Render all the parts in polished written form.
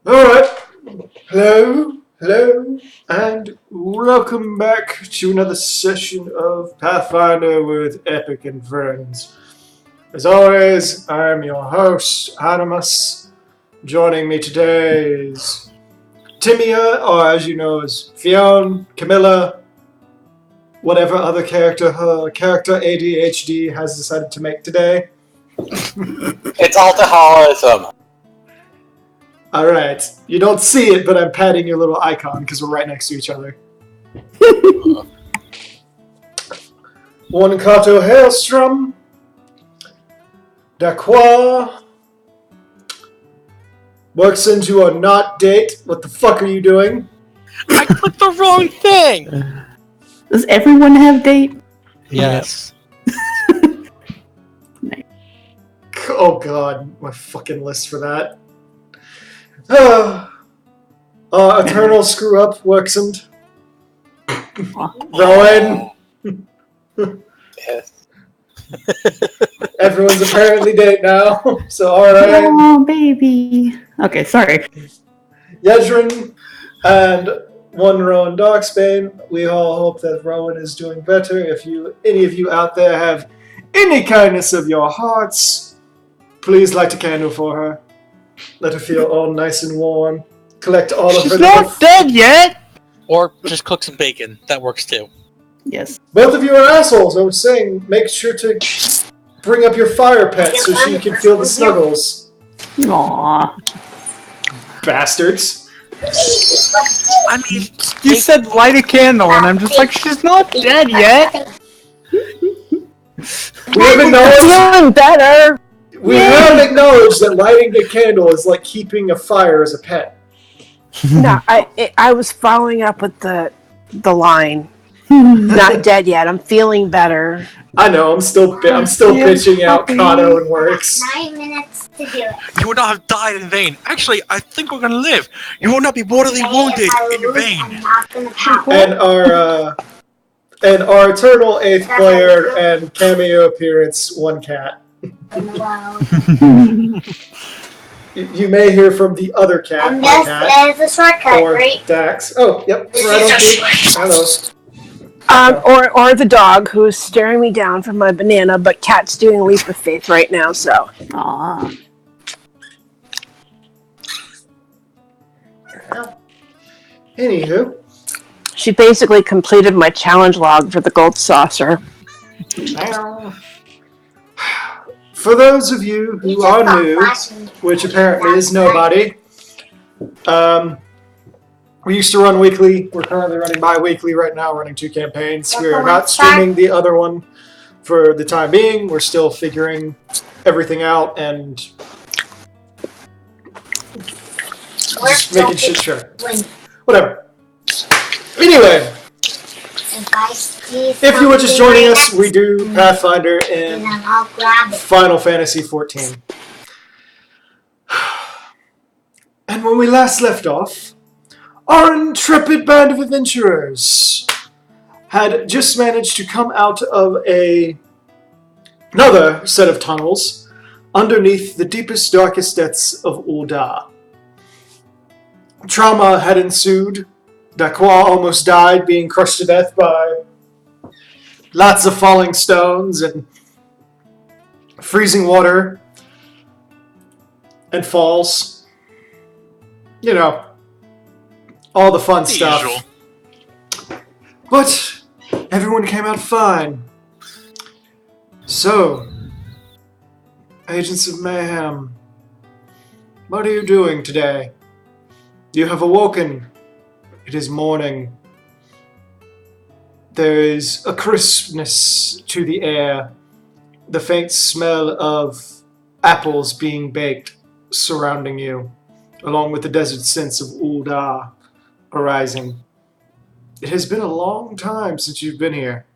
Alright. Hello, and welcome back to another session of Pathfinder with Epic and Friends. As always, I'm your host, Animus. Joining me today is Timia, or as you know as Fionn, Camilla, whatever other character her character ADHD has decided to make today. It's alcoholism. Alright, you don't see it, but I'm patting your little icon because we're right next to each other. One Kato Hailstrom, Daqua, works into a not date. What the fuck are you doing? I clicked the wrong thing! Does everyone have date? Yes. Nice. Oh god, my fucking list for that. Eternal Screw Up, Worksend. Rowan. Yes. Everyone's apparently date now, so alright. Oh, baby. Okay, sorry. Yedrin and one Rowan Darksbane. We all hope that Rowan is doing better. If any of you out there have any kindness of your hearts, please light a candle for her. Let her feel all nice and warm. Collect all of her. She's not dead yet! Or just cook some bacon. That works too. Yes. Both of you are assholes. I was saying, make sure to bring up your fire pet so she can feel the snuggles. Aww. Bastards. I mean, You said light a candle, and I'm just like, she's not dead yet. We have acknowledged, Feeling better. we have acknowledged that lighting a candle is like keeping a fire as a pet. No, I was following up with the line. Not dead yet. I'm feeling better. I know. I'm still bitching out Kato and Works. 9 minutes to do it. you would not have died in vain. Actually, I think we're gonna live. You will not be mortally wounded If I in lose, vain. I'm not gonna pass. And our eternal 8th player and cameo appearance, one cat. Well, You may hear from the other cat, and my this cat, is a shortcut, or right? Dax. Oh, yep, This right on is cue. a Hello. Or the dog who's staring me down from my banana, but Cat's doing a leap of faith right now, so. Aw. Anywho, She basically completed my challenge log for the gold saucer. for those of you who are new, which apparently is nobody, we used to run weekly. We're currently running bi-weekly right now, running 2 campaigns. We are not streaming the other one for the time being. We're still figuring everything out and just making shit sure. Whatever. Anyway, if you were just joining us, we do Pathfinder And in then I'll grab it. Final Fantasy XIV. And when we last left off, our intrepid band of adventurers had just managed to come out of another set of tunnels underneath the deepest, darkest depths of Ul'dah. Trauma had ensued. Daqua almost died, being crushed to death by lots of falling stones and freezing water and falls. You know, all the fun stuff. Usual. But everyone came out fine. So, Agents of Mayhem, what are you doing today? You have awoken. It is morning. There is a crispness to the air, the faint smell of apples being baked surrounding you, along with the desert scents of Ul'dah arising. It has been a long time since you've been here,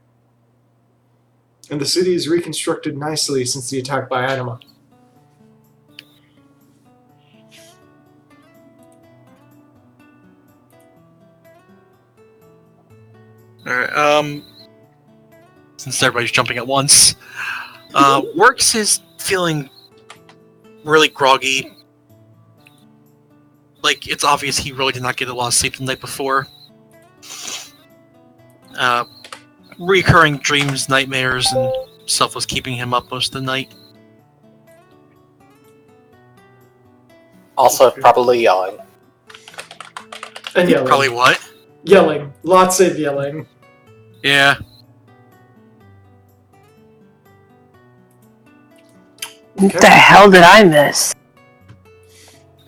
and the city is reconstructed nicely since the attack by Anima. Alright, since everybody's jumping at once, Works is feeling really groggy. like it's obvious he really did not get a lot of sleep the night before. Recurring dreams, nightmares, and stuff was keeping him up most of the night. Also, probably yelling. And yelling. Probably what? Yelling. Lots of yelling. Yeah. What the hell did I miss?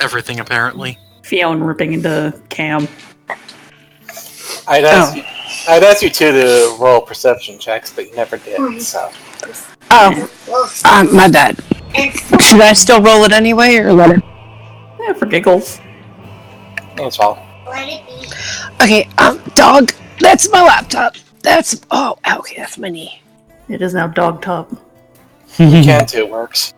Everything, apparently. Fiona ripping into Cam. I'd ask you two to roll perception checks, but you never did, so. Oh, my bad. Should I still roll it anyway, or let it? Yeah, for giggles. That's all. Let it be. Okay, dog. That's my laptop. That's okay. That's my knee. It is now dog top. You can too, works.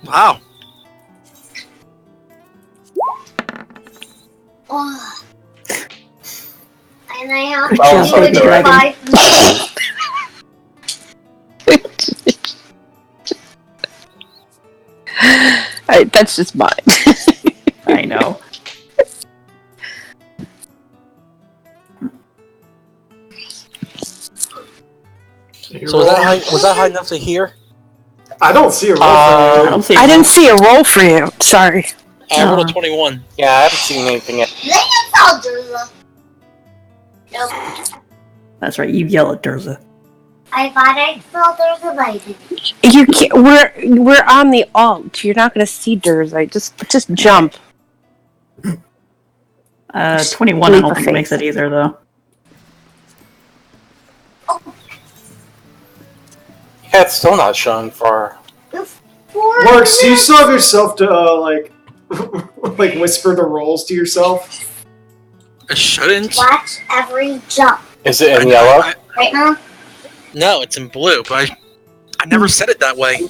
Wow. Oh. And I have Good job, to do Baby it Dragon. 5 minutes. That's just mine. I know. So was that high enough to hear? I don't see a roll I for don't see. I didn't see a roll for you. Sorry. I rolled a 21. Yeah, I haven't seen anything yet. Then it's all Durza. Nope. That's right. You yell at Durza. I thought I saw Durza, but I didn't. You can't. We're on the alt. You're not gonna see Durzite. Just jump. 21. I leap don't of think faith. makes it either, though. Yeah, it's still not showing for. Marks, do you still have yourself to, like whisper the rolls to yourself? I shouldn't. Watch every jump. Is it in yellow? Right now? No, it's in blue, but I never said it that way.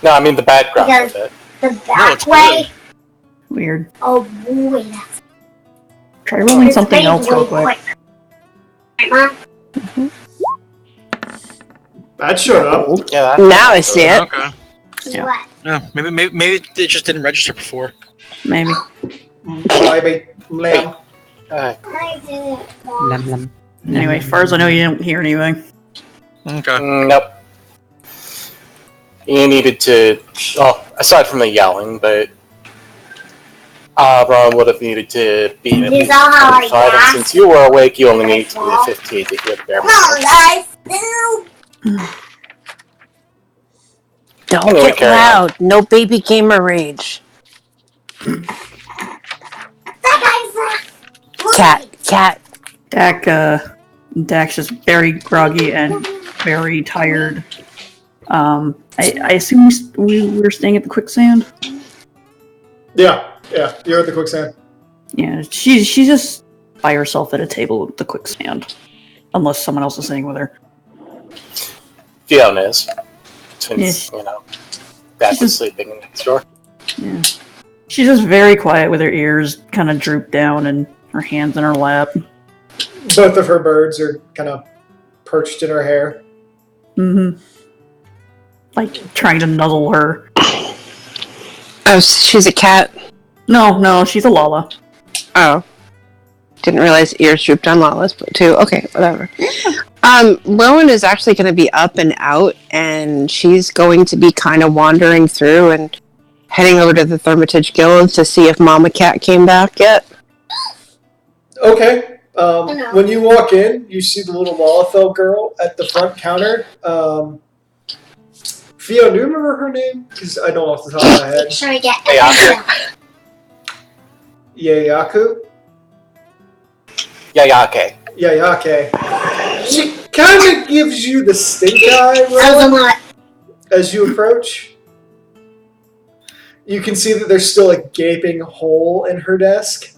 No, I mean the background Because- of it. The it's back way? Weird. Oh boy, that's Try rolling it's something made else real really quick. Right, Mom? That showed up. Yeah. Now I see it. Okay. Yeah. What? Yeah, maybe it just didn't register before. Maybe. Maybe. Lamb. I did it, Mom. Anyway, as far as I know, you didn't hear anything. Okay. Nope. You needed to. Oh, aside from the yelling, but Ron would have needed to be at Is least that how I 25, and gas? since you were awake, you only need to be at 15 to hear the bare Come on, minimum. guys. No. Don't Anyway, get carry on. loud. No baby gamer rage. That guy's Cat. Dak's just very groggy and very tired. I assume we were staying at the quicksand. Yeah, you're at the quicksand. Yeah, she's just by herself at a table at the quicksand, unless someone else is staying with her. Fiona is. Since, Yes. Dad was sleeping next door. Yeah, she's just very quiet with her ears kind of drooped down and her hands in her lap. Both of her birds are kind of perched in her hair. Mm-hmm. Like trying to nuzzle her. Oh, she's a cat. No, she's a Lala. Oh. Didn't realize ears drooped on Lala's, but too. Okay, whatever. Rowan is actually going to be up and out, and she's going to be kind of wandering through and heading over to the Thermitage Guild to see if Mama Cat came back yet. Okay. When you walk in, you see the little Lalafell girl at the front counter. Theo, do you remember her name? Because I don't off the top of my head. Make sure I get Hey, Yayaku? Yayake. Yayake. She kind of gives you the stink eye, I will Rowan, not. as you approach. You can see that there's still a gaping hole in her desk.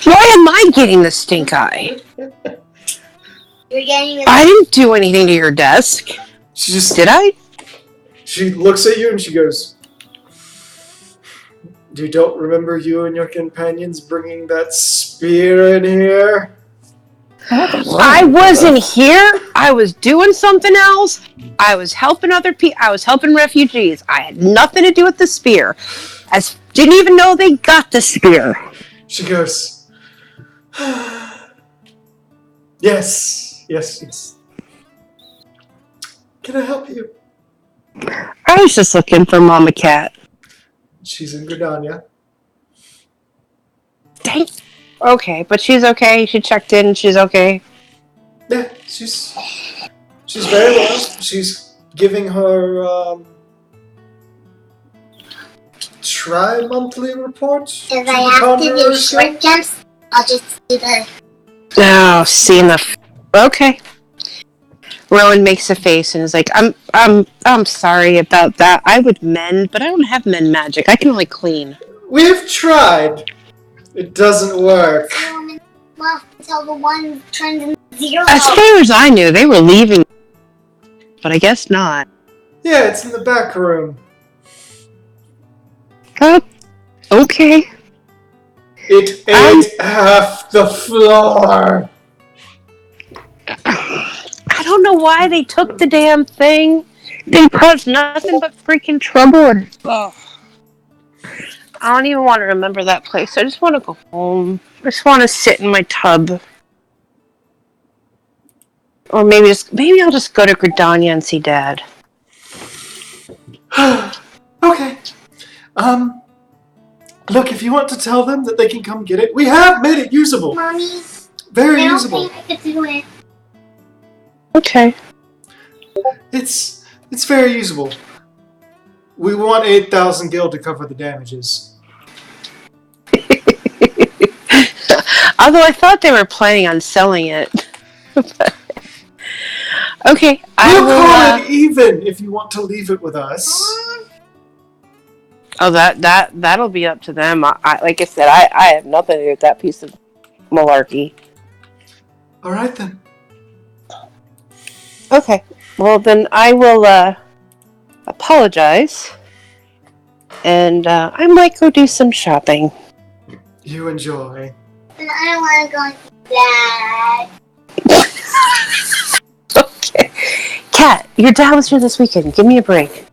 Why am I getting the stink eye? You're getting I didn't do anything to your desk. She just Did I? She looks at you and she goes, "You don't remember you and your companions bringing that spear in here?" I wasn't here. I was doing something else. I was helping other people. I was helping refugees. I had nothing to do with the spear. I didn't even know they got the spear. She goes, yes. Can I help you? I was just looking for Mama Cat. She's in Gridania. Dang. Okay, but she's okay. She checked in. She's okay. Yeah, she's very well. She's giving her tri-monthly report. If I have to do short jumps, I'll just do the... Oh, seeing the... Okay. Rowan makes a face and is like, I'm sorry about that. I would mend, but I don't have mend magic. I can only clean. We've tried. It doesn't work. Well, until the one turns into 0. As far as I knew, they were leaving. But I guess not. Yeah, it's in the back room. Okay. It ate half the floor. I don't know why they took the damn thing. They caused nothing but freaking trouble. And I don't even want to remember that place. I just want to go home. I just want to sit in my tub. Or maybe I'll just go to Gridania and see Dad. Okay. Look, if you want to tell them that they can come get it, we have made it usable. Mommy, Very I don't usable. think I could do it. Okay. It's very usable. We want 8,000 gil to cover the damages. Although I thought they were planning on selling it. Okay, We'll call it even if you want to leave it with us. Oh, that'll be up to them. I like I said, I have nothing to do with that piece of malarkey. All right then. Okay, well then I will apologize, and I might go do some shopping. You enjoy. And I don't want to go with Dad. Okay, Kat, your dad was here this weekend. Give me a break.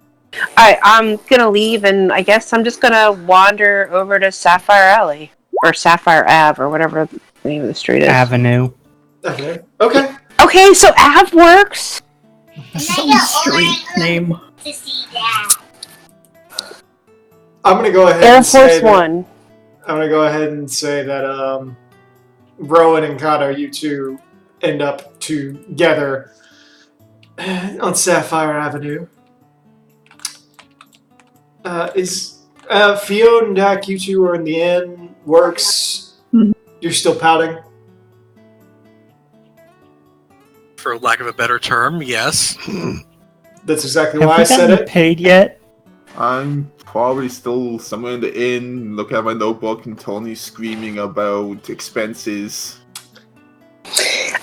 Alright, I'm gonna leave, and I guess I'm just gonna wander over to Sapphire Alley or Sapphire Ave or whatever the name of the street is. Avenue. Okay. Okay. Okay, so Ave works. Some street name. To see Dad. I'm gonna go ahead Air and say Force that, One. I'm gonna go ahead and say that Rowan and Kato, you two end up together on Sapphire Avenue. Is Fiona and Dak, you two are in the inn, works. Mhm. You're still pouting? For lack of a better term, yes. That's exactly Have why we I said gotten it. paid yet? I'm probably still somewhere in the inn, looking at my notebook, and Tony screaming about expenses.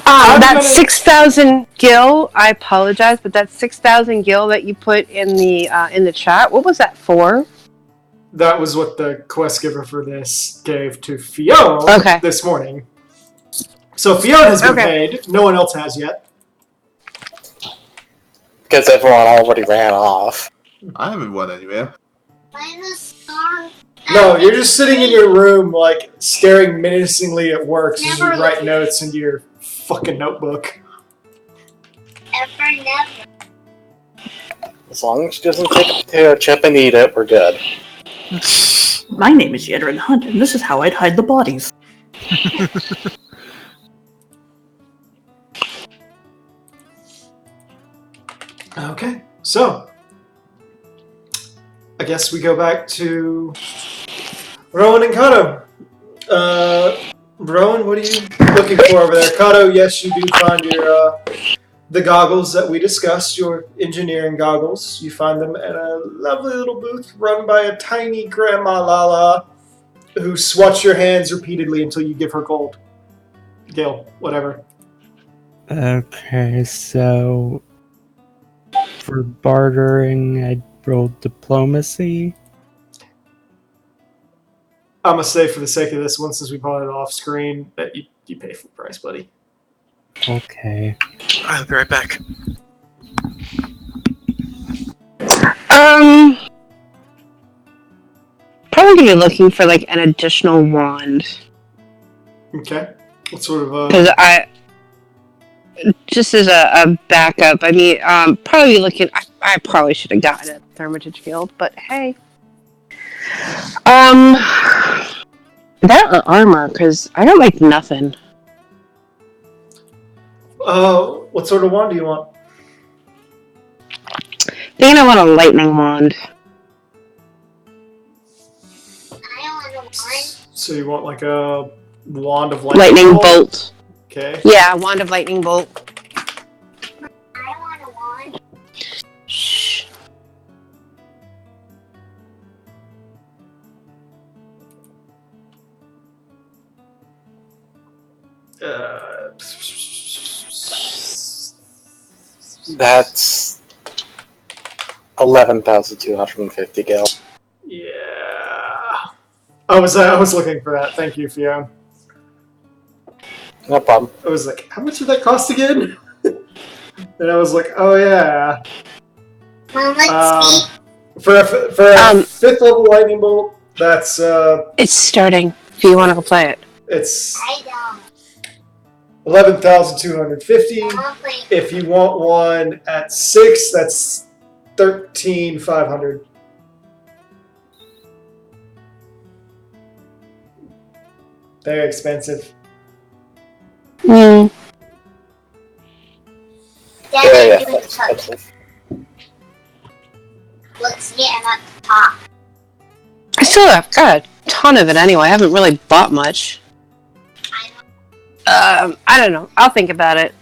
I'm That's gonna- 6,000 gil. I apologize, but that's 6,000 gil that you put in the chat. What was that for? That was what the quest giver for this gave to Fiona Okay. this morning. So Fiona has been Okay. paid. No one else has yet. Because everyone already ran off. I haven't won anywhere. Find the star. No, you're just sitting in your room, like, staring menacingly at work as you Never write look- notes into your fucking notebook. Ever, never. As long as she doesn't take a potato chip and eat it, we're good. My name is Yedrin Hunt, and this is how I'd hide the bodies. Okay, so I guess we go back to Rowan and Kato. Rowan, what are you looking for over there? Kato, yes, you do find your the goggles that we discussed, your engineering goggles. You find them at a lovely little booth run by a tiny Grandma Lala who swats your hands repeatedly until you give her gold. Gil, whatever. Okay, so for bartering, I rolled diplomacy. I'm gonna say for the sake of this one, since we brought it off screen, that you pay full price, buddy. Okay. I'll be right back. Probably gonna be looking for like an additional wand Okay. What sort of because I just as a backup. I mean, probably looking. I probably should have gotten a thermitage field, but hey, that or armor because I got like nothing. what sort of wand do you want? I think I want a lightning wand. I want a wand. So you want like a wand of Lightning bolt. Okay. Yeah, wand of lightning bolt. I want a wand. Shh. That's 11,250 gil. Yeah. I was looking for that. Thank you, Fiona. No problem. I was like, how much did that cost again? And I was like, oh yeah. Well, let's see. For a 5th level lightning bolt, that's It's starting. If you want to go play it. it's I don't. 11,250. I'm not playing. If you want one at 6, that's 13,500. Very expensive. Mm. Then Yeah, I'm doing that's touch. expensive. Let's see, I'm at the top. I still have got a ton of it anyway. I haven't really bought much. I don't know. I'll think about it.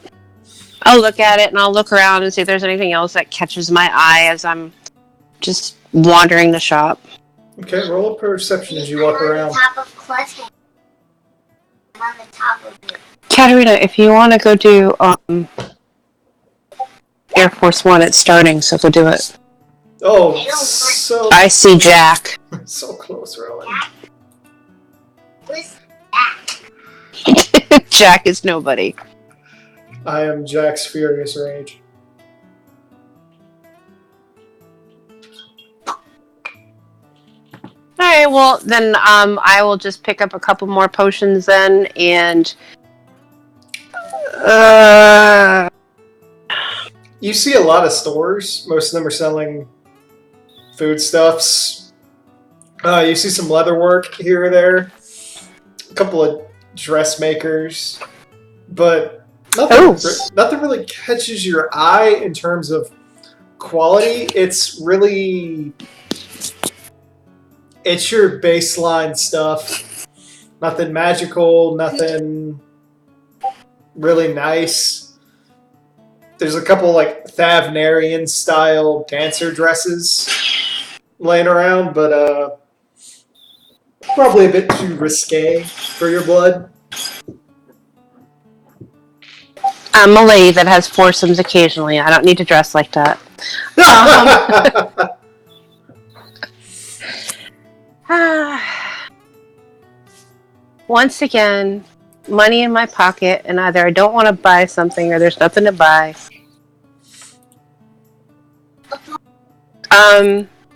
I'll look at it and I'll look around and see if there's anything else that catches my eye as I'm just wandering the shop. Okay, roll a perception as you walk I'm on around. the top of Clutch. I'm on the top of it. Katarina, if you want to go do Air Force One, it's starting, so go do it. Oh, so I see Jack. so close, Rowan. Who's Jack is nobody. I am Jack's furious rage. Alright, well, then I will just pick up a couple more potions then, and... You see a lot of stores. Most of them are selling foodstuffs. You see some leather work here or there. A couple of dressmakers. But nothing really catches your eye in terms of quality. It's your baseline stuff. Nothing magical, nothing really nice. There's a couple like Thavnarian style dancer dresses laying around, but probably a bit too risque for your blood. I'm a lady that has foursomes occasionally. I don't need to dress like that. Once again, money in my pocket, and either I don't want to buy something or there's nothing to buy.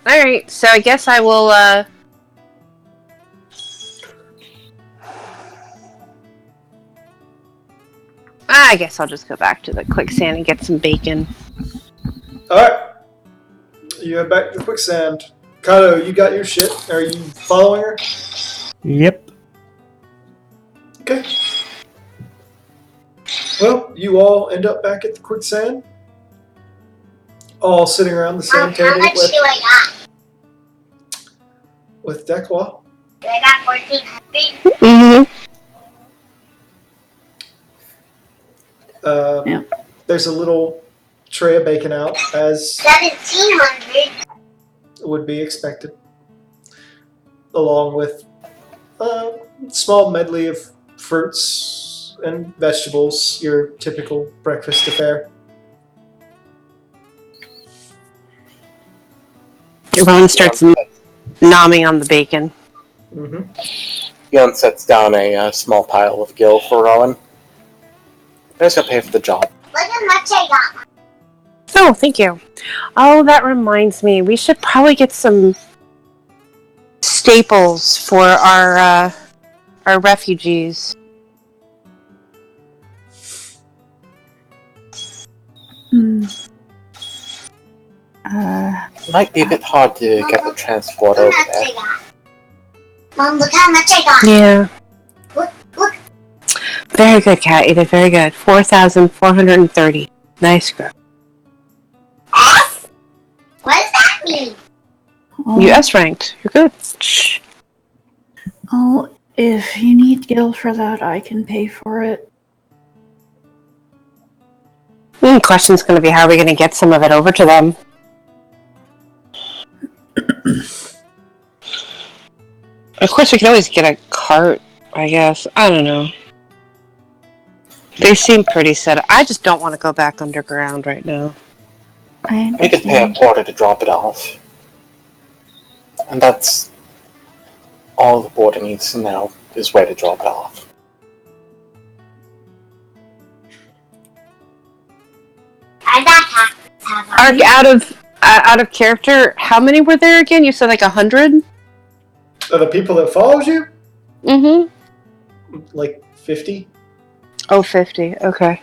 Alright, so I guess I will, I guess I'll just go back to the quicksand and get some bacon. Alright. You head back to quicksand. Kato, you got your shit. Are you following her? Yep. Okay. Well, you all end up back at the quicksand. All sitting around the same How table much do I got? with Dekwa. Do I got 1,400? Mm-hmm. Yeah. There's a little tray of bacon out, as 1,700. would be expected, along with a small medley of fruits and vegetables, your typical breakfast affair. Ron starts nomming on the bacon. Mm-hmm. Yon sets down a small pile of gil for Rowan. There's gonna pay for the job. Look how much I got. Oh, thank you. Oh, that reminds me. We should probably get some staples for our refugees. Hmm. It might be a bit hard to get the transport Look over how much there. I got. Mom, look how much I got. Yeah. Look. Very good, Kat. You did very good. 4,430. Nice girl. S? What does that mean? Oh, You S ranked. You're good. Shh. oh, if you need gil for that, I can pay for it. The question's going to be how are we going to get some of it over to them? Of course, we can always get a cart, I guess. I don't know. They seem pretty set up. I just don't want to go back underground right now. I We could pay a understand. porter to drop it off. And that's all the porter needs to know is where to drop it off. I got half. Ark, out of character, how many were there again? You said like 100? Are the people that followed you? Mm-hmm. Like 50? Oh, 50. Okay.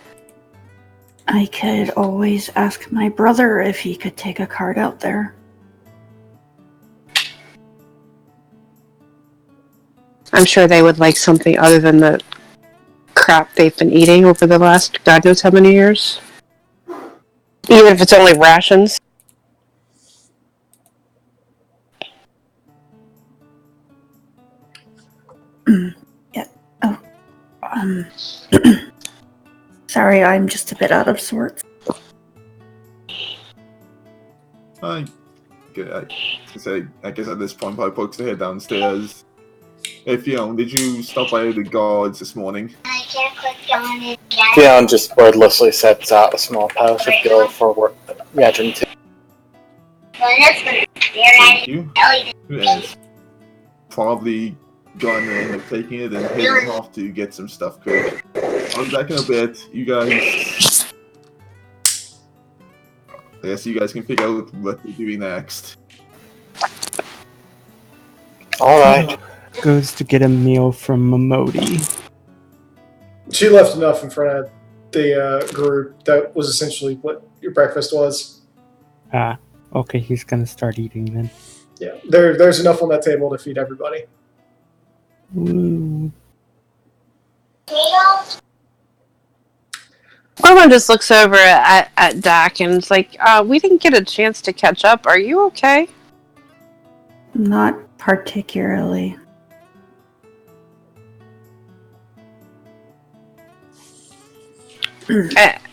I could always ask my brother if he could take a cart out there. I'm sure they would like something other than the crap they've been eating over the last God knows how many years. Even if it's only rations. Yeah. Oh. Sorry, I'm just a bit out of sorts. I guess at this point, probably pokes the head downstairs. If did you stop by the guards this morning? I can't click on it yet. Dion just wordlessly sets out a small pouch of gold for work. Imagine two. Well, that's gonna be Thank you. right. Yes. Probably gonna end up taking it and heading off to get some stuff cooked. I'll be back in a bit. You guys. I guess you guys can figure out what you're doing next. Alright. Goes to get a meal from Momodi. She left enough in front of the group. That was essentially what your breakfast was. Ah, okay, he's gonna start eating then. Yeah, there's enough on that table to feed everybody. Ooh. Everyone just looks over at Dak and it's like, we didn't get a chance to catch up. Are you okay? Not particularly.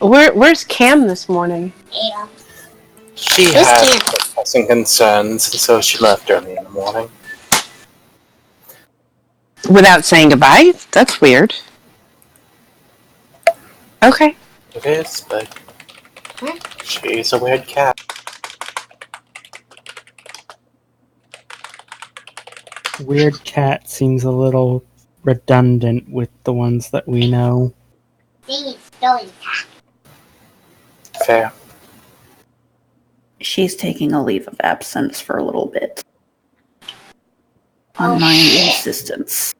Where's Cam this morning? She had pressing concerns, and so she left early in the morning. Without saying goodbye? That's weird. Okay. It is, but she's a weird cat. Weird cat seems a little redundant with the ones that we know. Fair. She's taking a leave of absence for a little bit. On my insistence.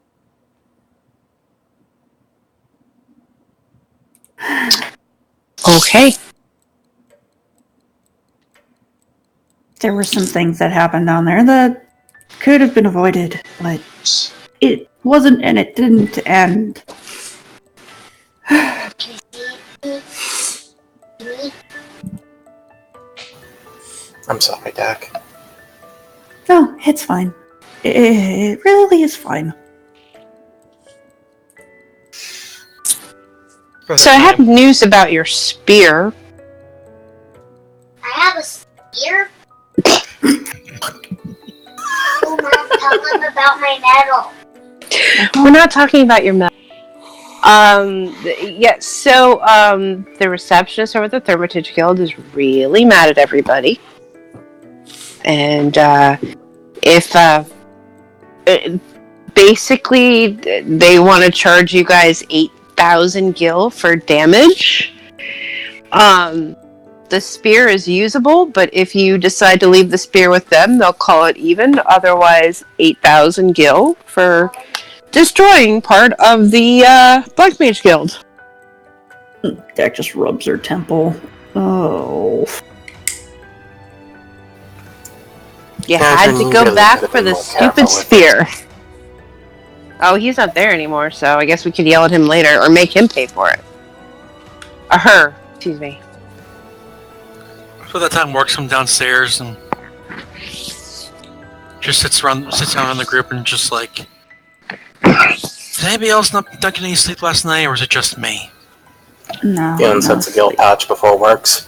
Okay. There were some things that happened down there that could have been avoided, but it wasn't and it didn't end. I'm sorry, Dak. No, it's fine. It really is fine. So I have news about your spear. I have a spear. Oh, Mom, tell them about my medal. We're not talking about your medal. The receptionist over at the Thermitage Guild is really mad at everybody. And, basically, they want to charge you guys 8,000 gil for damage. The spear is usable, but if you decide to leave the spear with them, they'll call it even. Otherwise, 8,000 gil for destroying part of the Black Mage Guild. Dak just rubs her temple. Oh. You had to Imagine go really back could've for been the more careful stupid with spear. Oh, he's not there anymore, so I guess we could yell at him later, or make him pay for it. Or her, excuse me. So that time works him downstairs and just sits down in the group and just like, did anybody else not get any sleep last night, or was it just me? No. The unsets a guild patch before it works.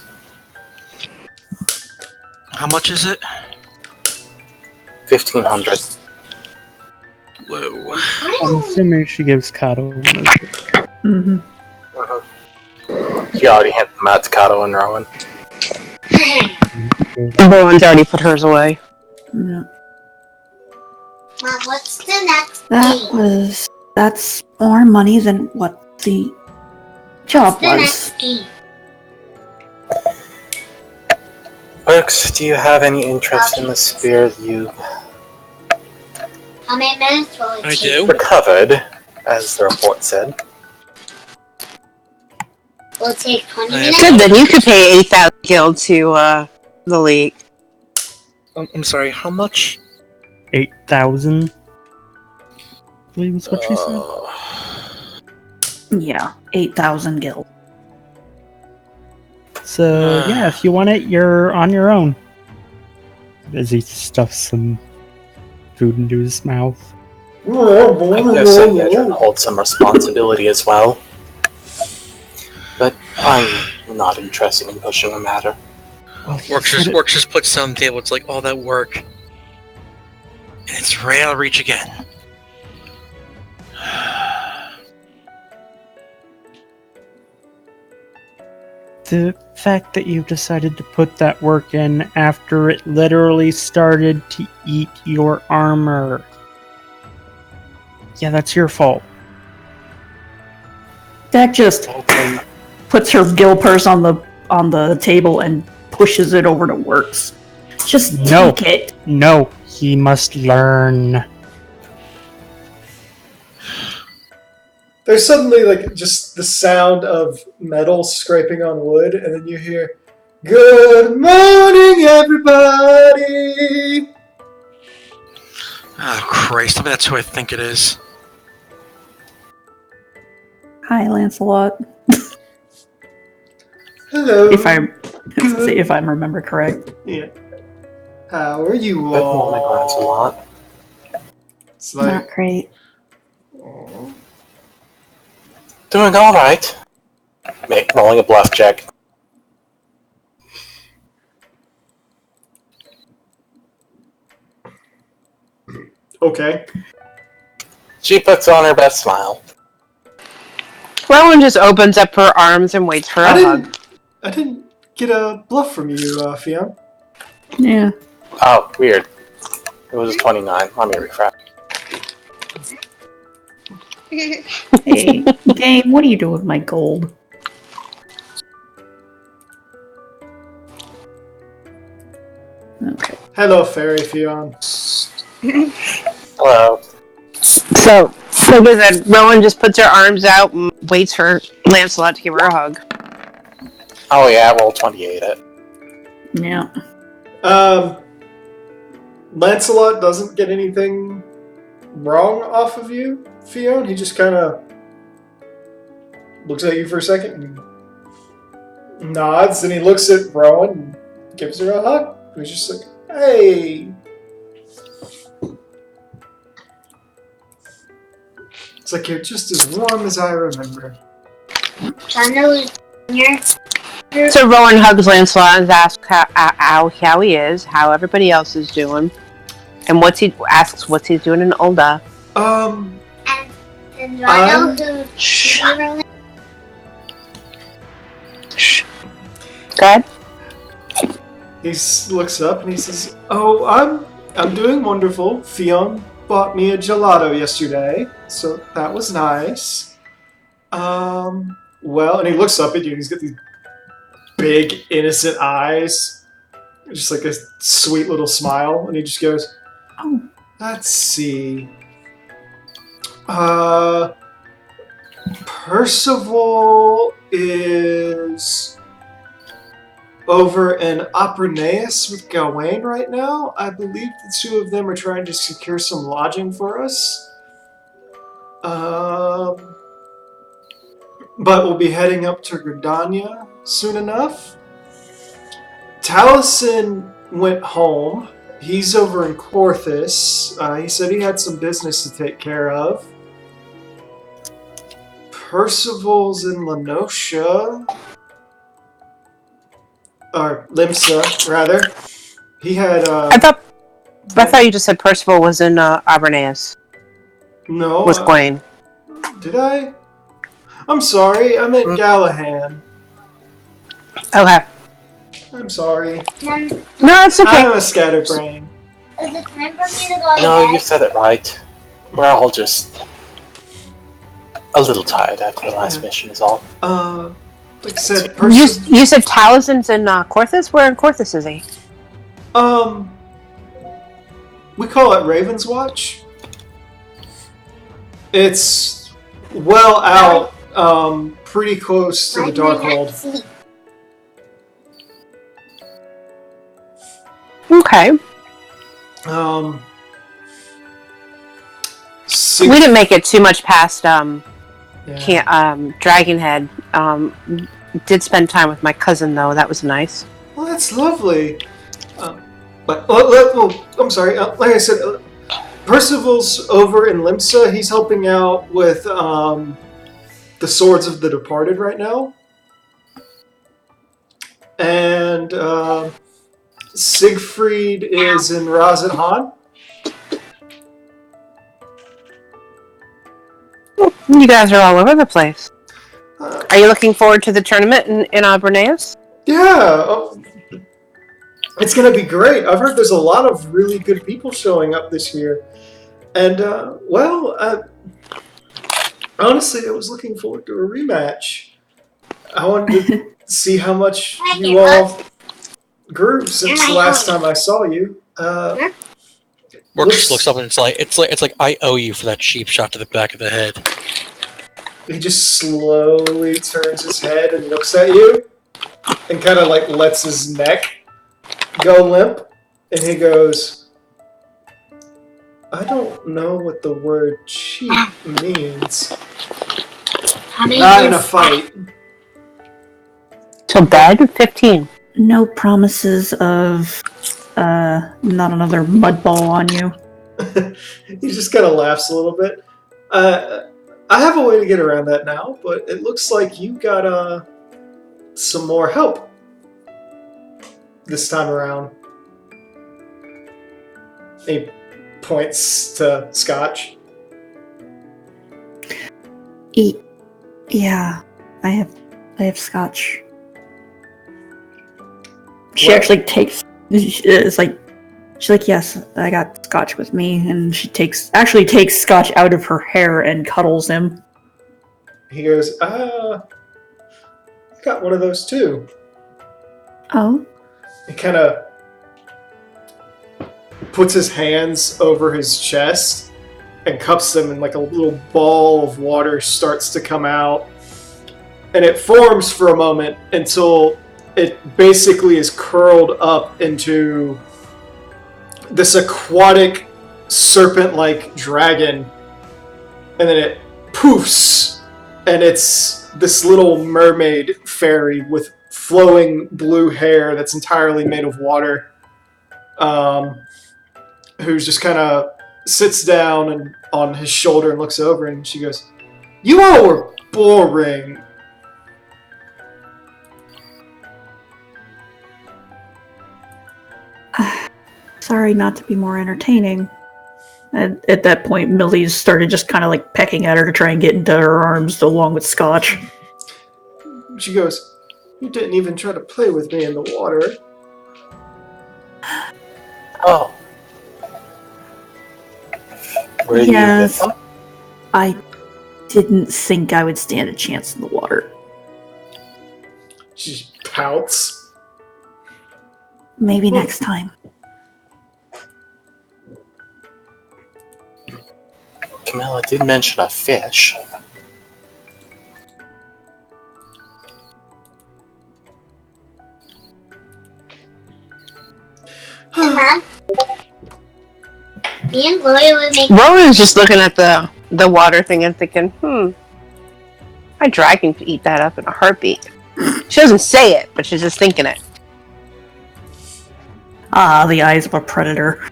How much is it? 1,500. Whoa. I'm assuming she gives Kato one of those. Mm-hmm. She already had them out to Kato and Rowan. Rowan's already put hers away. Yeah. Mom, what's the next game? That's more money than what the job The was. next game. Brooks, do you have any interest in the spear you How many minutes will it I take? do. recovered, as the report said? Will it take 20 I have- minutes? Good, then you could pay 8,000 gil to the league. I'm sorry, how much? 8,000. I believe is what she said. Yeah, 8,000 gil. So yeah, if you want it, you're on your own. As he stuffs some food into his mouth. I guess I can hold some responsibility as well. But I'm not interested in pushing the matter. Works just puts it on the table. It's like all that work, and it's right out of reach again. The fact that you've decided to put that work in after it literally started to eat your armor. Yeah, that's your fault. Dak just puts her gil purse on the table and pushes it over to Works. Just No. take it. No, he must learn. There's suddenly like just the sound of metal scraping on wood, and then you hear, "Good morning, everybody." Oh Christ! I mean, that's who I think it is. Hi, Lancelot. Hello. If I remember correct. Yeah. How are you Good morning, all? Lancelot. It's like, Not great. oh. Doing alright. Rolling a bluff check. Okay. She puts on her best smile. Rowan just opens up her arms and waits for a hug. I didn't get a bluff from you, Fion. Yeah. Oh, weird. It was a 29. Let me refresh. Hey, game, what are you doing with my gold? Okay. Hello, Fairy Fion. Hello. So, like I said, Rowan just puts her arms out and waits for Lancelot to give her a hug. Oh yeah, roll 28 it. Yeah. Lancelot doesn't get anything wrong off of you, Fion. He just kind of looks at you for a second and nods, and he looks at Rowan and gives her a hug. He's just like, "Hey." It's like you're just as warm as I remember. Thunder here. So Rowan hugs Lancelot and asks how he is, how everybody else is doing, and asks what's he doing in Ulda. And do I know who literally Go ahead. He looks up and he says, "Oh, I'm doing wonderful. Fion bought me a gelato yesterday, so that was nice. Well, and he looks up at you, and he's got these big, innocent eyes. Just like a sweet little smile, and he just goes, Oh, let's see. Percival is over in Apernaeus with Gawain right now. I believe the two of them are trying to secure some lodging for us. But we'll be heading up to Gridania soon enough. Taliesin went home. He's over in Corthus. He said he had some business to take care of. Percival's in Lenosha. Or Limsa, rather. He had, I thought you just said Percival was in Abernaeus. No. With Gwaine. Did I? I'm sorry, I meant Gallahan. Okay. I'm sorry. Mom, No, it's okay. I'm a scatterbrain. is it time for me to go to No, you bed? said it right. We're all just a little tired after the last mission is all. Like I said, You said Taliesin's in Corthus? Where in Corthus is he? We call it Raven's Watch. It's well out, pretty close to the Darkhold. Okay. We didn't make it too much past Dragonhead. Did spend time with my cousin though. That was nice. Well, that's lovely. I'm sorry. Like I said, Percival's over in Limsa. He's helping out with the Swords of the Departed right now, and Siegfried is in Razathan. You guys are all over the place. Are you looking forward to the tournament in Abernaeus? Yeah, it's going to be great. I've heard there's a lot of really good people showing up this year. And, honestly, I was looking forward to a rematch. I wanted to see how much you all grew since the last time I saw you. Mork just looks up and it's like I owe you for that cheap shot to the back of the head. He just slowly turns his head and looks at you and kind of like lets his neck go limp. And he goes, I don't know what the word cheap means. Not in a fight. Till bed? 15. no promises of not another mud ball on you. He just kind of laughs a little bit. I have a way to get around that now, but it looks like you got some more help this time around. He points to Scotch. Yeah, I have Scotch. She What? actually takes. She's like, yes, I got Scotch with me, and she actually takes Scotch out of her hair and cuddles him. He goes, I got one of those too. Oh, He kind of puts his hands over his chest and cups them, and like a little ball of water starts to come out. And it forms for a moment until it basically is curled up into this aquatic serpent-like dragon. And then it poofs, and it's this little mermaid fairy with flowing blue hair that's entirely made of water. Who's just kind of sits down and on his shoulder and looks over, and she goes, "You all were boring." sorry not to be more entertaining. At that point, Millie's started just kind of like pecking at her to try and get into her arms along with Scotch. She goes, "You didn't even try to play with me in the water." Oh. Where Yes. you get them? I didn't think I would stand a chance in the water. She pouts. Maybe next time. Camilla did mention a fish. Mom, me and Gloria would make. Rowan's just looking at the water thing and thinking, my dragon could eat that up in a heartbeat. She doesn't say it, but she's just thinking it. Ah, the eyes of a predator.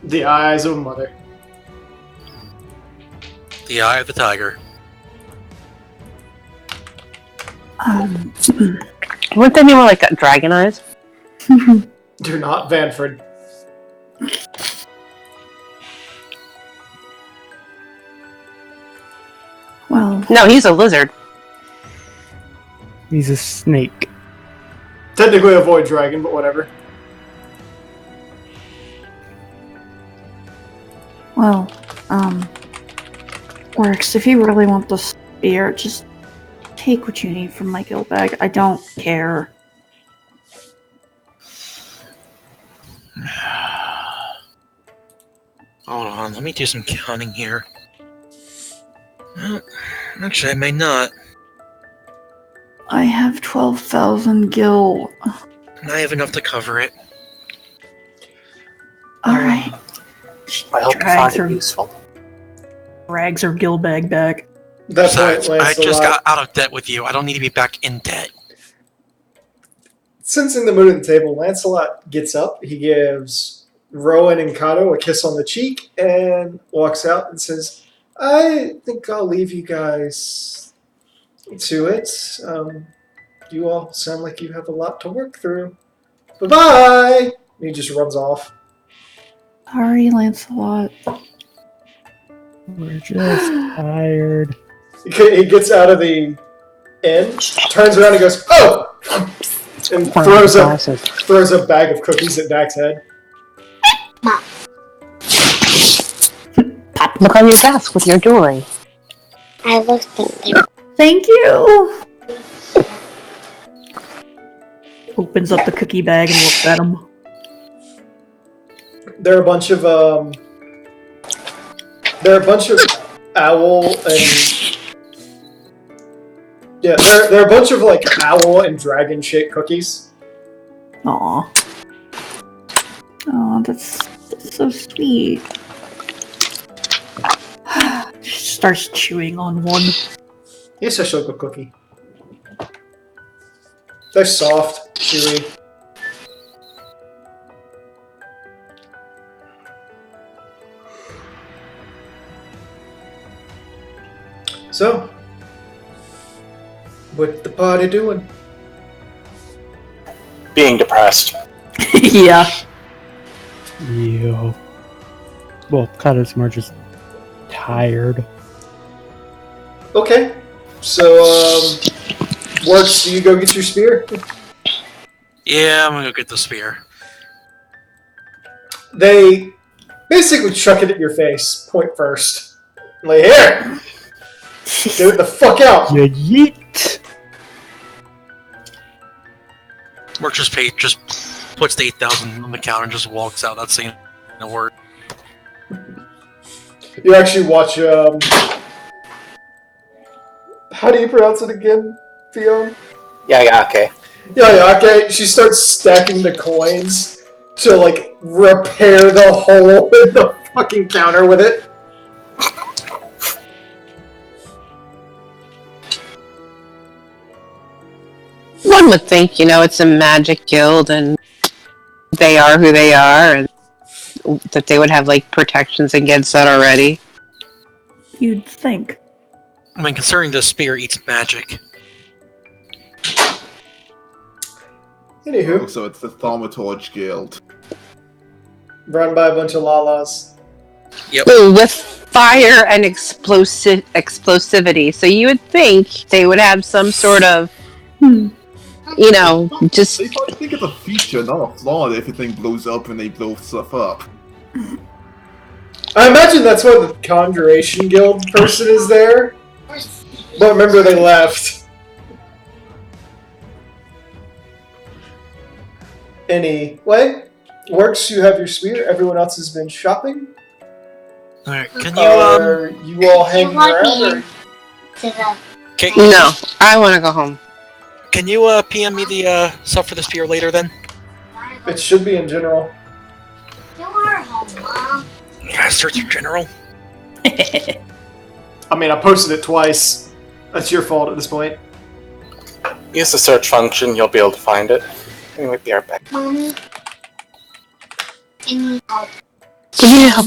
The eyes of a mother. The eye of the tiger. Weren't they more like dragon eyes? Do not, Vanford. Well, No, he's a lizard. He's a snake. Technically a void dragon, but whatever. well, works. If you really want the spear, just take what you need from my guild bag. I don't care. Hold on, let me do some counting here. Well, actually, I may not. I have 12,000 gil. And I have enough to cover it. Alright. I hope you find it useful. Drags her gil bag back. That's why Besides, I just Lancelot, got out of debt with you. I don't need to be back in debt. sensing the mood of the table, Lancelot gets up. He gives Rowan and Kato a kiss on the cheek and walks out and says, I think I'll leave you guys to it. You all sound like you have a lot to work through. Bye-bye! And he just runs off. Sorry, Lancelot. We're just tired. He gets out of the inn, turns around and goes, oh! And throws a bag of cookies at Dak's head. Look on your desk with your jewelry. I looked in there. Thank you! Opens up the cookie bag and looks at him. There are a bunch of owl and yeah, there are a bunch of like owl and dragon shaped cookies. Aw. Aw, that's so sweet. She starts chewing on one. Yes, I shall go cookie. They're soft, chewy. So, what's the party doing? Being depressed. Yeah. Yeah. Well, Kato's more just tired. Okay, so Works, do you go get your spear? Yeah, I'm gonna go get the spear. They basically chuck it at your face, point first. Like, here! Get it the fuck out! Yeah, yeet! Work just puts the 8,000 on the counter and just walks out, not saying a word. You actually watch, how do you pronounce it again, Theo? Yeah, okay. Yeah, okay. She starts stacking the coins to, like, repair the hole in the fucking counter with it. One would think, it's a magic guild and they are who they are and that they would have, like, protections against that already. You'd think. I mean, considering the spear eats magic. Anywho, So it's the Thaumaturge Guild. run by a bunch of lalas. Yep. Ooh, with fire and explosivity. So you would think they would have some sort of, just... They probably think it's a feature, not a flaw, that everything blows up and they blow stuff up. I imagine that's why the Conjuration Guild person is there. But remember, they left. Anyway, Works, you have your spear. Everyone else has been shopping. Alright, can you, Are you all hanging want me around? Or? to the No, I want to go home. Can you, PM me the, stuff for the spear later then? It should be in general. You are home, Mom. Yeah, search for general. I mean, I posted it twice. That's your fault at this point. Use the search function, you'll be able to find it. Anyway, be right back. Mommy. Can you help? Do you need help?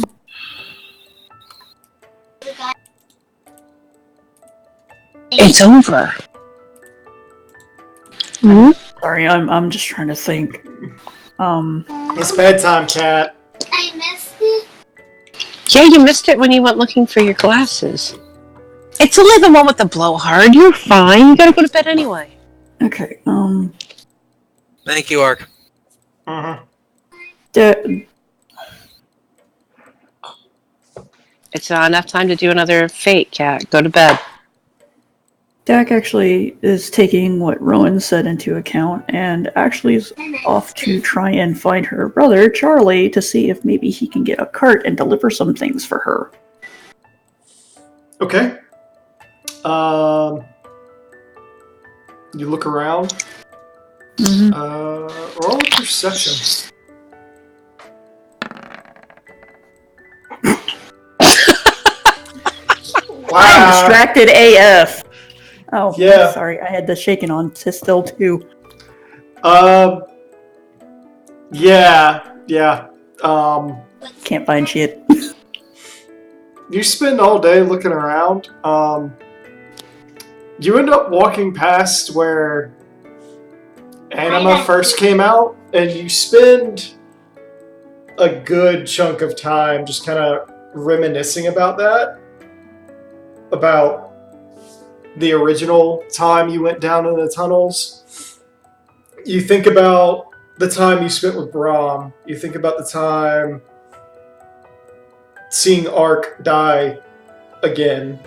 It's over. Hmm? Sorry, I'm just trying to think. It's bedtime, cat. I missed it. Yeah, you missed it when you went looking for your glasses. It's only the one with the blowhard. You're fine. You gotta go to bed anyway. Okay, Thank you, Ark. It's not enough time to do another fate, Cat. Go to bed. Dak actually is taking what Rowan said into account and actually is off to try and find her brother, Charlie, to see if maybe he can get a cart and deliver some things for her. Okay. You look around. Roll a perception. I'm Wow. distracted AF. Oh, Yeah. sorry, I had the shaken on still too. Yeah. Can't find shit. You spend all day looking around. You end up walking past where Anima first came out, and you spend a good chunk of time just kind of reminiscing about that. About the original time you went down in the tunnels. You think about the time you spent with Brahm. You think about the time seeing Ark die again.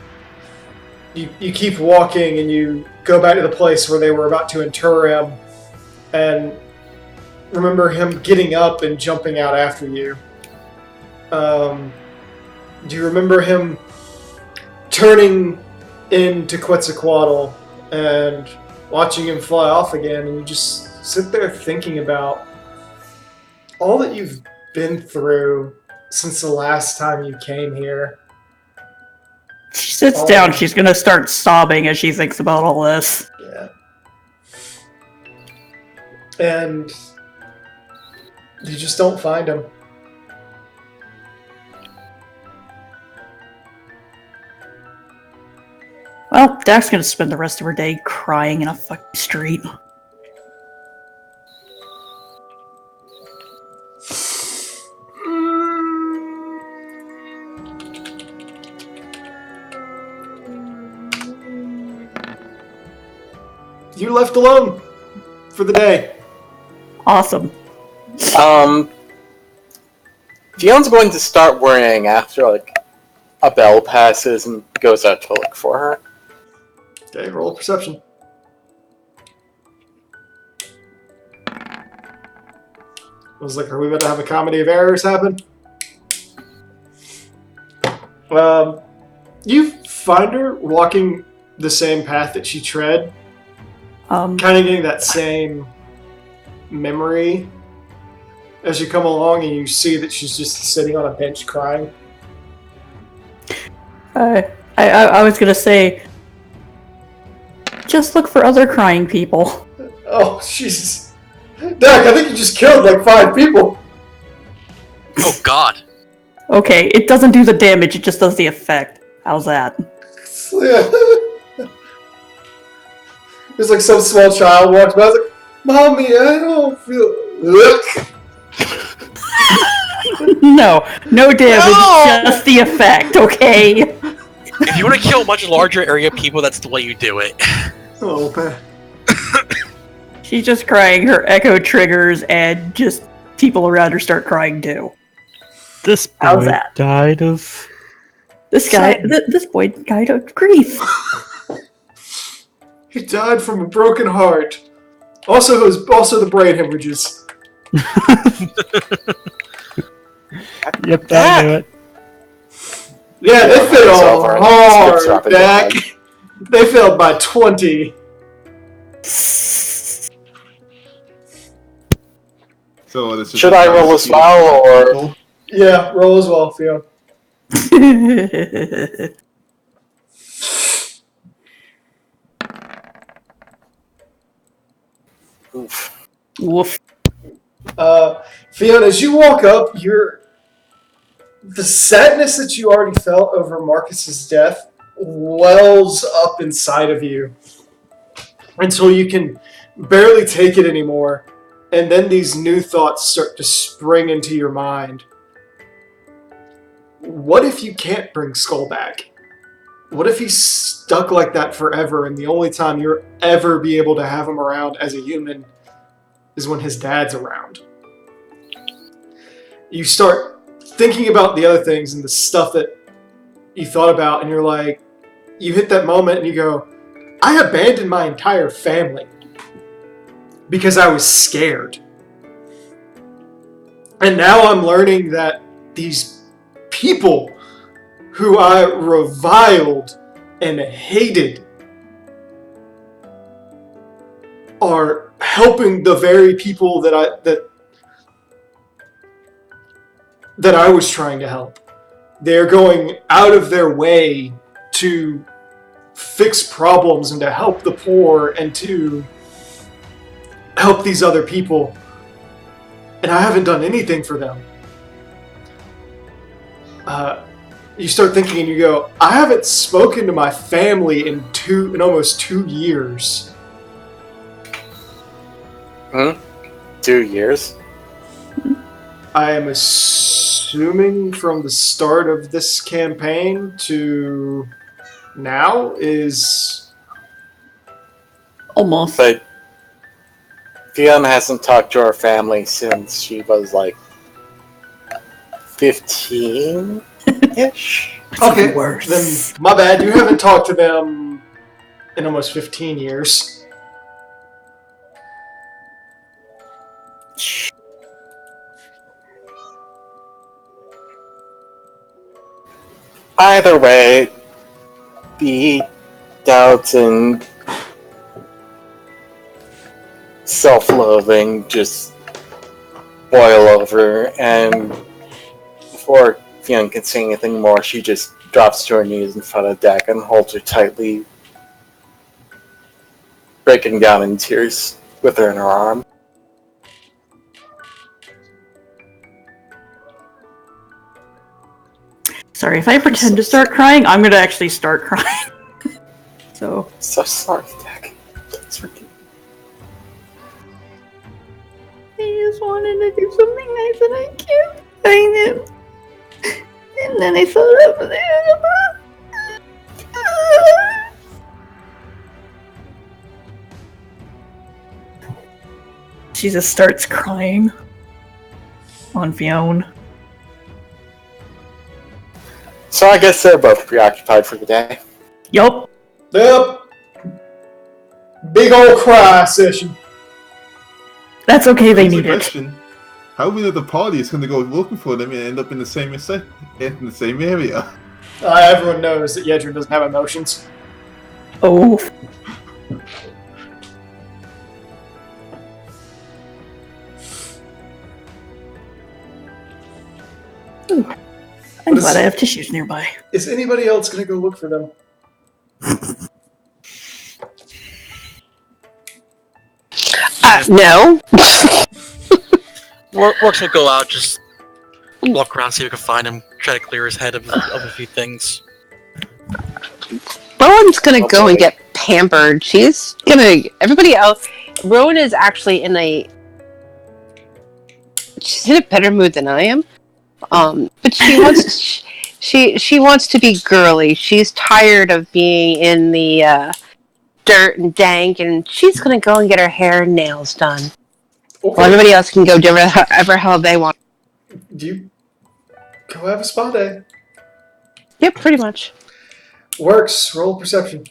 You keep walking and you go back to the place where they were about to inter him and remember him getting up and jumping out after you. Do you remember him turning into Quetzalcoatl and watching him fly off again, and you just sit there thinking about all that you've been through since the last time you came here. She sits down, she's gonna start sobbing as she thinks about all this. Yeah. And you just don't find him. Well, Dak's gonna spend the rest of her day crying in a fucking street. You left alone for the day. Awesome. Fion's going to start worrying after, like, a bell passes and goes out to look for her. Okay, roll a perception. I was like, are we about to have a comedy of errors happen? You find her walking the same path that she tread, kind of getting that same memory as you come along, and you see that she's just sitting on a bench crying. I was gonna say, just look for other crying people. Oh, Jesus. Dak, I think you just killed like 5 people. Oh god. Okay, it doesn't do the damage, it just does the effect. How's that? There's like some small child walks by, I was like, Mommy, I don't feel... No damage, just the effect, okay? If you want to kill a much larger area of people, that's the way you do it. Oh, man. She's just crying, her echo triggers, and just people around her start crying too. This How's boy that? died of... This boy died of grief. He died from a broken heart. Also the brain hemorrhages. Yep, that'll do it. Yeah, they failed over. hard, Skips dropping Dak. dead. They failed by 20. So this is Should I roll as well, or Yeah, roll as well, Theo. oof. Woof. Fiona, as you walk up, the sadness that you already felt over Marcus's death wells up inside of you until you can barely take it anymore. And then these new thoughts start to spring into your mind. What if you can't bring Skull back? What if he's stuck like that forever and the only time you'll ever be able to have him around as a human is when his dad's around? You start thinking about the other things and the stuff that you thought about, and you're like, you hit that moment and you go, I abandoned my entire family because I was scared. And now I'm learning that these people who I reviled and hated are helping the very people that I was trying to help. They're going out of their way to fix problems and to help the poor and to help these other people. And I haven't done anything for them. You start thinking and you go, I haven't spoken to my family in almost 2 years. 2 years? I am assuming from the start of this campaign to now is... Almost. But Fiona hasn't talked to her family since she was like 15-ish. Okay, worse. then my bad. You haven't talked to them in almost 15 years. Either way, the doubts and self-loathing just boil over, and before Fiona can say anything more, she just drops to her knees in front of Dak and holds her tightly, breaking down in tears with her in her arm. Sorry, if I pretend to start crying, I'm gonna actually start crying. So. So sorry, Dak. That's ridiculous. I just wanted to do something nice and I can't find him. And then I thought of it. She just starts crying on Fiona. So I guess they're both preoccupied for the day. Yup. Yep. Big old cry session. That's okay, they Here's the need it. question. How many of the party is going to go looking for them and end up in the same area? Everyone knows that Yedrin doesn't have emotions. Oh. Ooh. I'm glad I have tissues nearby. Is anybody else going to go look for them? No. Works will go out, just walk around, see if we can find him, try to clear his head of a few things. Rowan's gonna go and get pampered. Everybody else. Rowan is actually she's in a better mood than I am. But she wants she wants to be girly. She's tired of being in the dirt and dank, and she's gonna go and get her hair and nails done. Okay. Well, everybody else can go do whatever hell they want. Do Go have a spa day. Yep, pretty much. Works. Roll perception.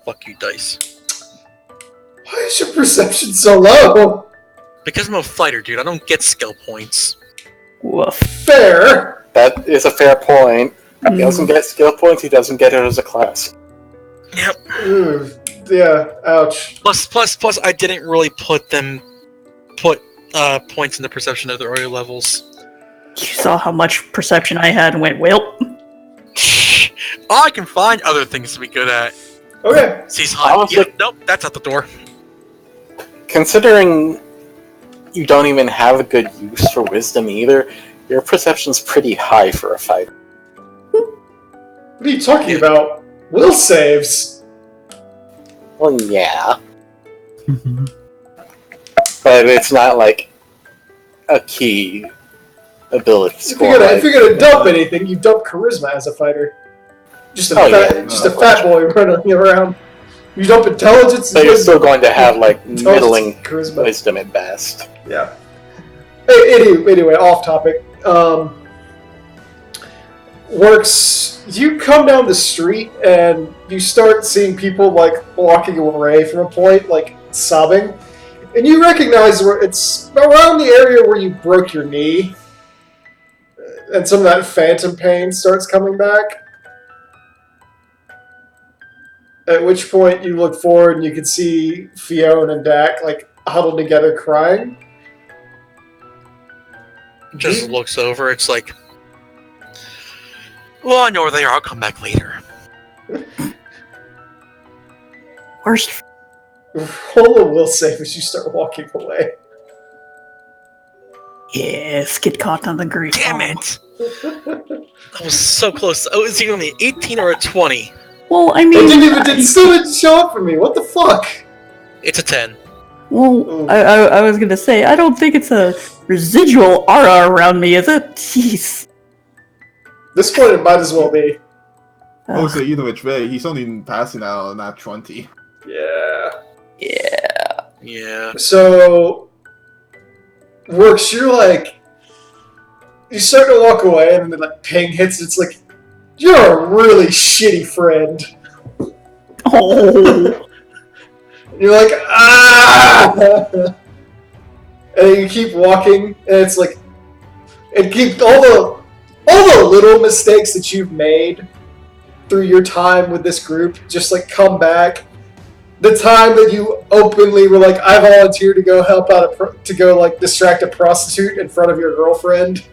Fuck you, dice. Why is your perception so low? Because I'm a fighter, dude. I don't get skill points. Woof. Fair. That is a fair point. He doesn't get skill points, he doesn't get it as a class. Yep. Ooh, yeah, ouch. Plus, I didn't really put points in the perception at the earlier levels. You saw how much perception I had and went, well. I can find other things to be good at. Okay. Sees high. Honestly- Yep, nope, that's out the door. Considering you don't even have a good use for wisdom either, your perception's pretty high for a fighter. What are you talking about? Will saves. Well, yeah. But it's not like a key ability score. If you're gonna dump anything, you dump charisma as a fighter. Just a fat boy running around. You dump intelligence. So you're still going to have like Intelligence, middling charisma. wisdom at best. Yeah. Anyway, off topic. Works. You come down the street and you start seeing people like walking away from a point, like sobbing, and you recognize where it's around the area where you broke your knee, and some of that phantom pain starts coming back. At which point you look forward and you can see Fiona and Dak like huddled together crying. Just looks over. It's like, well, I know where they are. I'll come back later. Worst. Roll a will save as you start walking away. Yes, get caught on the grief. Damn it! I was so close. Oh, is he only 18 or a 20? Well, I mean, It still didn't show up for me. What the fuck? It's a 10. well, I was gonna say, I don't think it's a residual aura around me, is it? Jeez. This point it might as well be. So either which way, he's only passing out on that 20. Yeah. Yeah. Yeah. So, Works, you're like, you start to walk away, and then like ping hits. It's like, you're a really shitty friend. Oh. You're like, ah! And you keep walking, and it's like, and keep all the little mistakes that you've made through your time with this group just like come back. The time that you openly were like, I volunteer to go help out to go like distract a prostitute in front of your girlfriend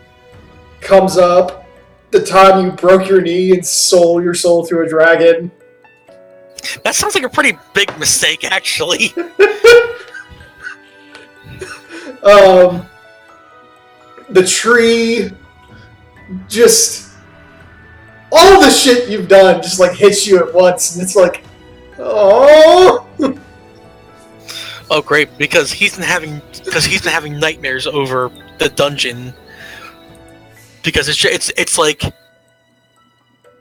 comes up. The time you broke your knee and sold your soul to a dragon. That sounds like a pretty big mistake, actually. The tree, just all the shit you've done just like hits you at once, and it's like, oh. Oh, great! Because he's been having nightmares over the dungeon. Because it's like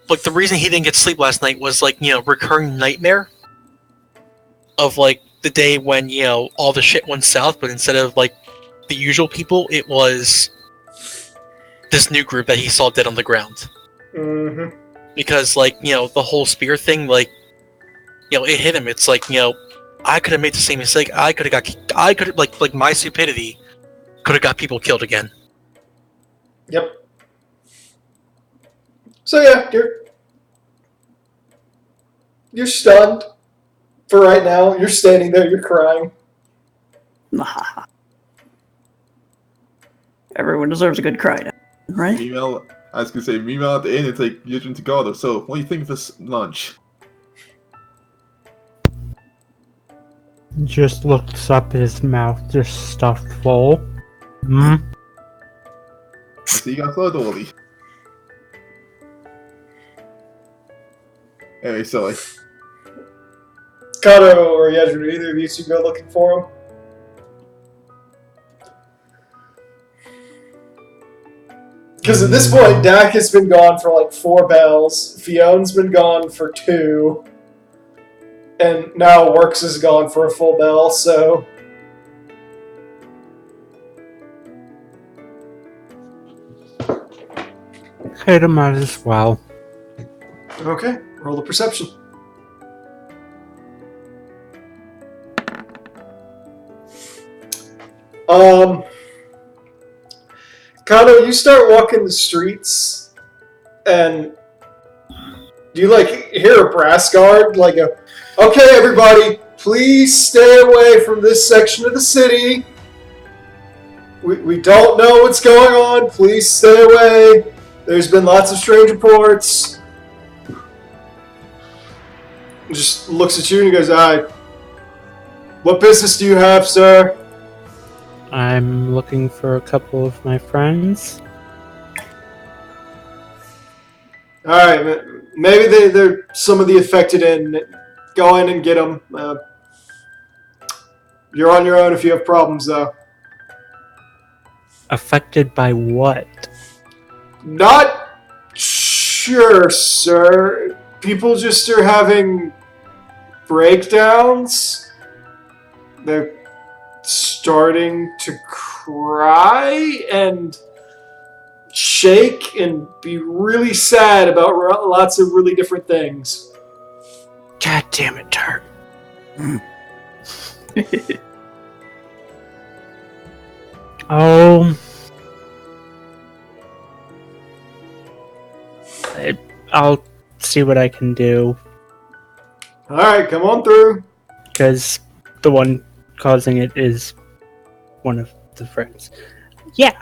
the reason he didn't get sleep last night was like, you know, recurring nightmare of like the day when, you know, all the shit went south, but instead of like the usual people, it was this new group that he saw dead on the ground. Mm-hmm. Because like, you know, the whole spear thing, like, you know, it hit him. It's like, you know, I could have made the same mistake. I could have like my stupidity could have got people killed again. Yep. So yeah, you're stunned for right now. You're standing there, you're crying. Everyone deserves a good cry now, right? Meanwhile, I was gonna say, meanwhile at the inn, it's like, you're to God, so what do you think of this lunch? Just looks up, his mouth just stuffed full. Hmm? So you got so dolly. Anyway, so like, Kato or Yedru, either of you two go looking for him. Because at this point, Dak has been gone for like 4 bells, Fiona's been gone for 2, and now Works is gone for a full bell, so... Kinda might as well. Okay, roll the perception. Kano, you start walking the streets, and you hear a brass guard okay, everybody, please stay away from this section of the city. We don't know what's going on. Please stay away. There's been lots of strange reports. Just looks at you and he goes, what business do you have, sir? I'm looking for a couple of my friends. Alright, maybe they're some of the affected in. Go in and get them. You're on your own if you have problems, though. Affected by what? Not sure, sir. People just are having breakdowns. They're starting to cry and shake and be really sad about lots of really different things. God damn it, Tart. I'll see what I can do. Alright, come on through. Because the one causing it is one of the friends. Yeah.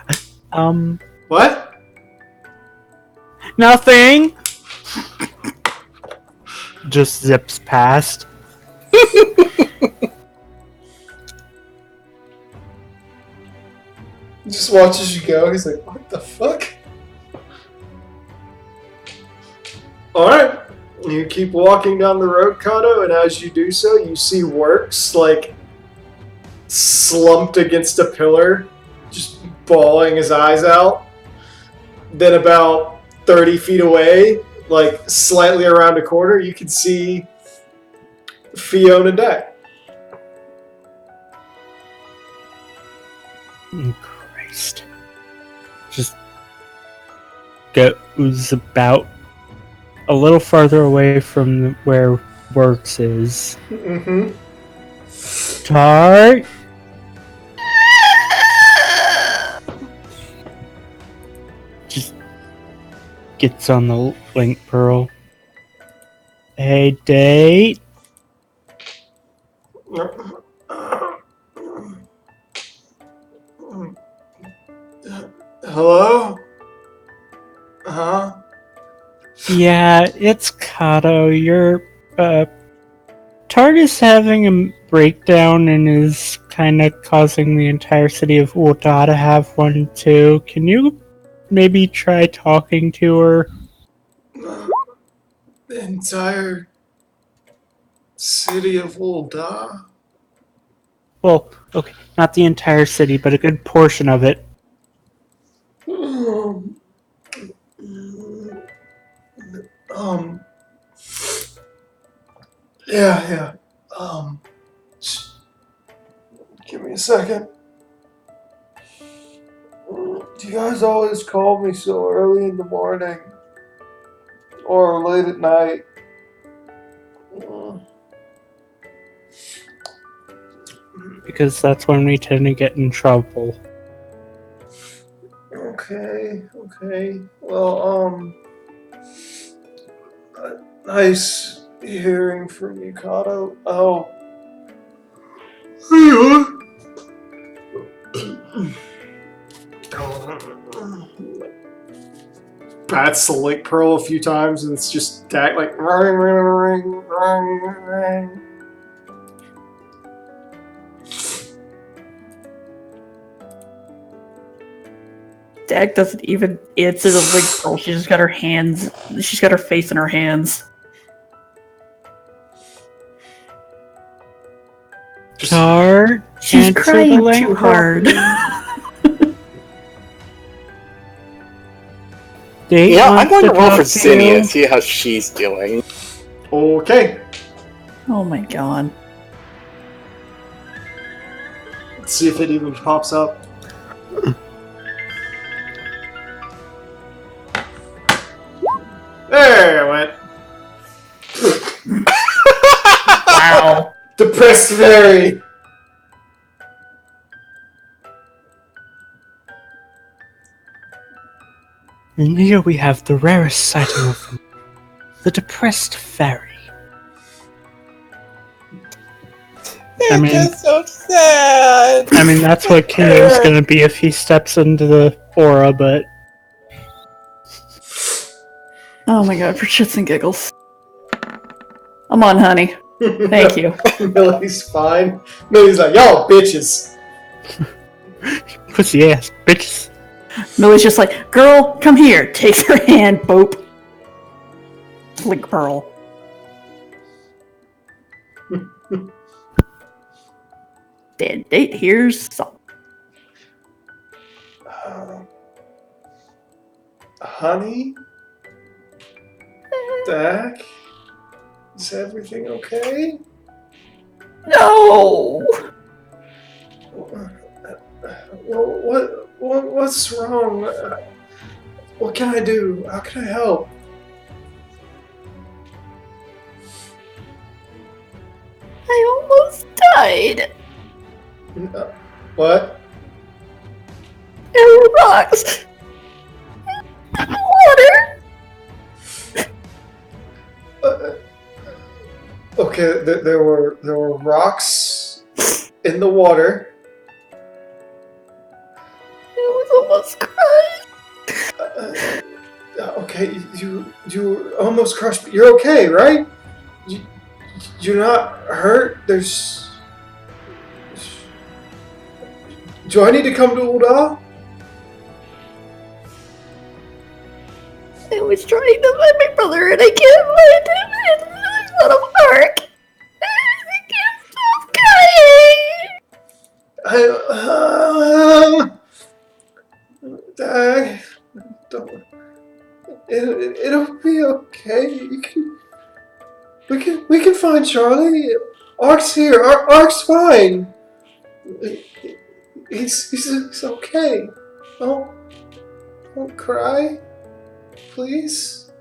What? Nothing! Just zips past. He just watches you go. He's like, what the fuck? Alright. You keep walking down the road, Kato, and as you do so, you see Works, slumped against a pillar, just bawling his eyes out. Then about 30 feet away, slightly around a corner, you can see Fiona Deck. Christ. Just goes about a little farther away from where Works is. Mm-hmm. Tart? Just gets on the link pearl. Hey, date? Hello? Huh? Yeah, it's Kato. Tart is having a breakdown and is kind of causing the entire city of Ulta to have one too. Can you maybe try talking to her? The entire city of Ulda? Well, okay, not the entire city, but a good portion of it. Yeah. Give me a second. Do you guys always call me so early in the morning? Or late at night? Because that's when we tend to get in trouble. Okay. Well, nice hearing from you, Kato. Oh. Bats the link pearl a few times, and it's just ring, ring, ring, ring. Dag doesn't even answer the link pearl. She's just got her hands. She's got her face in her hands. Tart, She's answer the crying link too pearl. hard. Date Yeah, I'm wants going to roll talk for to Zinnia you. and see how she's doing. Okay. Oh my god. Let's see if it even pops up. Depressed fairy. And here we have the rarest sighting of them. The depressed fairy. I mean, It's so sad. I mean, that's what Kinder's gonna be if he steps into the aura, but... Oh my god, for shits and giggles. I'm on, honey. Thank you. Millie's fine. Millie's like, y'all bitches. Pussy ass bitches. Millie's just like, girl, come here. Takes her hand, boop. Like Pearl. Dead date, here's some. Honey? Dak? Is everything okay? No! What's wrong? What can I do? How can I help? I almost died. What? There were rocks. Water. Okay, there were rocks in the water. I was almost crushed. Okay, you almost crushed. You're okay, right? You're not hurt. Do I need to come to Uda? I was trying to find my brother and I can't find him. It's out of arc. I can't stop crying. Dad, don't. It'll be okay. We can find Charlie. Ark's here. Ark's fine. He's okay. Don't cry, please.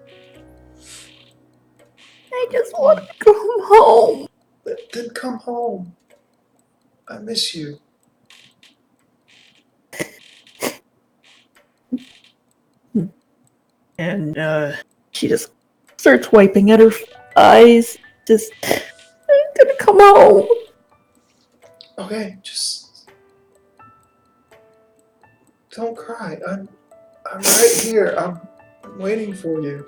I just want to come home. Then come home. I miss you. And she just starts wiping at her eyes. Just, I'm gonna come home. Okay, just don't cry. I'm right here. I'm waiting for you.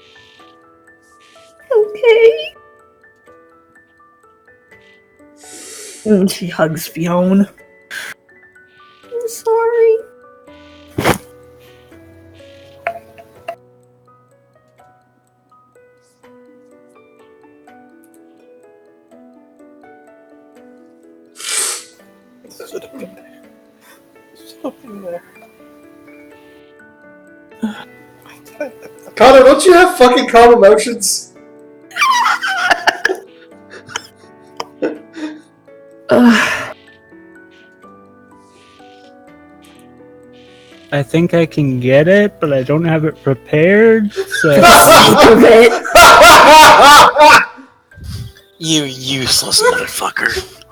Okay. And she hugs Fionn. I'm sorry. Connor, don't you have fucking calm emotions? I think I can get it, but I don't have it prepared, so... You useless motherfucker.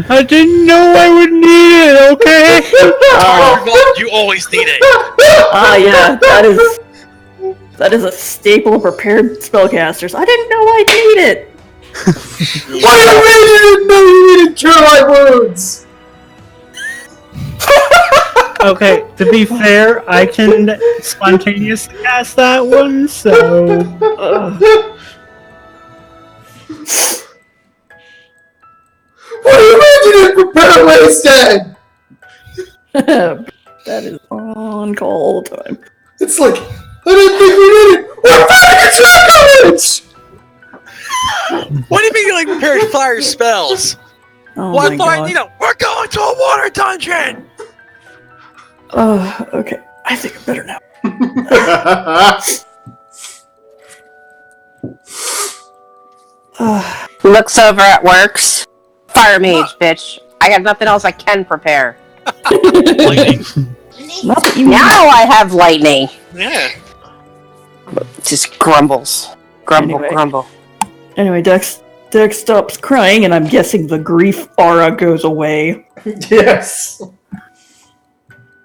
I didn't know I would need it, okay? You always need it. Yeah, that is a staple of prepared spellcasters. I didn't know I'd need it. What do you mean you didn't know you needed cure light wounds? Okay, to be fair, I can spontaneously cast that one, so... What do you mean you didn't prepare wasted? That is on call all the time. It's like, I didn't think we needed. We're fighting a college! What do you mean you like prepared fire spells? Oh What my fire? god. You know, we're going to a water dungeon. Okay. I think I'm better now. Looks over at Works. Fire mage, bitch. I got nothing else I can prepare. Lightning. Not that you Now I have lightning. Yeah. Just grumbles. Grumble, Anyway. grumble. Anyway, Dex, Dex stops crying, and I'm guessing the grief aura goes away. Yes.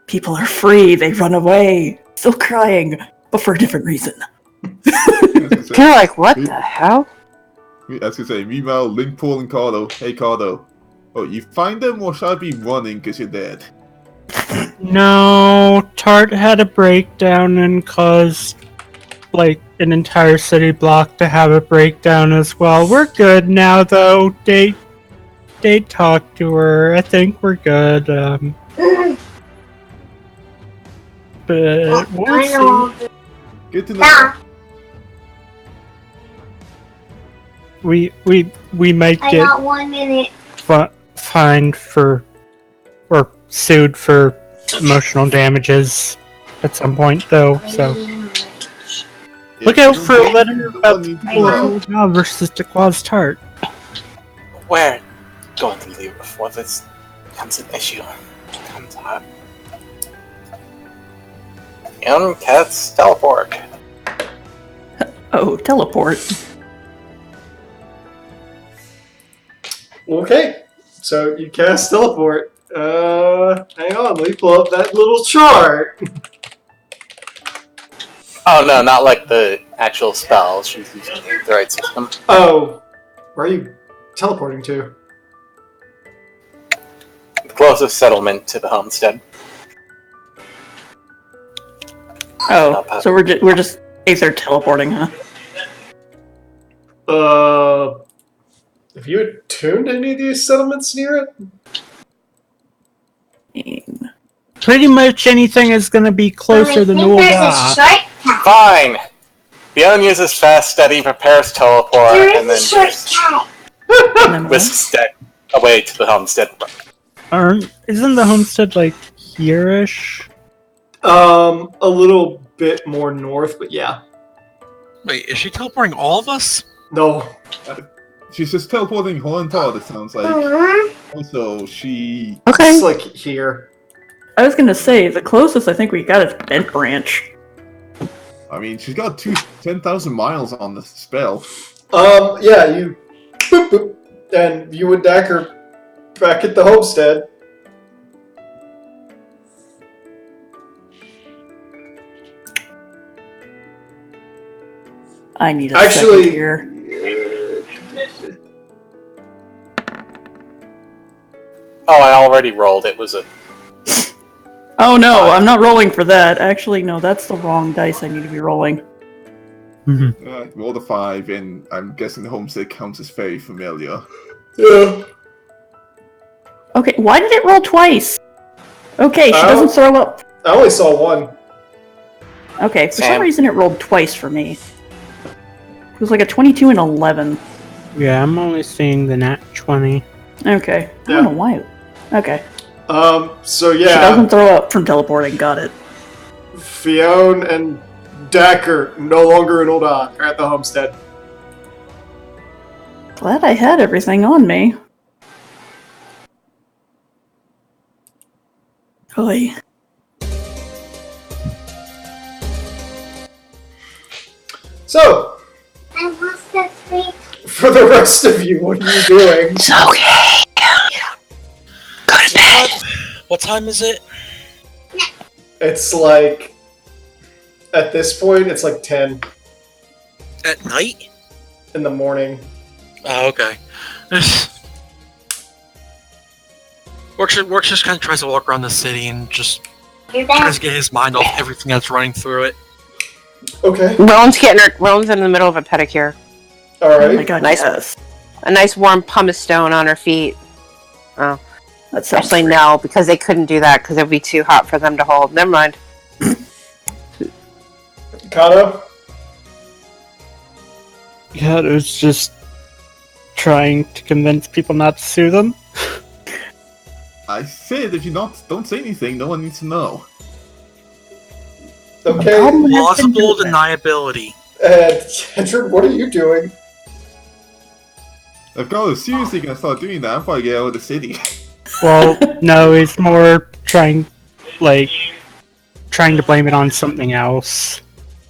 People are free, they run away. Still crying, but for a different reason. They're like, what the hell? I was gonna say, meanwhile, Link pulling Cardo. Hey, Cardo. Oh, you find them or should I be running because you're dead? No, Tart had a breakdown and caused, like, an entire city block to have a breakdown as well. We're good now, though. They talked to her. I think we're good. But we'll see. Good to know. We might I get got 1 minute. fined for or sued for emotional damages at some point, though. So look out for a letter about the people of Old versus Dequaz Tart. We're going to leave before this becomes an issue. Comes up. And cats teleport. Oh, teleport. Okay, so you cast teleport. Hang on, let me pull up that little chart. Oh no, not like the actual spell. She's using the right system. Oh, where are you teleporting to? The closest settlement to the homestead. Oh, so we're just Aether teleporting, huh? Have you attuned any of these settlements near it? Pretty much anything is going to be closer than Old Fine! Beyond uses fast, steady, prepares teleport, and then just whisks Deck away to the homestead. Isn't the homestead like here-ish? A little bit more north, but yeah. Wait, is she teleporting all of us? No. She's just teleporting her and Todd, it sounds like. Also, she... Okay. It's like here. I was gonna say, the closest I think we got is Bent Branch. I mean, she's got 10,000 miles on the spell. Yeah, you... Boop, boop, and you and Dak are back at the homestead. I need a Actually, second here. Oh, I already rolled. It was a... Oh no, I'm not rolling for that. Actually, no, that's the wrong dice I need to be rolling. Rolled a 5, and I'm guessing the homestead counts as very familiar. Yeah. Okay, why did it roll twice? Okay, she doesn't throw up. I only saw one. Okay, for some Sam. reason it rolled twice for me. It was like a 22 and 11. Yeah, I'm only seeing the nat 20. Okay, I don't know why. Okay. So She yeah, doesn't throw up from teleporting, got it. Fionn and Dak are no longer in Old Ock, are at the homestead. Glad I had everything on me. Oy. So, I lost that sleep. for the rest of you, what are you doing? It's okay. Go to bed. What time is it? It's like, at this point, it's like 10 At night? in the morning. Oh, okay. Works just kind of tries to walk around the city and just You're tries back. to get his mind off everything that's running through it. Okay, Rowan's in the middle of a pedicure. Oh my alright. god, Nice. yes. A nice warm pumice stone on her feet. Oh, That sounds actually great. no, because they couldn't do that because it would be too hot for them to hold. Never mind. Kato? Yeah, it was just trying to convince people not to sue them. I said if you don't say anything, no one needs to know. Okay, Plausible deniability. and Kendrick, what are you doing? If God is seriously gonna start doing that, I'm probably get out of the city. Well, no, it's more trying to blame it on something else.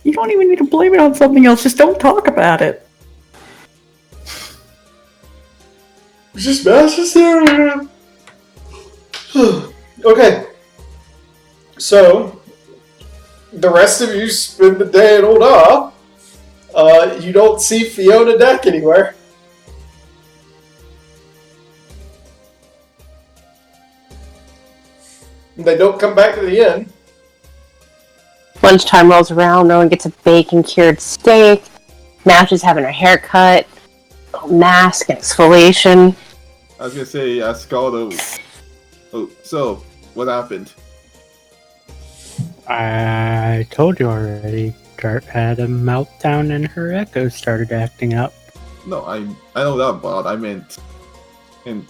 You don't even need to blame it on something else, just don't talk about it. Just masses there. Okay. So, the rest of you spend the day at Old Ah. You don't see Fiona Deck anywhere. They don't come back to the inn. Lunchtime rolls around, no one gets a bacon-cured steak. Mash is having her hair cut. Mask and exfoliation. I was gonna say, Scaldo. Oh, so, what happened? I told you already. Dart had a meltdown and her echo started acting up. No, I know that, but I meant... And...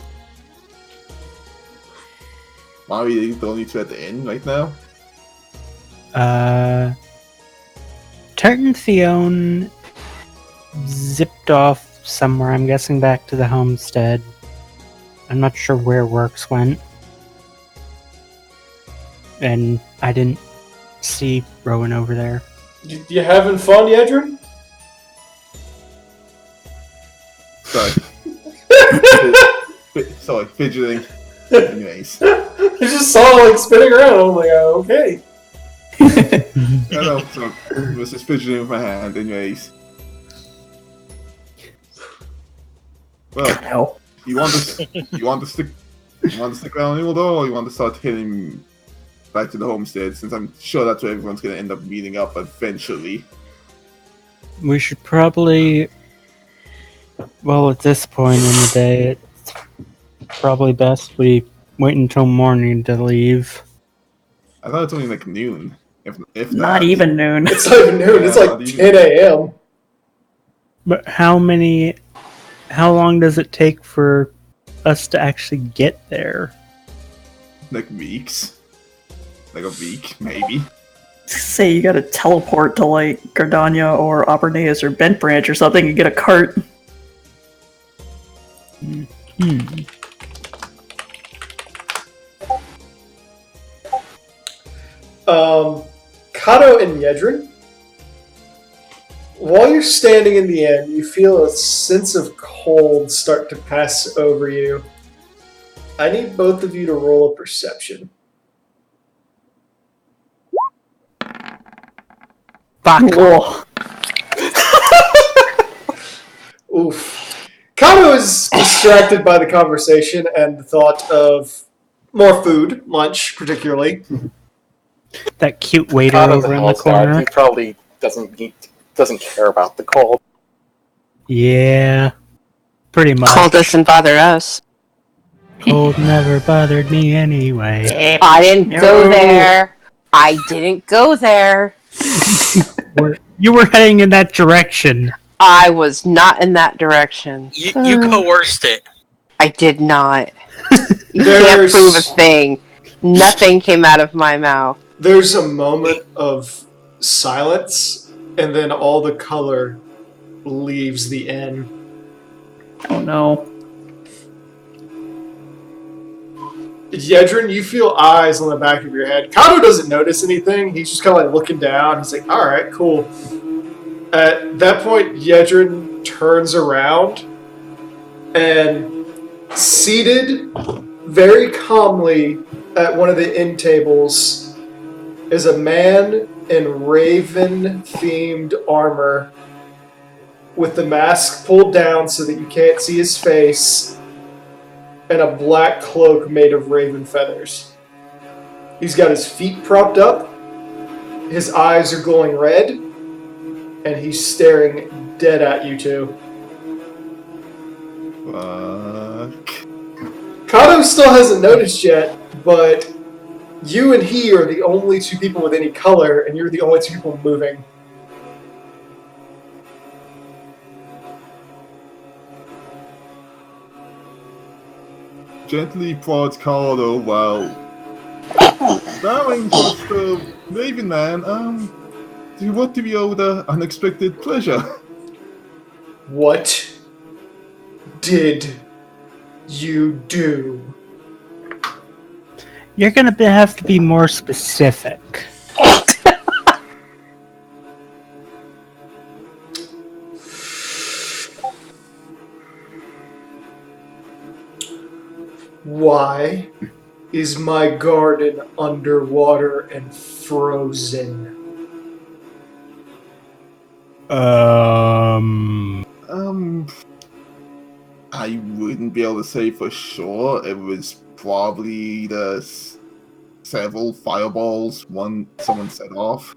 Are we the only two at the inn right now? Tart and Theone zipped off somewhere, I'm guessing back to the homestead. I'm not sure where Works went. And I didn't see Rowan over there. You having fun, Yedrin? Sorry. Sorry, fidgeting. Anyways. I just saw like spinning around. I'm like, okay. I know, so I was just fidgeting with my hand, anyways. Well, No. you want to stick around here, though, or you want to start heading back to the homestead? Since I'm sure that's where everyone's gonna end up meeting up eventually. We should probably... Well, at this point in the day, it's probably best we wait until morning to leave. I thought it's only like noon. If Not even noon. It's not even noon. It's like 10 a.m. But how long does it take for us to actually get there? like weeks. Like a week, maybe. Say you gotta teleport to like Gardania or Auberneus or Bent Branch or something and get a cart. Kato and Yedrin, while you're standing in the inn, you feel a sense of cold start to pass over you. I need both of you to roll a perception. Whoa. Oof. Kato is distracted by the conversation and the thought of more food, lunch particularly. That cute waiter Kato's over a in the house guard. corner. He probably doesn't care about the cold. Yeah, pretty much. Cold doesn't bother us. Cold never bothered me anyway. I didn't go No. there. I didn't go there. You were heading in that direction. I was not in that direction. You coerced it. I did not. You There's- can't prove a thing. Nothing came out of my mouth. There's a moment of silence, and then all the color leaves the inn. Oh no. Yedrin, you feel eyes on the back of your head. Kato doesn't notice anything. He's just kind of like looking down. He's like, all right, cool. At that point, Yedrin turns around and seated very calmly at one of the inn tables is a man in raven-themed armor with the mask pulled down so that you can't see his face and a black cloak made of raven feathers. He's got his feet propped up, his eyes are glowing red, and he's staring dead at you two. Fuck. Kato still hasn't noticed yet, but you and he are the only two people with any color, and you're the only two people moving. Gently prods Carlo while bowing towards the Raven Man. What do we owe the unexpected pleasure? What did you do? You're gonna have to be more specific. Why is my garden underwater and frozen? I wouldn't be able to say for sure. It was probably several fireballs someone set off.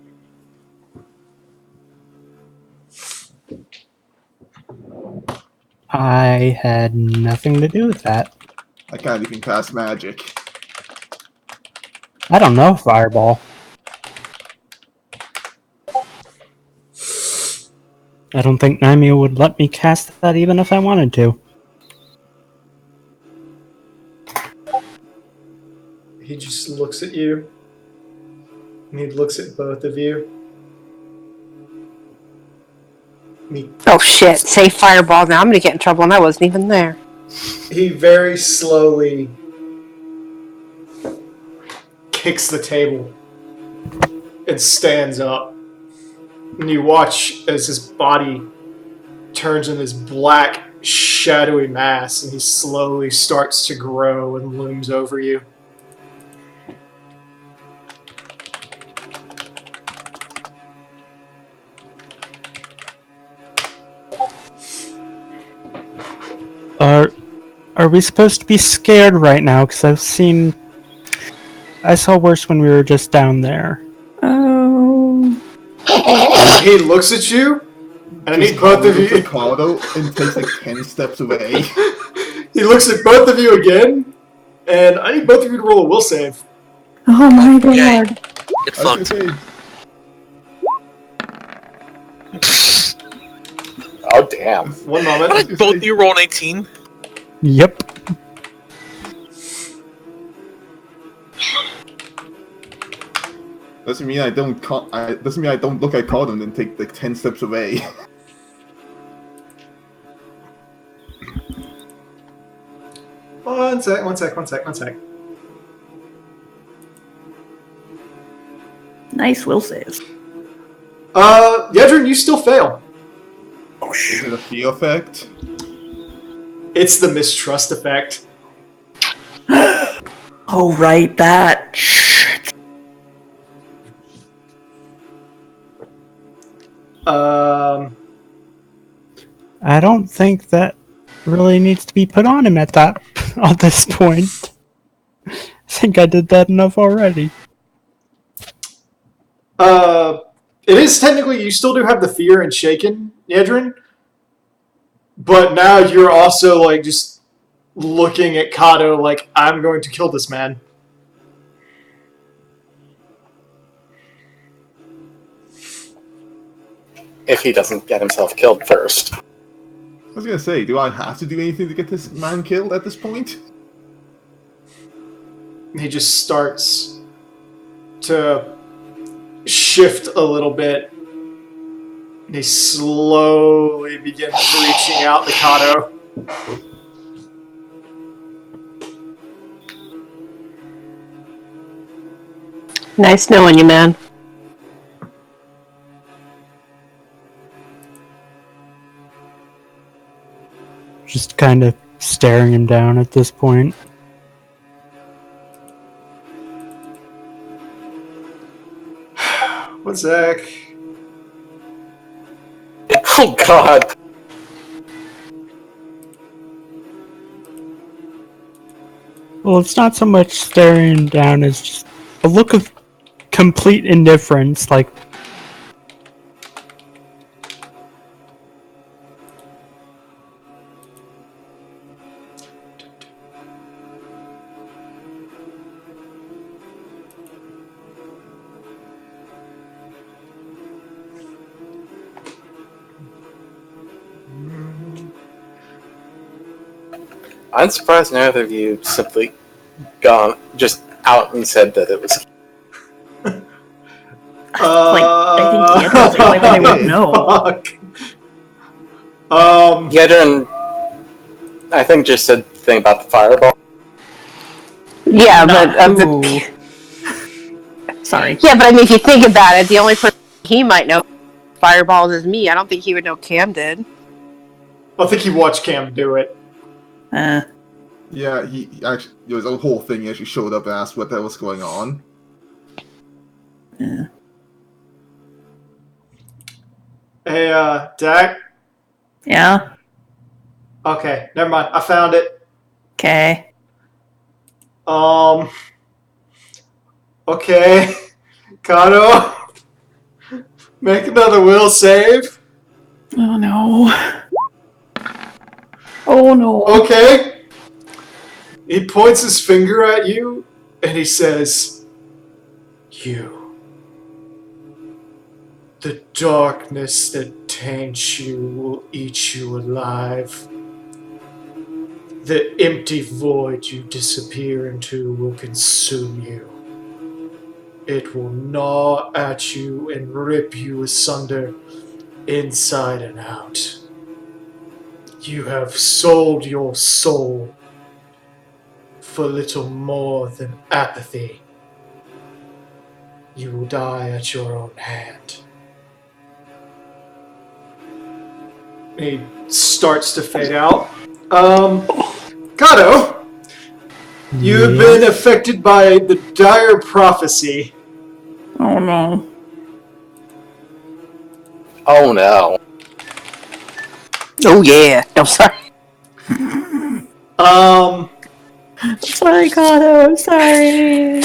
I had nothing to do with that. I can't even cast magic. I don't know, Fireball. I don't think Naimia would let me cast that even if I wanted to. He just looks at you. And he looks at both of you. Oh shit, say fireball now. I'm gonna get in trouble and I wasn't even there. He very slowly kicks the table and stands up. And you watch as his body turns into this black, shadowy mass, and he slowly starts to grow and looms over you. Are we supposed to be scared right now? Because I saw worse when we were just down there. Oh. He looks at you, and I need both of you. Ricardo and takes like 10 steps away. He looks at both of you again, and I need both of you to roll a will save. Oh my Okay. god. Get I was fucked. gonna say, Oh, damn. One moment. Both of you roll an 18. Yep. doesn't mean I don't look at Cardon and take like 10 steps away. One sec. Nice will save. Yedrin, you still fail. Is it a fear effect? It's the mistrust effect. Oh, right, that. Shit. I don't think that really needs to be put on him at this point. I think I did that enough already. It is technically, you still do have the fear and shaken, Yedrin. But now you're also, like, just looking at Kato like, I'm going to kill this man. If he doesn't get himself killed first. I was gonna say, do I have to do anything to get this man killed at this point? He just starts to shift a little bit. And he slowly begins reaching out to Kato. Nice knowing you, man. Just kind of staring him down at this point. What's Zach? Oh, God. Well, it's not so much staring him down as just a look of complete indifference, like... I'm surprised neither of you simply gone just out and said that it was. I think the others like they would know. Fuck. Yedrin, I think, just said the thing about the fireball. Yeah, but Ooh. Sorry. yeah, but I mean, if you think about it, the only person he might know fireballs is me. I don't think he would know Cam did. I think he watched Cam do it. Yeah, he actually, there was a whole thing. He actually showed up and asked what the hell was going on. Yeah. Hey, Dak. Yeah. Okay, never mind. I found it. Okay. Okay. Kato, make another will save. Oh no. Oh no. Okay. He points his finger at you and he says, "You. The darkness that taints you will eat you alive. The empty void you disappear into will consume you. It will gnaw at you and rip you asunder, inside and out. You have sold your soul for little more than apathy. You will die at your own hand." He starts to fade out. Kato, you have been affected by the dire prophecy. Oh no. Oh no. Oh yeah. No, sorry. Sorry, Kato. Sorry.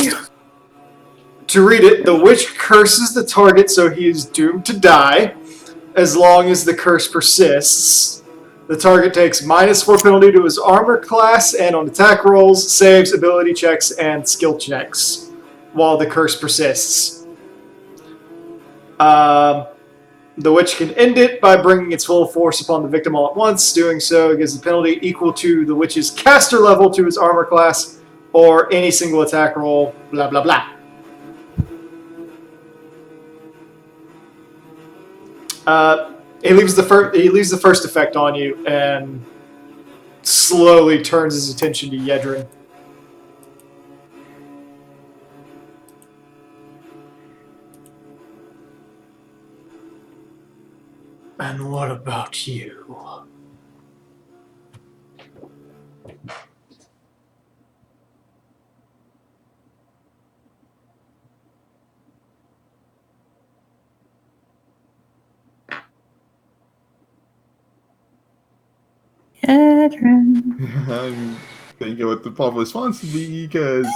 To read it, the witch curses the target so he is doomed to die. As long as the curse persists, the target takes -4 penalty to his armor class and on attack rolls, saves, ability checks, and skill checks while the curse persists. The witch can end it by bringing its full force upon the victim all at once. Doing so gives the penalty equal to the witch's caster level to his armor class or any single attack roll, blah, blah, blah. He leaves the first effect on you and slowly turns his attention to Yedrin. And what about you? Edrin. I'm thinking what the proper response to be because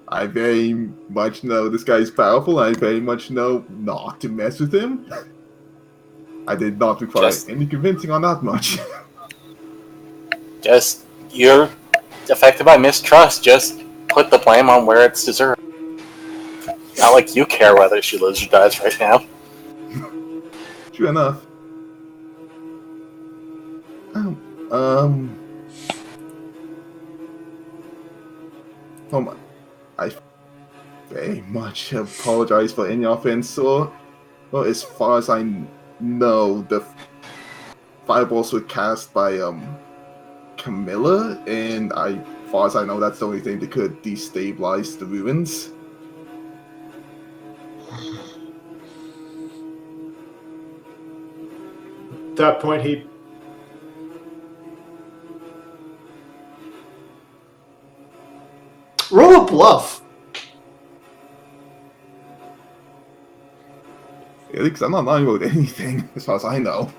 I very much know this guy's powerful. I very much know not to mess with him. I did not require any convincing on that much. Just, you're affected by mistrust. Just put the blame on where it's deserved. Not like you care whether she lives or dies right now. True enough. Oh my. I very much apologize for any offense, so well, as far as I know, the fireballs were cast by Camilla, and as far as I know, that's the only thing that could destabilize the ruins. At that point, he roll a bluff. Yeah, because I'm not lying about anything, as far as I know.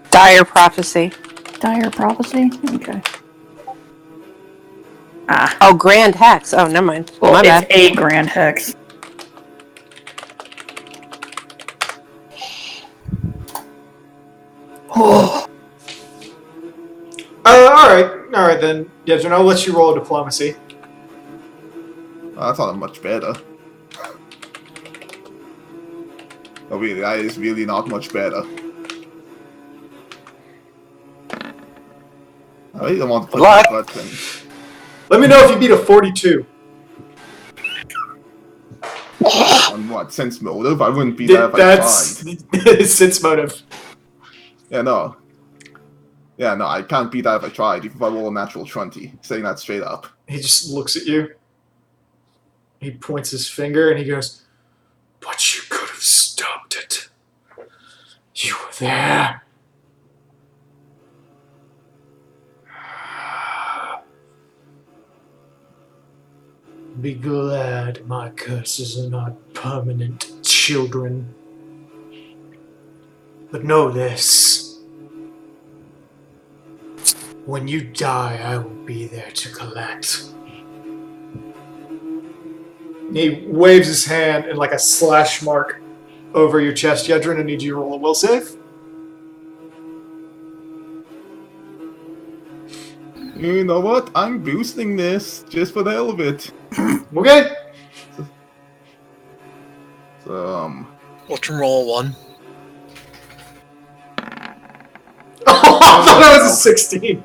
Dire prophecy. Dire prophecy? Okay. Ah. Oh, grand hex. Oh, never mind. Well, My it's bad. a grand hex. Oh. All right then. Yeah, I'll let you roll a diplomacy. That's not much better. Oh, really, that is really not much better. I really don't want to put What? that button. Let me know if you beat a 42. On what? Sense motive? I wouldn't beat that if I tried. That's sense motive. Yeah, no. Yeah, no, I can't beat that if I tried, even if I roll a natural 20. Saying that straight up. He just looks at you. He points his finger and he goes, But you could have stopped it. You were there. Be glad my curses are not permanent, children. But know this. When you die, I will be there to collect. He waves his hand in like a slash mark over your chest, Yedrin. I need you to roll a will save. You know what? I'm boosting this just for the hell of it. Okay. So, Let's roll 1. Oh, I thought that was a 16.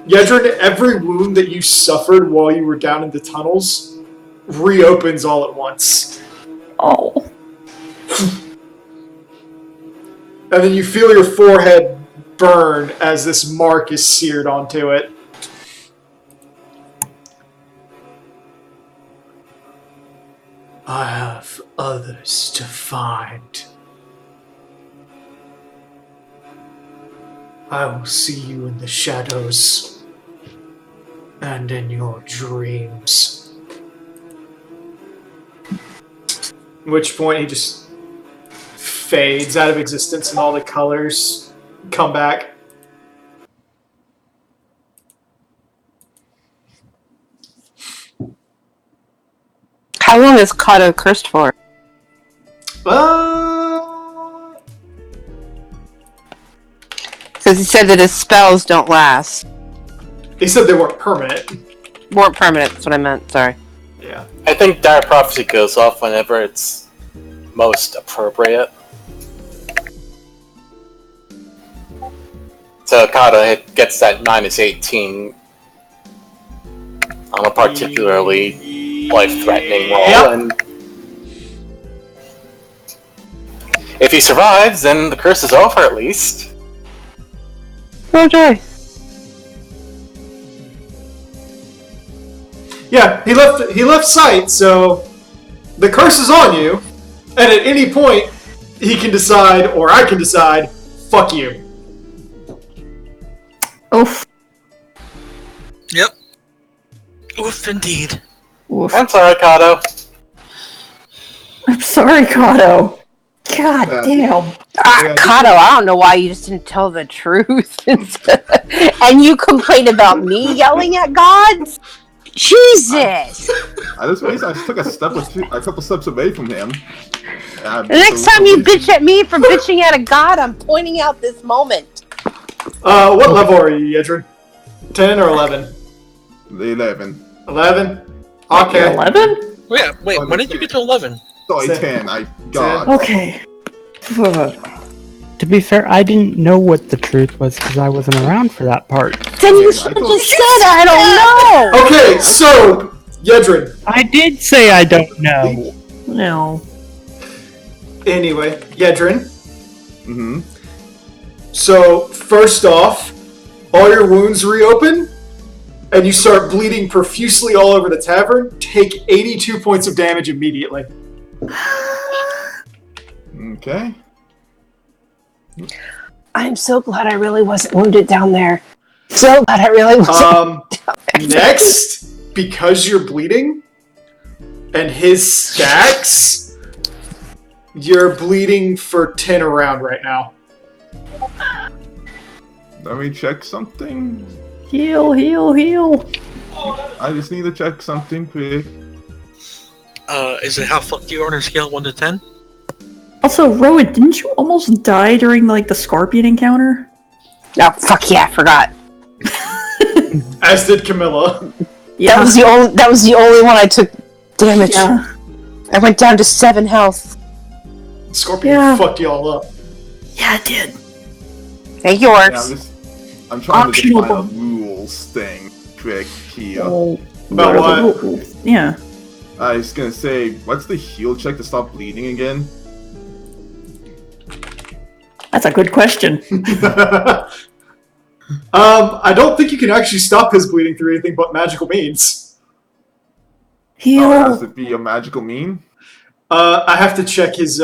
Yedrin, every wound that you suffered while you were down in the tunnels reopens all at once. Oh. And then you feel your forehead burn as this mark is seared onto it. I have others to find. I will see you in the shadows and in your dreams. At which point he just fades out of existence and all the colors come back. How long is Kato cursed for? Because he said that his spells don't last. He said they weren't permanent. Weren't permanent, that's what I meant, sorry. Yeah. I think Dire Prophecy goes off whenever it's most appropriate. So Kata gets that -18 on a particularly life-threatening roll, Yep. and if he survives, then the curse is over at least. Oh joy. Yeah, he left sight, so the curse is on you, and at any point he can decide, or I can decide, fuck you. Oof. Yep. Oof, indeed. Oof. I'm sorry, Kato. I'm sorry, Kato. God Yeah. damn. Yeah. Kato, I don't know why you just didn't tell the truth. And you complain about me yelling at gods? Jesus! I took a couple steps away from him. The next time you bitch at me for bitching at a god, I'm pointing out this moment. What level are you, Yedrin? 10 or 11? 11. 11? Okay. 11? Yeah, wait, when did you get to 11? Sorry, 10. 10. God. Okay. To be fair, I didn't know what the truth was because I wasn't around for that part. Then you I should have thought- just said I don't know! Okay, so, Yedrin. I did say I don't know. No. Anyway, Yedrin. Mm-hmm. So, first off, all your wounds reopen, and you start bleeding profusely all over the tavern. Take 82 points of damage immediately. Okay. I'm so glad I really wasn't wounded down there. So glad I really wasn't. Next, because you're bleeding, and his stacks, you're bleeding for 10 around right now. Let me check something. Heal, heal, heal. I just need to check something quick. Is it how fucked you are on a scale of 1 to 10? Also, Rowan, didn't you almost die during, like, the scorpion encounter? Oh, fuck yeah, I forgot. As did Camilla. Yeah. That was the only one I took damage. Yeah. I went down to 7 health. Scorpion Yeah. fucked y'all up. Yeah, it did. Take Yeah, yours. I'm trying to define a Optional. rules thing quick here. Oh, About what are what? the rules? Yeah. I was gonna say, what's the heal check to stop bleeding again? That's a good question. I don't think you can actually stop his bleeding through anything but magical means. Heal. Oh, it has to be a magical mean? I have to check his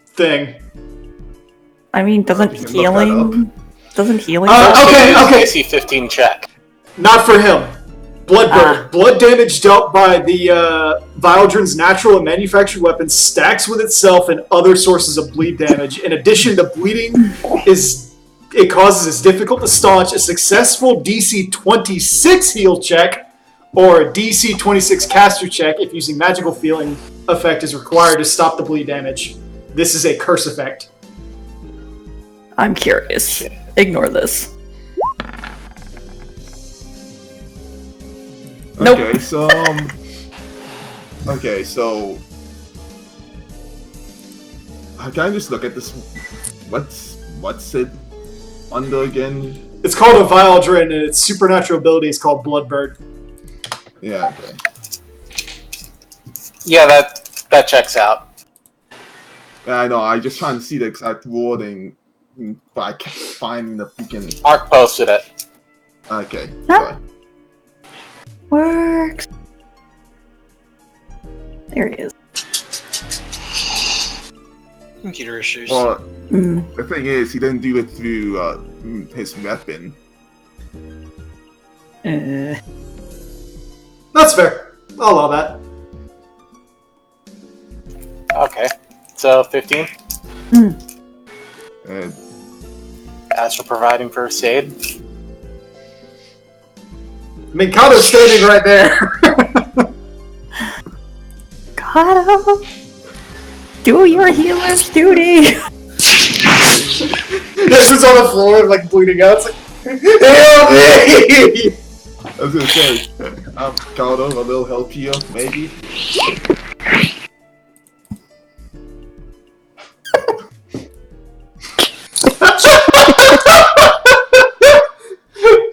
thing. I mean, doesn't You can look healing... Doesn't healing... Okay. DC 15 check. Not for him. Bloodburn. Blood damage dealt by the Vildren's natural and manufactured weapon stacks with itself and other sources of bleed damage. In addition, the bleeding causes it difficult to staunch. A successful DC 26 heal check or a DC 26 caster check if using magical healing effect is required to stop the bleed damage. This is a curse effect. I'm curious. Ignore this. Nope. Okay, so I can just look at this. What's it under again? It's called a Vildren, and its supernatural ability is called Bloodburn. Yeah. Okay. Yeah, that checks out. Yeah, I know. I just trying to see the exact wording, but I can't find the freaking. Mark posted it. Okay. Huh? Sorry. Works. There he is. Computer issues. Well, Mm. the thing is, he didn't do it through his weapon. That's fair. I'll allow that. Okay. So 15. And As for providing first aid. Mikado's standing right there. Kato! Do your healer's duty! This is on the floor, like bleeding out. It's like, help me! I was gonna say, I'm kind of a little help here, maybe.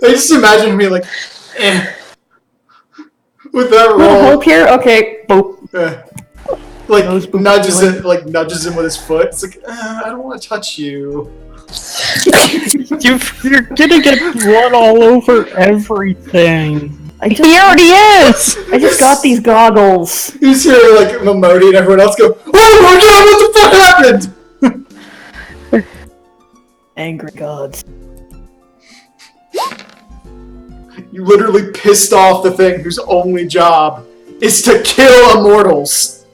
I just imagine me like, with that Little roll, help here? Okay, boop. like Those boots nudges feeling- it, like nudges him with his foot. It's like, I don't want to touch you. You're gonna get blood all over everything. He already is! I just got these goggles. You just hear like Momodi and everyone else go, oh my god, what the fuck happened? Angry gods. You literally pissed off the thing whose only job is to kill immortals.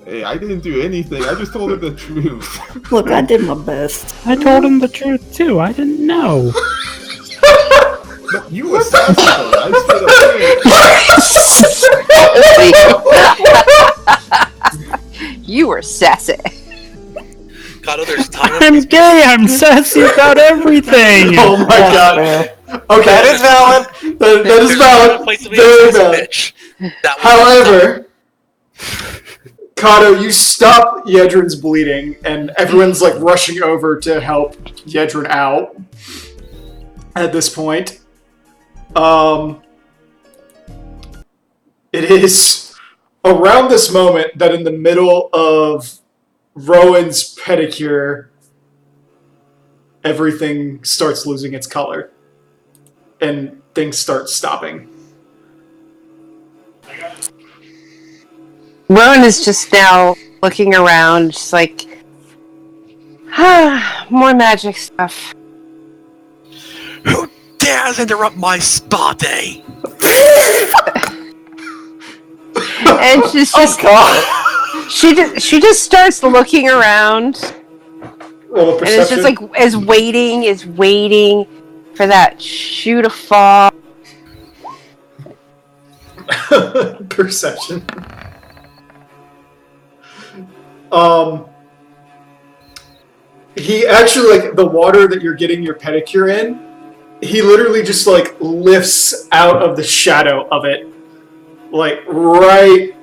Hey, I didn't do anything. I just told him the truth. Look, I did my best. I told him the truth too. I didn't know. But you were sassy though. I said You were sassy. God, there's a time. I'm gay. I'm sassy about everything. Oh my god. Okay. That is valid. That is valid. Very valid. However, Kato, you stop Yedrin's bleeding, and everyone's like rushing over to help Yedrin out at this point. It is around this moment that in the middle of Rowan's pedicure, everything starts losing its color. And things start stopping. Rowan is just now looking around, just like, more magic stuff. Who dares interrupt my spa day? And she's just, she just starts looking around, Roll a and it's just like is waiting for that shoe to fall. Perception. He actually, like, the water that you're getting your pedicure in, he literally just, like, lifts out of the shadow of it. Like, right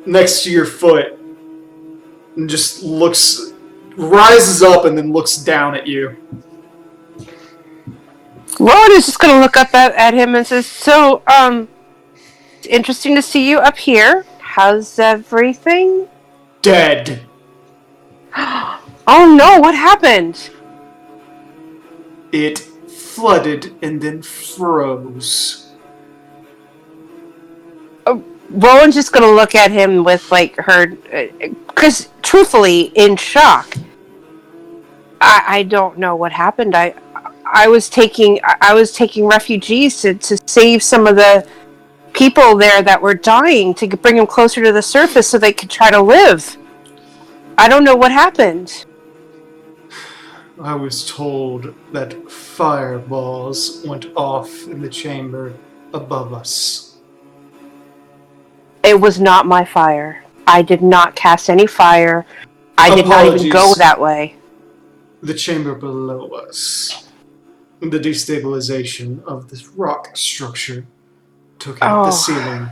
next to your foot. And just rises up and then looks down at you. Rowan is just gonna look up at him and says, "So, it's interesting to see you up here. How's everything?" Dead. Oh no, what happened? It flooded and then froze. Rowan's just gonna look at him with like her, because truthfully, in shock. I don't know what happened. I was taking refugees to save some of the people there that were dying, to bring them closer to the surface so they could try to live. I don't know what happened. I was told that fireballs went off in the chamber above us. It was not my fire. I did not cast any fire. I did not even go that way. The chamber below us. The destabilization of this rock structure took out the ceiling.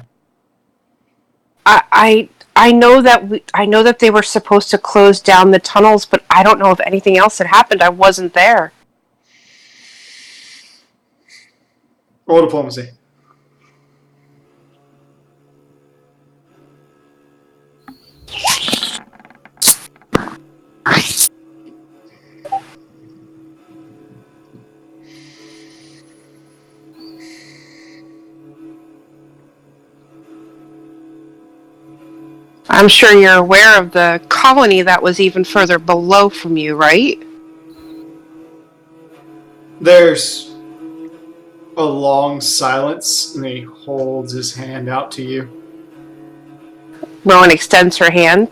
I know that they were supposed to close down the tunnels, but I don't know if anything else had happened. I wasn't there. Roll diplomacy. I'm sure you're aware of the colony that was even further below from you, right? There's a long silence, and he holds his hand out to you. Rowan extends her hand,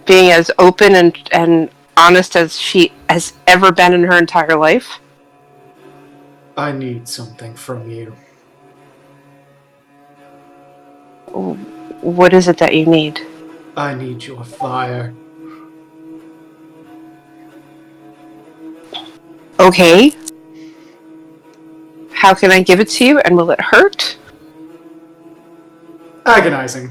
being as open and honest as she has ever been in her entire life. I need something from you. What is it that you need? I need your fire. Okay. How can I give it to you, and will it hurt? Agonizing.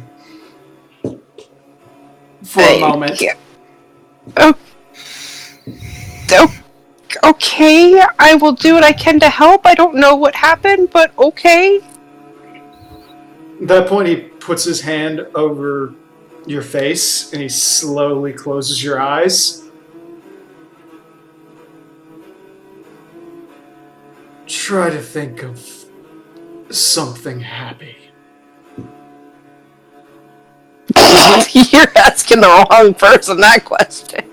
For a moment. Yeah. Okay, I will do what I can to help. I don't know what happened, but okay. At that point, he puts his hand over your face, and he slowly closes your eyes. Try to think of something happy. You're asking the wrong person that question.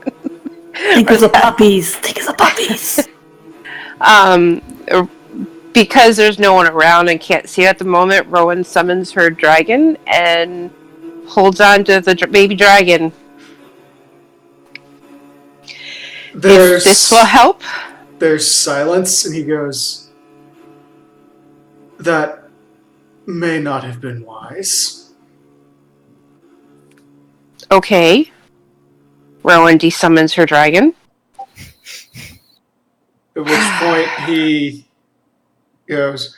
Think of the puppies. Think of the puppies. Because there's no one around and can't see at the moment, Rowan summons her dragon and holds on to the baby dragon. If this will help. There's silence, and he goes, "That may not have been wise." Okay. Rowan desummons her dragon. At which point he goes,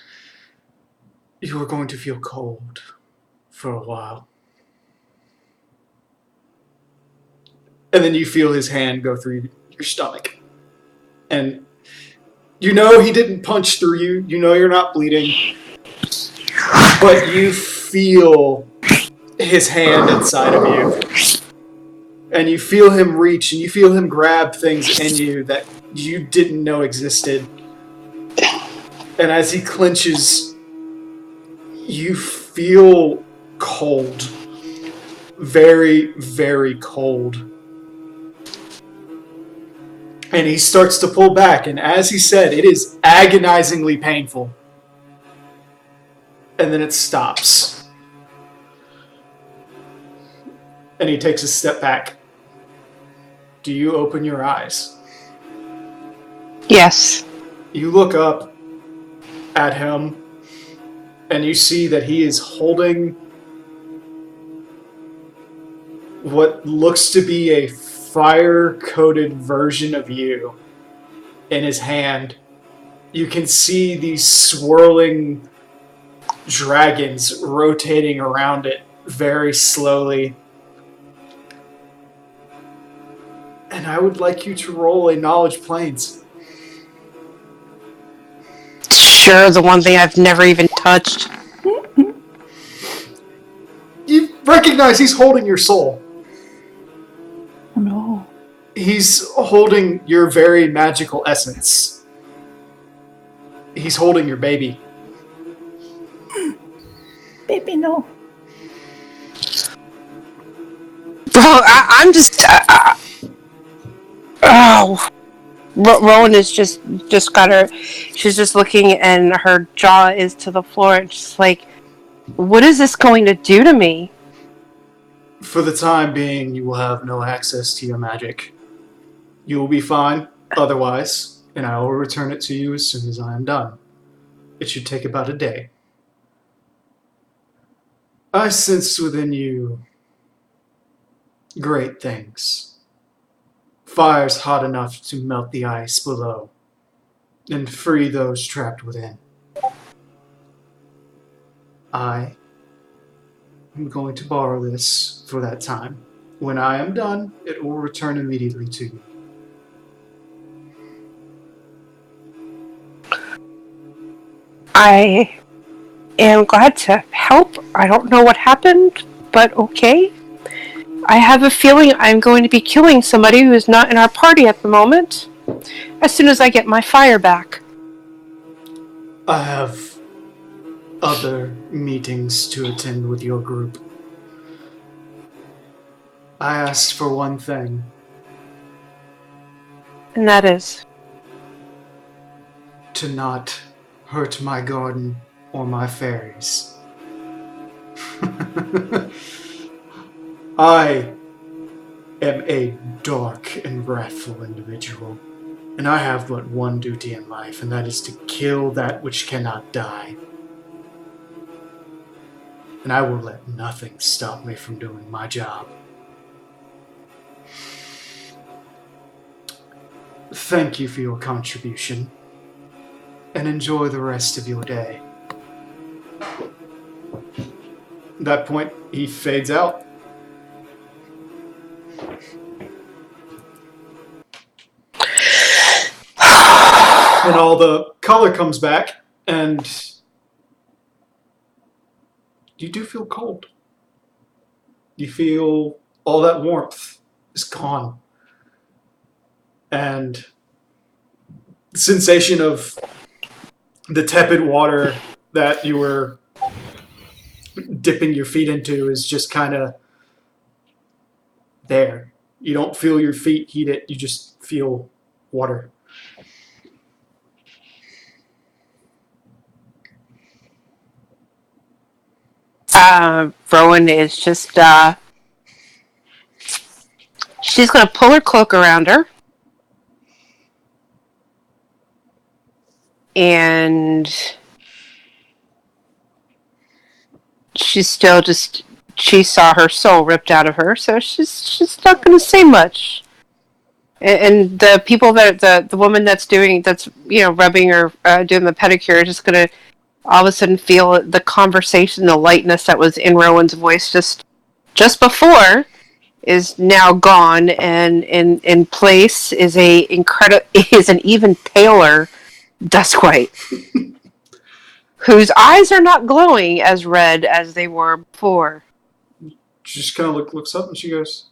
"You are going to feel cold for a while." And then you feel his hand go through your stomach. And you know he didn't punch through you. You know you're not bleeding. But you feel his hand inside of you. And you feel him reach, and you feel him grab things in you that you didn't know existed. And as he clenches, you feel cold. Very, very cold. And he starts to pull back, and as he said, it is agonizingly painful. And then it stops. And he takes a step back. Do you open your eyes? Yes. You look up at him, and you see that he is holding what looks to be a fire-coated version of you in his hand. You can see these swirling dragons rotating around it very slowly. And I would like you to roll a knowledge planes. Sure, the one thing I've never even touched. You recognize he's holding your soul. Oh no. He's holding your very magical essence. He's holding your baby. Baby, no. Bro, I'm just. Oh. Rowan is just got her. She's just looking, and her jaw is to the floor. And she's like, "What is this going to do to me?" For the time being, you will have no access to your magic. You will be fine otherwise, and I will return it to you as soon as I am done. It should take about a day. I sense within you great things. Fires hot enough to melt the ice below and free those trapped within. I am going to borrow this for that time. When I am done, it will return immediately to you. I am glad to help. I don't know what happened, but okay. I have a feeling I'm going to be killing somebody who is not in our party at the moment. As soon as I get my fire back. I have other meetings to attend with your group. I asked for one thing. And that is? To not hurt my garden or my fairies. I am a dark and wrathful individual, and I have but one duty in life, and that is to kill that which cannot die. And I will let nothing stop me from doing my job. Thank you for your contribution, and enjoy the rest of your day. At that point, he fades out. And all the color comes back, and you do feel cold. You feel all that warmth is gone. And the sensation of the tepid water that you were dipping your feet into is just kind of there. You don't feel your feet heat it, you just feel water. Rowan is just, she's going to pull her cloak around her. And she's still just, she saw her soul ripped out of her, so she's not going to say much. And the people that, the woman that's rubbing or doing the pedicure is just going to all of a sudden feel the conversation, the lightness that was in Rowan's voice just before is now gone, and in place is an even paler Duskwhite, whose eyes are not glowing as red as they were before. She just kind of looks up and she goes,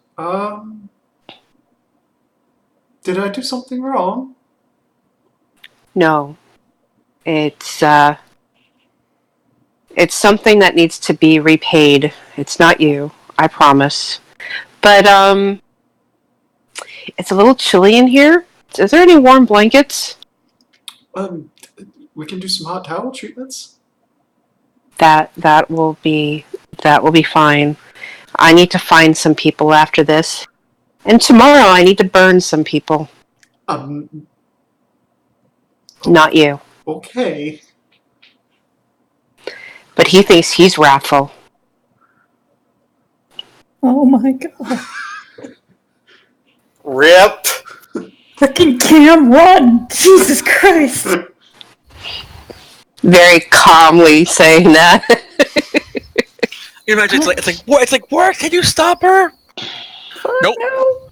did I do something wrong? No. It's something that needs to be repaid. It's not you, I promise. But, it's a little chilly in here. Is there any warm blankets? We can do some hot towel treatments. That will be fine. I need to find some people after this. And tomorrow I need to burn some people. Not you. Okay. But he thinks he's wrathful. Oh my god. Rip. Freaking Cam, run! Jesus Christ! Very calmly saying that. You imagine it's like what? It's like, what? Can you stop her? Nope. No.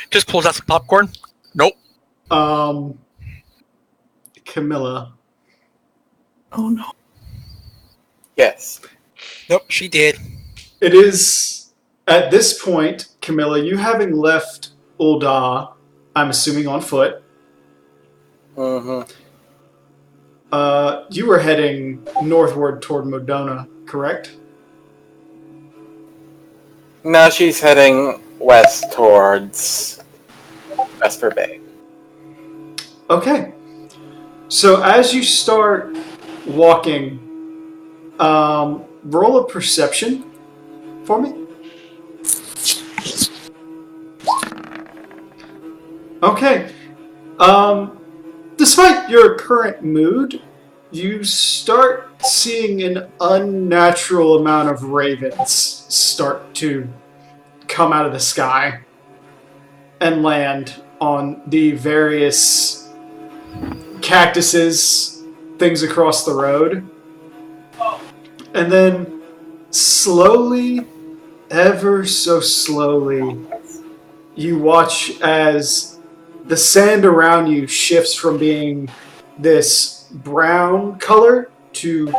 Just pulls out some popcorn. Nope. Camilla. Oh no. Yes. Nope, she did. It is, at this point, Camilla, you having left Ul'dah, I'm assuming on foot, Mm-hmm. you were heading northward toward Modona. correct? Now she's heading west towards Vesper Bay. Okay. So as you start walking, roll a perception for me. Okay. Despite your current mood, you start seeing an unnatural amount of ravens start to come out of the sky and land on the various cactuses, things across the road. And then slowly, ever so slowly, you watch as the sand around you shifts from being this brown color to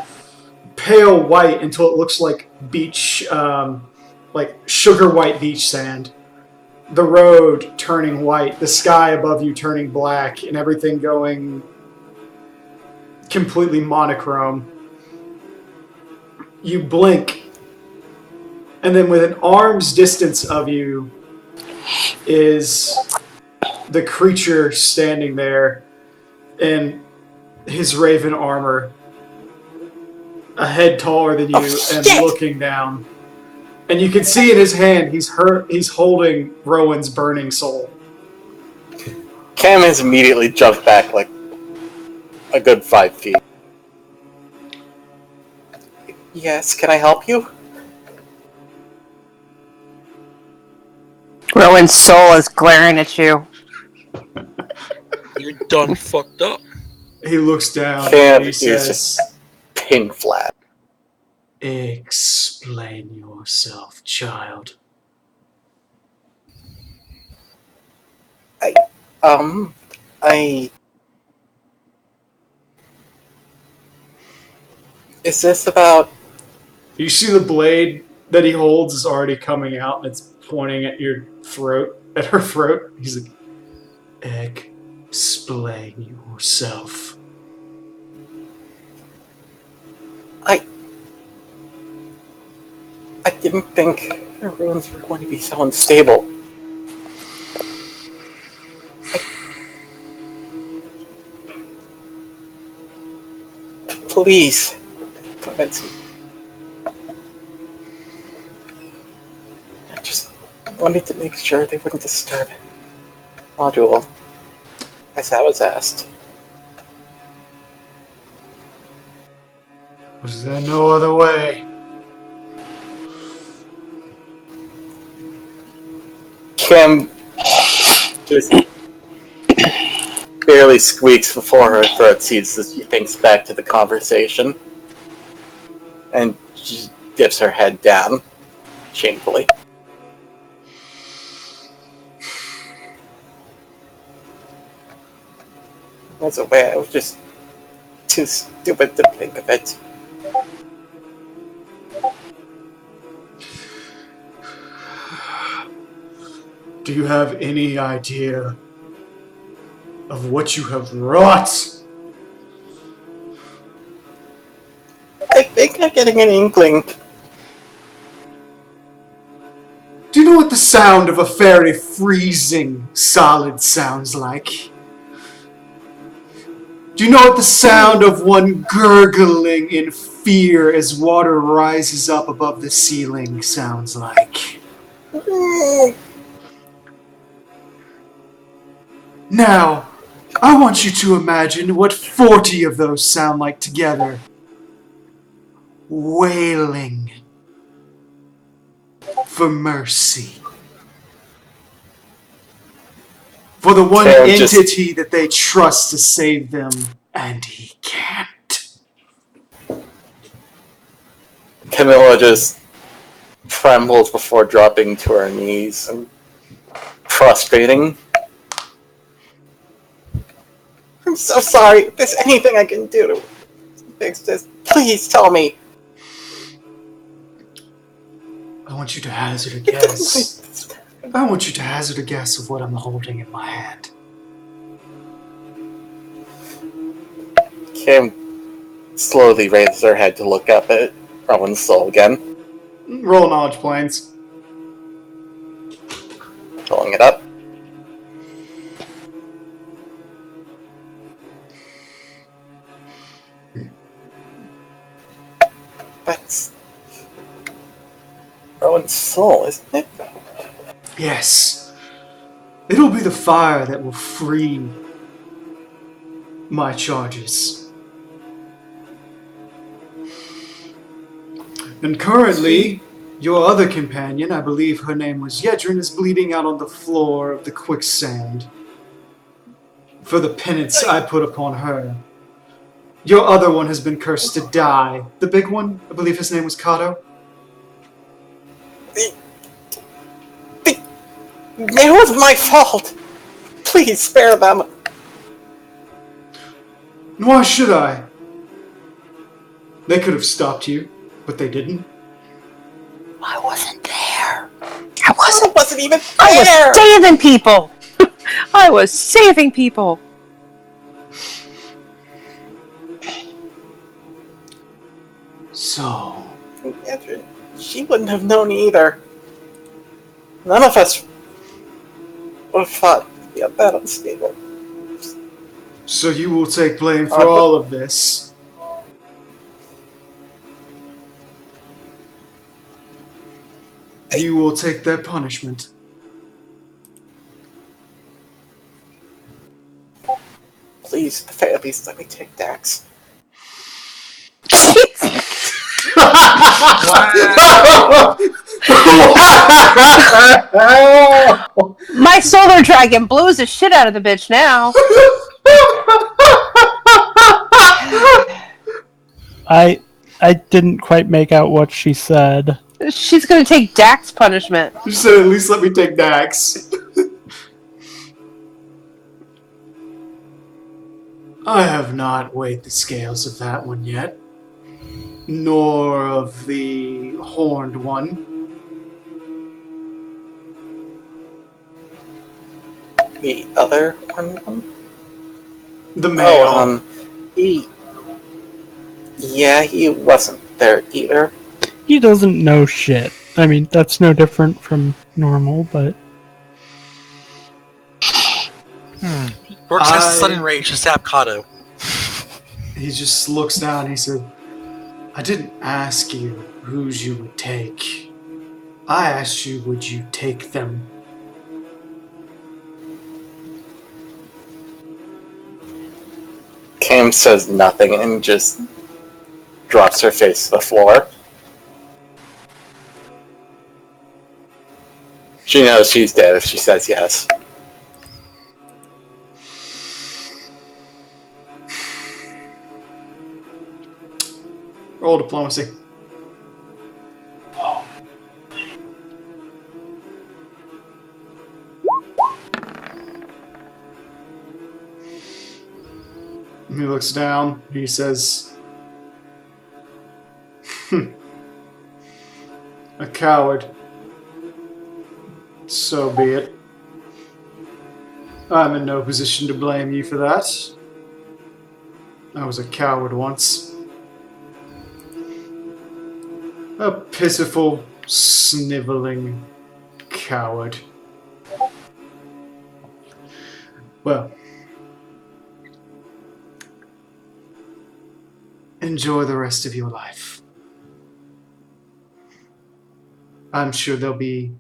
pale white until it looks like beach, like sugar white beach sand. The road turning white, the sky above you turning black, and everything going completely monochrome. You blink, and then within arm's distance of you is the creature standing there in his raven armor, a head taller than you, and looking down. And you can see in his hand he's holding Rowan's burning soul. Cam has immediately jumped back like a good 5 feet. Yes, can I help you? Rowan's soul is glaring at you. You're done fucked up. He looks down Cam and he is says, just pin flat. "Explain yourself, child." Is this about... You see the blade that he holds is already coming out and it's pointing at your throat, at her throat. He's like, "Explain yourself." I didn't think the ruins were going to be so unstable. Please, convince me. I just wanted to make sure they wouldn't disturb Module, as I was asked. Was there no other way? Kim just barely squeaks before her throat sees as she thinks back to the conversation. And she dips her head down, shamefully. That's a way I was just too stupid to think of it. Do you have any idea of what you have wrought? I think I'm getting an inkling. Do you know what the sound of a fairy freezing solid sounds like? Do you know what the sound of one gurgling in fear as water rises up above the ceiling sounds like? Now, I want you to imagine what 40 of those sound like together. Wailing for mercy. For the one entity that they trust to save them, and he can't. Camilla just trembles before dropping to her knees and prostrating. I'm so sorry. If there's anything I can do to fix this, please tell me. I want you to hazard a guess. I want you to hazard a guess of what I'm holding in my hand. Kim slowly raises her head to look up at Rowan's soul again. Roll knowledge planes. Pulling it up. That's Rowan's soul, isn't it? Yes. It'll be the fire that will free my charges. And currently, your other companion, I believe her name was Yedrin, is bleeding out on the floor of the quicksand for the penance I put upon her. Your other one has been cursed to die. The big one, I believe his name was Kato. It was my fault. Please spare them. And why should I? They could have stopped you, but they didn't. I wasn't there. I wasn't even there. I was saving people. I was saving people. So, She wouldn't have known either. None of us would have thought to be that unstable. so you will take blame for all of this. You will take their punishment. Please, at least let me take Dax. My solar dragon blows the shit out of the bitch now. I didn't quite make out what she said. She's gonna take Dax punishment. You said at least let me take Dax. I have not weighed the scales of that one yet. Nor of the horned one. The other one? The male. He wasn't there either. He doesn't know shit. I mean, that's no different from normal, but... Rourke has a sudden rage to stab Kato. He just looks down and he said, I didn't ask you whose you would take. I asked you, would you take them? Cam says nothing and just drops her face to the floor. She knows she's dead if she says yes. Roll diplomacy. He looks down. He says, a coward. So be it. I'm in no position to blame you for that. I was a coward once. A pitiful, sniveling coward. Well, enjoy the rest of your life. I'm sure they'll be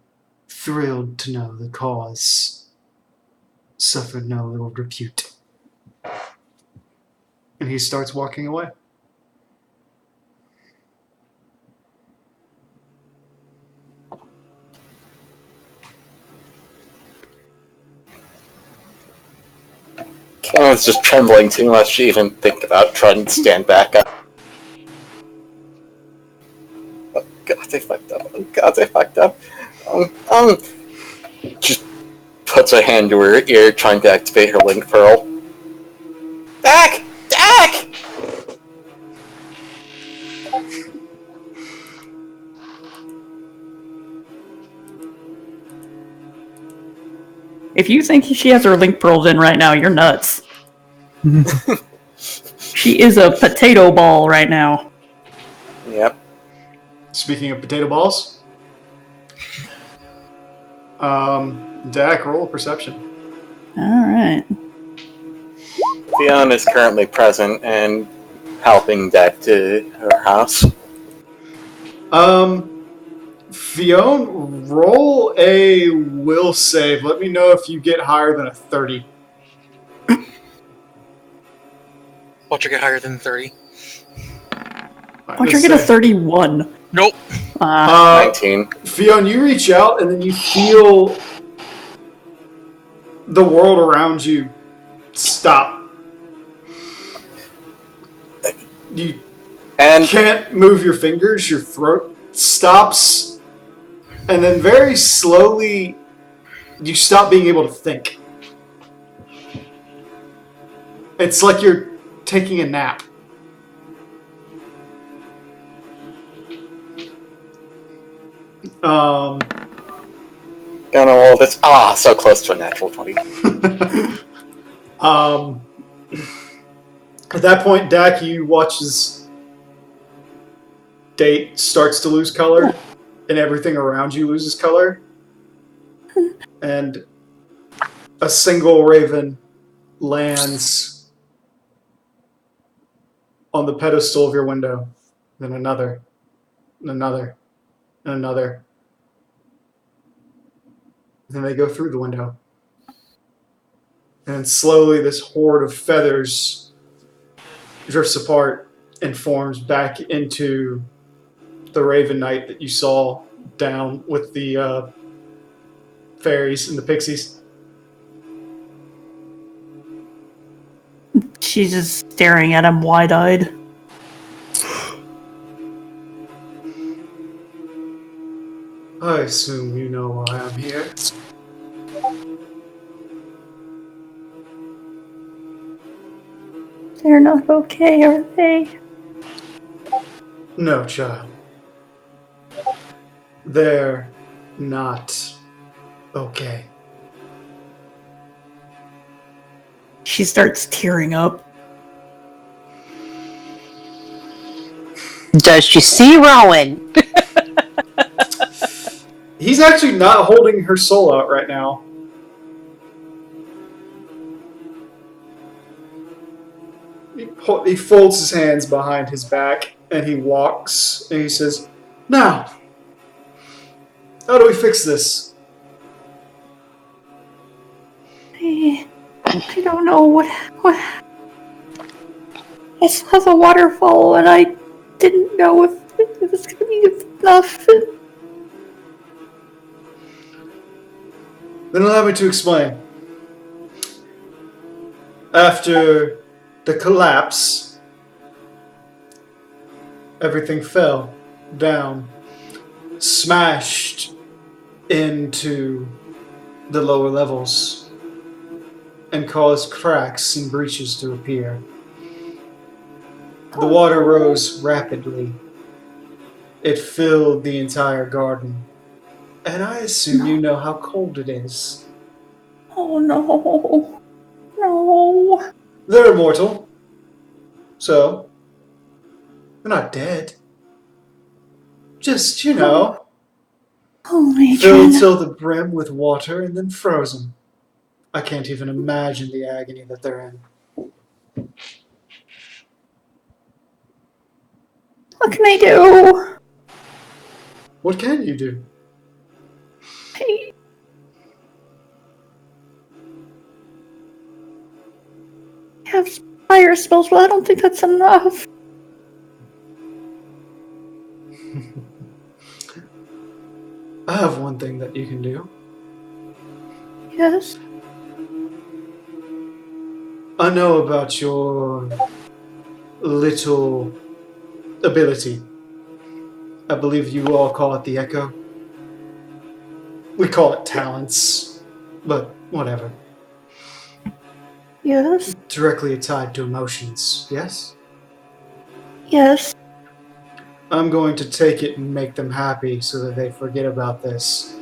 thrilled to know the cause suffered no ill repute. And he starts walking away. Cam was just trembling too much to even think about trying to stand back up. Oh god, they fucked up. Oh god, they fucked up. Just puts a hand to her ear, trying to activate her link pearl. Back! Back! If you think she has her link pearls in right now, you're nuts. She is a potato ball right now. Yep. Speaking of potato balls, Dak, roll perception. Alright. Fiona is currently present and helping Deck to her house. Fiona, roll a will save. Let me know if you get higher than a 30. Watch her get higher than 30. Watch her get a 31. Nope. 19. Fiona, you reach out and then you feel the world around you stop. You can't move your fingers, your throat stops, and then very slowly you stop being able to think. It's like you're taking a nap. Gonna roll this. So close to a natural 20. At that point, Dak, watches Date starts to lose color, and everything around you loses color. And a single raven lands on the pedestal of your window. Then another, and another, and another. Then they go through the window. And slowly this horde of feathers drifts apart and forms back into the Raven Knight that you saw down with the fairies and the pixies. She's just staring at him wide-eyed. I assume you know why I'm here. They're not okay, are they? No, child. They're not okay. She starts tearing up. Does she see Rowan? He's actually not holding her soul out right now. He folds his hands behind his back and he walks and he says, "Now, how do we fix this?" I don't know what. I saw the waterfall and I didn't know if it was going to be enough. Then allow me to explain. After the collapse, everything fell down, smashed into the lower levels, and caused cracks and breaches to appear. The water rose rapidly. It filled the entire garden. And I assume you know how cold it is. Oh no. No. They're immortal. So, they're not dead. Just, filled till the brim with water and then frozen. I can't even imagine the agony that they're in. What can I do? What can you do? I have fire spells, but I don't think that's enough. I have one thing that you can do. Yes? I know about your little ability. I believe you all call it the Echo. We call it talents, but whatever. Yes? Directly tied to emotions, yes? Yes. I'm going to take it and make them happy so that they forget about this.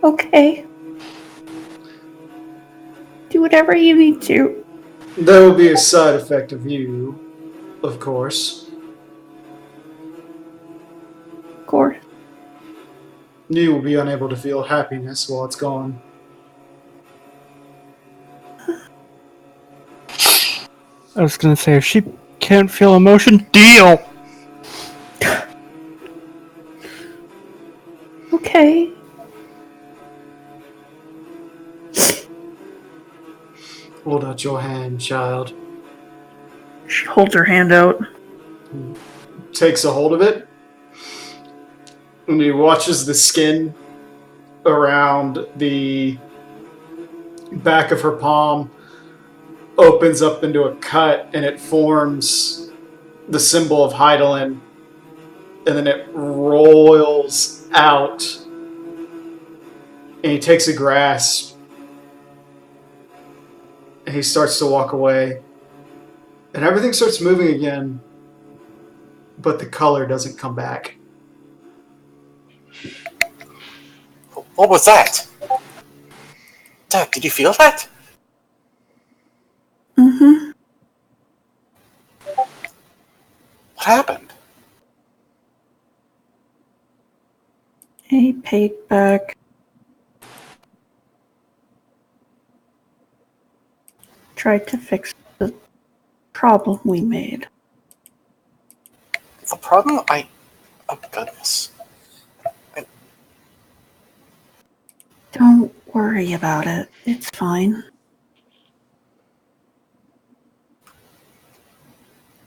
Okay. Do whatever you need to. There will be a side effect of you, of course. course. You will be unable to feel happiness while it's gone. I was gonna say, if she can't feel emotion, deal! Okay. Hold out your hand, child. She holds her hand out. Takes a hold of it. And he watches the skin around the back of her palm opens up into a cut, and it forms the symbol of Heidelin, and then it rolls out, and he takes a grasp, and he starts to walk away, and everything starts moving again, but the color doesn't come back. What was that? Dad, did you feel that? Mm-hmm. What happened? A pig back. Tried to fix the problem we made. The problem? Oh, goodness. Don't worry about it. It's fine.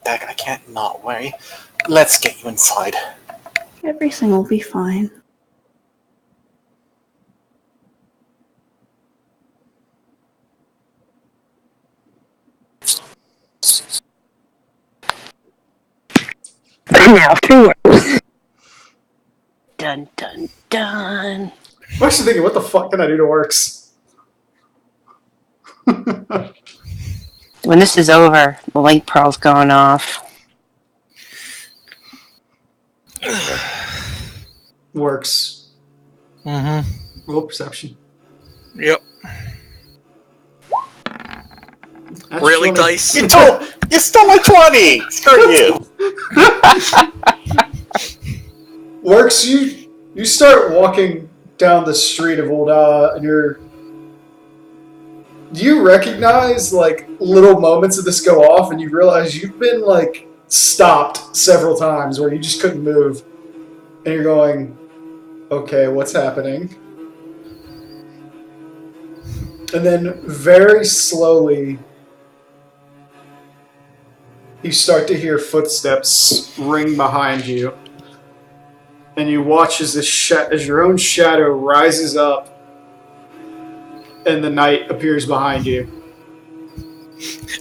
Dad, I can't not worry. Let's get you inside. Everything will be fine. Now to work. Dun dun dun. I'm actually thinking, what the fuck can I do to Works? When this is over, the link pearl's going off. Works. Mm-hmm. Roll perception. Yep. That's Really, funny. Dice? You stole my 20! Screw you! Works, you start walking down the street of Ul'dah, and you recognize, like, little moments of this go off, and you realize you've been, like, stopped several times where you just couldn't move. And you're going, okay, what's happening? And then very slowly, you start to hear footsteps ring behind you. And you watch as your own shadow rises up, and the night appears behind you.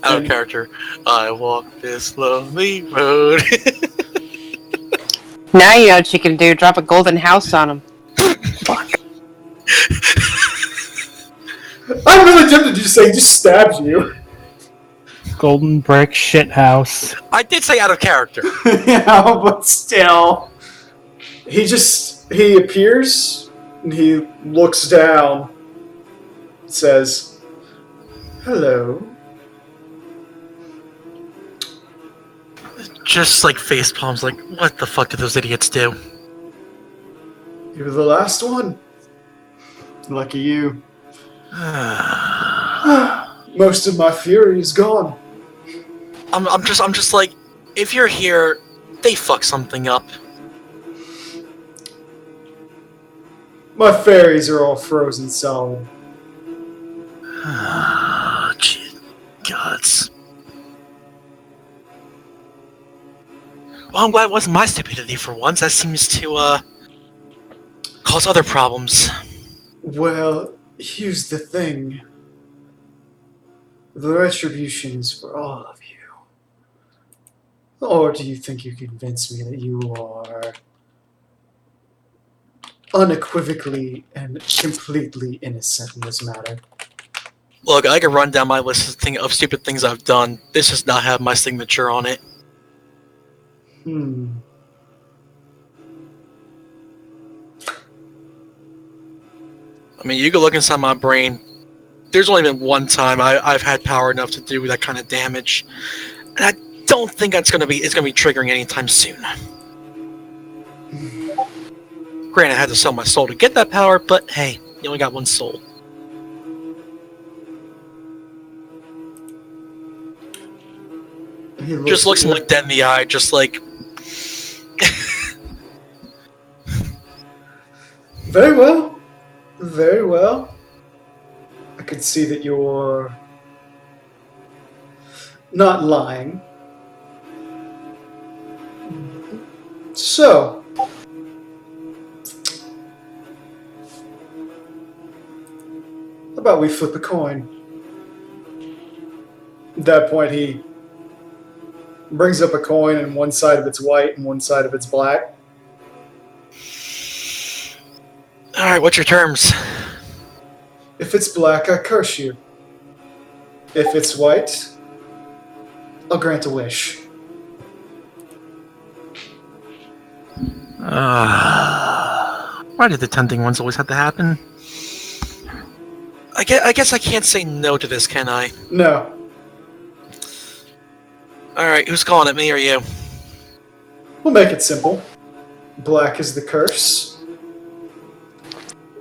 Out of character. I walk this lonely road. Now you know what you can do. Drop a golden house on him. Fuck. I'm really tempted to just say, just stabbed you. Golden brick shithouse. I did say out of character. Yeah, but still. He appears, and he looks down, says, hello. Just like face palms, like, what the fuck did those idiots do? You were the last one. Lucky you. Most of my fury is gone. I'm just like, if you're here, they fuck something up. My fairies are all frozen solid. Gee, gods. Well, I'm glad it wasn't my stupidity for once. That seems to, cause other problems. Well, here's the thing. The retribution is for all of you. Or do you think you convince me that you are unequivocally and completely innocent in this matter? Look, I can run down my list of stupid things I've done. This does not have my signature on it. I mean, you can look inside my brain. There's only been one time I've had power enough to do that kind of damage, and I don't think it's gonna be triggering anytime soon. Granted, I had to sell my soul to get that power, but hey, you only got one soul. He Just looks at him you. like dead in the eye, just like... Very well. Very well. I can see that you're not lying. So, how about we flip a coin? At that point, he brings up a coin, and one side of it's white and one side of it's black. Alright, what's your terms? If it's black, I curse you. If it's white, I'll grant a wish. Why did the tempting ones always have to happen? I guess I can't say no to this, can I? No. Alright, who's calling it, me or you? We'll make it simple. Black is the curse.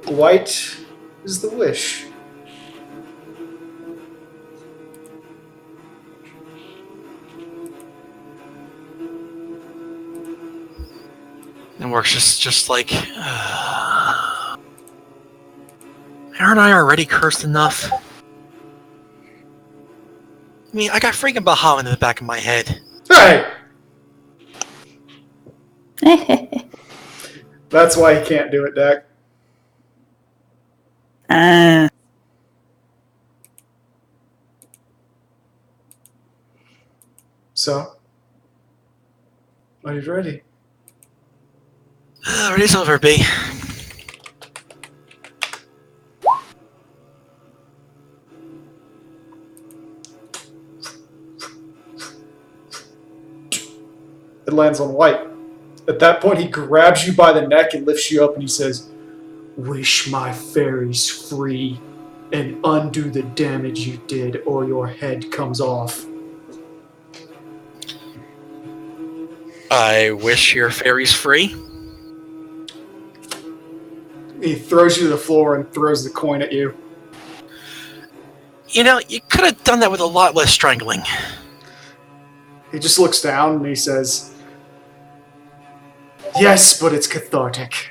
White is the wish. It works just like... Aren't I already cursed enough? I mean, I got freaking Bahamut in the back of my head. Hey! That's why he can't do it, Dak. So, are you ready? Ready's over, B. It lands on white. At that point, he grabs you by the neck and lifts you up, and he says, "Wish my fairies free and undo the damage you did, or your head comes off." I wish your fairies free. He throws you to the floor and throws the coin at you. You know, you could have done that with a lot less strangling. He just looks down and he says, "Yes, but it's cathartic."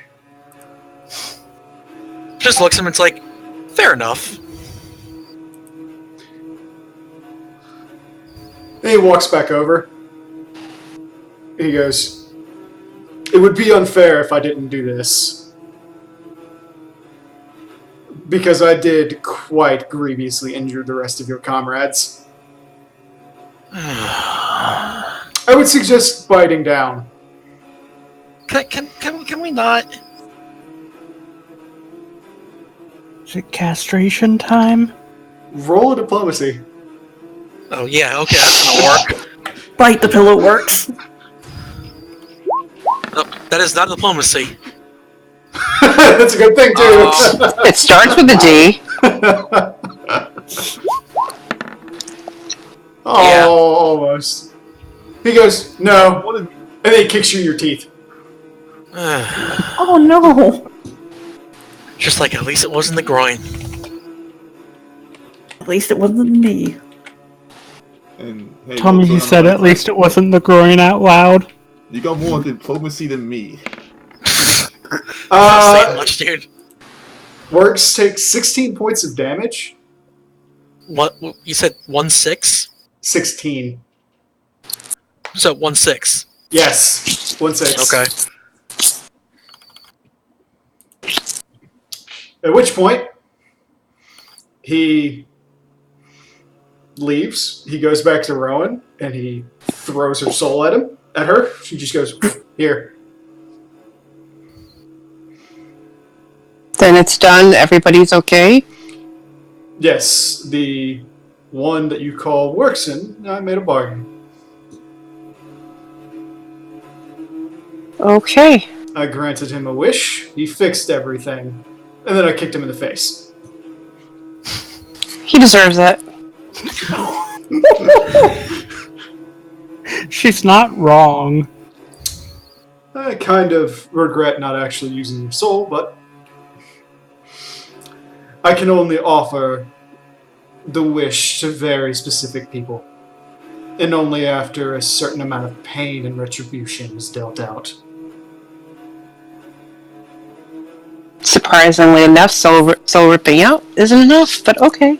Just looks at him and it's like, fair enough. And he walks back over. He goes, "It would be unfair if I didn't do this. Because I did quite grievously injure the rest of your comrades. I would suggest biting down." Can we not? Is it castration time? Roll a diplomacy. Oh yeah, okay, that's gonna work. Bite the pillow works. No, that is not diplomacy. That's a good thing, too. It starts with a D. Oh, Yeah. almost. He goes, "No," and then he kicks you in your teeth. Oh no! Just like at least it wasn't the groin. At least it wasn't me. And hey, Tell me what's he on said my at least it wasn't the groin out loud. You got more diplomacy than me. Not saying much, dude. Works takes 16 points of damage. What you said? 1-6. 16. So 1-6. Yes, 1-6. Okay. At which point, he leaves. He goes back to Rowan, and he throws her soul at her. She just goes, "Here." Then it's done. Everybody's okay. Yes, the one that you call Workson, I made a bargain. Okay. I granted him a wish. He fixed everything. And then I kicked him in the face. He deserves it. She's not wrong. I kind of regret not actually using your soul, but I can only offer the wish to very specific people, and only after a certain amount of pain and retribution is dealt out. Surprisingly enough, soul ripping out isn't enough, but okay.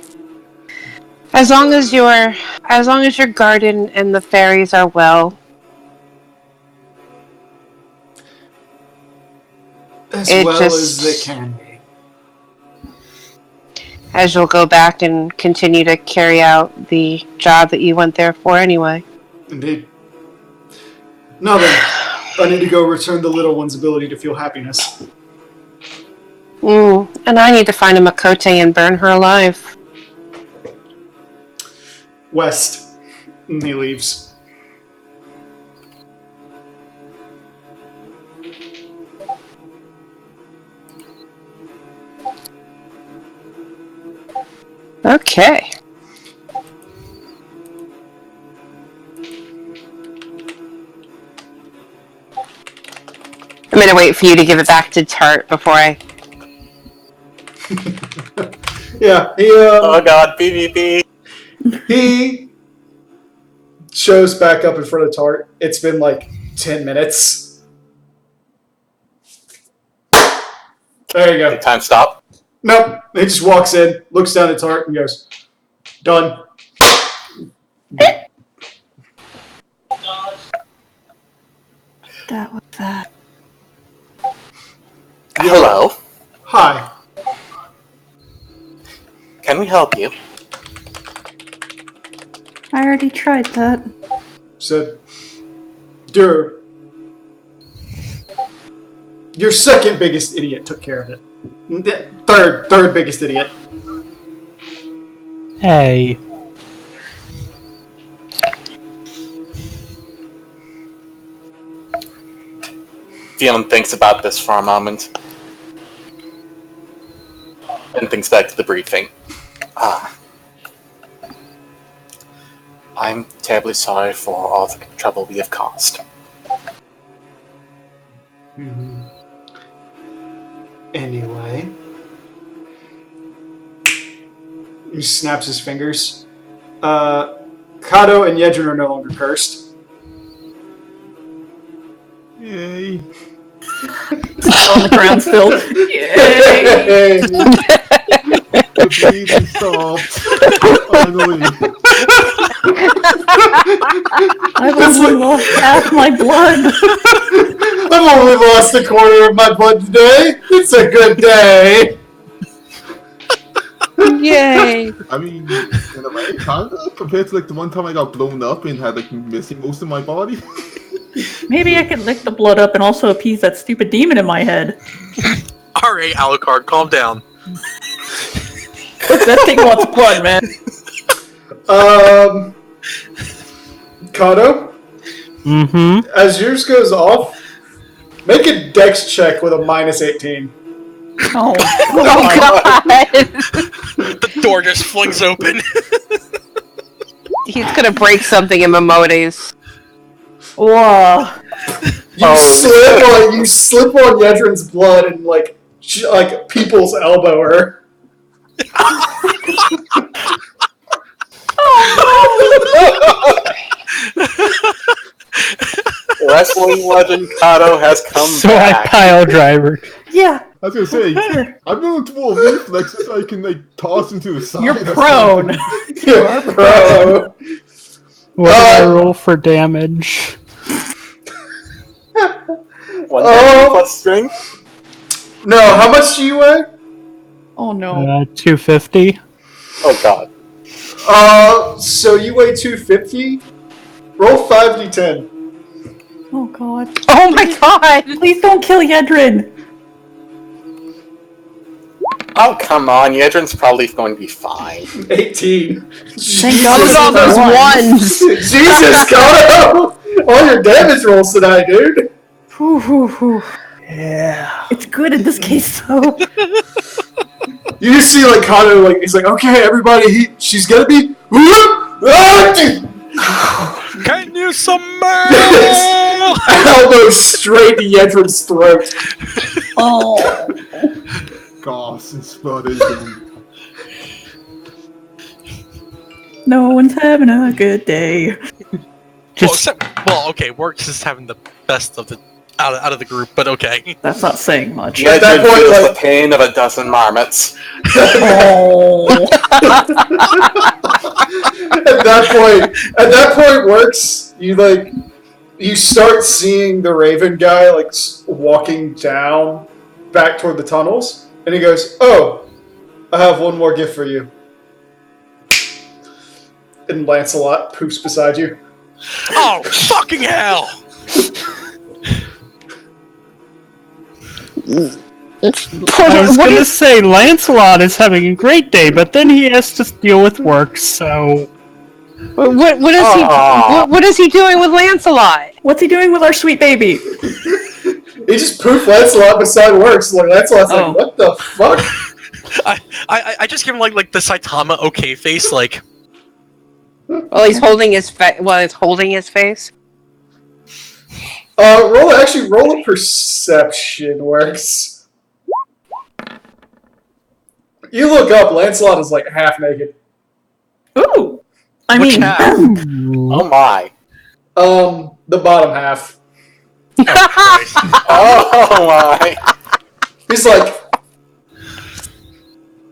As long as your garden and the fairies are well. As well as they can be. As you'll go back and continue to carry out the job that you went there for anyway. Indeed. Now then, I need to go return the little one's ability to feel happiness. And I need to find a Makote and burn her alive. West. And he leaves. Okay. I'm gonna wait for you to give it back to Tart before I... Yeah, Oh god, PvP! he shows back up in front of Tart. It's been like 10 minutes. There you go. Did time stop? Nope. He just walks in, looks down at Tart, and goes, "Done." That was that. Hello. Hi. Can we help you? I already tried that. Said, your second biggest idiot took care of it. Third biggest idiot. Hey. Theon thinks about this for a moment. And thinks back to the briefing. I'm terribly sorry for all the trouble we have caused. Mm-hmm. Anyway. He snaps his fingers. Kato and Yedrin are no longer cursed. Yay. On the ground still. Yay! The bleeding stopped. Finally. I've only lost half my blood. I've only lost a quarter of my blood today. It's a good day. Yay! I mean, in a way, kinda, compared to like the one time I got blown up and had like missing most of my body. Maybe I could lick the blood up and also appease that stupid demon in my head. Alright, Alucard, calm down. That thing wants blood, man. Kato, Mm-hmm. as yours goes off, make a dex check with a -18. Oh, Oh god! The door just flings open. He's gonna break something in Momote's. whoa. You slip on Yedrin's blood and like people's elbow her. Wrestling legend Kato has come So I back. pile driver. Yeah, I was gonna say, I'm going to pull reflexes so I can like toss into the side. you're or prone. something. You're pro. What did I roll for damage? 1 plus strength? No, how much do you weigh? Oh no. 250. Oh god. So you weigh 250. Roll 5d10. Oh god. Oh my god! Please don't kill Yedrin. Oh, come on. Yedrin's probably going to be fine. 18. Thank What was all those ones? Jesus, Kato! All your damage rolls tonight, dude. Whew, whew, whew. Yeah. It's good in this case, though. You just see like Kato, like he's like, okay, everybody, she's gonna be. Can you smell? elbow straight to Yedrin's throat. Oh. Gosh, explosion. No one's having a good day. Okay, Works is having the best of the out of the group, but okay. That's not saying much. At that Yedrin point, feels like- the pain of a dozen marmots. Oh. At that point, Works, you start seeing the Raven guy like walking down back toward the tunnels, and he goes, "Oh, I have one more gift for you." And Lancelot poofs beside you. Oh, fucking hell! I was gonna say Lancelot is having a great day, but then he has to deal with work, so... What is he doing with Lancelot? What's he doing with our sweet baby? He just poofed Lancelot beside Works. Like Lancelot's like, "What the fuck?" I just give him like the Saitama okay face, like. Well, he's holding his face. Roll a perception, Works. You look up, Lancelot is like half naked. Ooh. I Which mean, half? Oh my. The bottom half. Oh my. He's like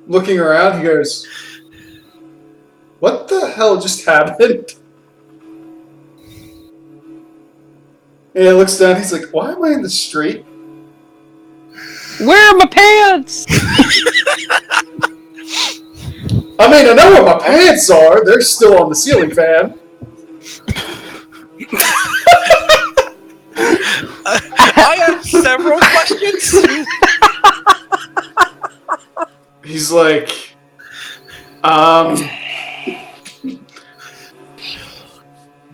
looking around, he goes, "What the hell just happened?" And he looks down, he's like, "Why am I in the street?" Where are my pants? I mean, I know where my pants are. They're still on the ceiling fan. I have several questions. He's like,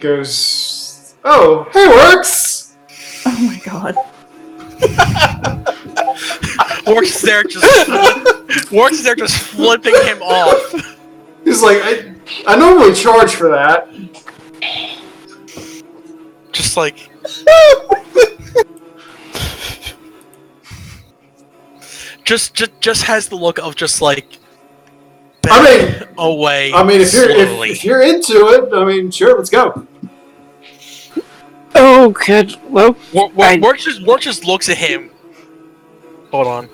goes, "Oh, hey, Works." oh my god. Works is there just flipping him off. He's like, I normally charge for that. Just like. just has the look of just like. I mean, away. I mean, if slowly. you're into it, I mean, sure, let's go. Oh, good. Well, Work just looks at him. Hold on.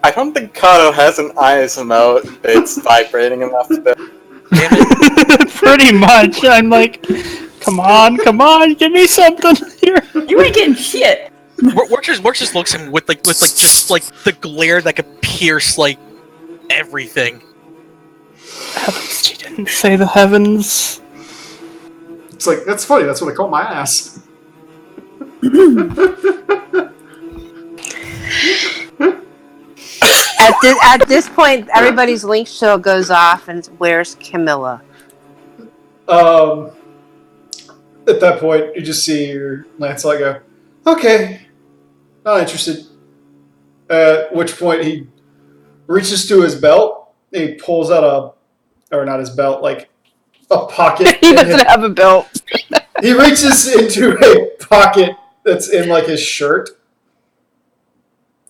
I don't think Kato has an eyes emote that's vibrating enough to... Damn it. Pretty much. I'm like, come on, give me something here. You ain't getting shit. Work just looks at him with just like the glare that could pierce like everything. At least you didn't say the heavens. It's like, that's funny. That's what I call my ass. At this point, everybody's link show goes off, and where's Camilla? At that point, you just see your Lancelot go, "Okay, not interested." At which point he reaches to his belt, and he pulls out or not his belt, like a pocket. He doesn't have a belt. He reaches into a pocket that's in like his shirt.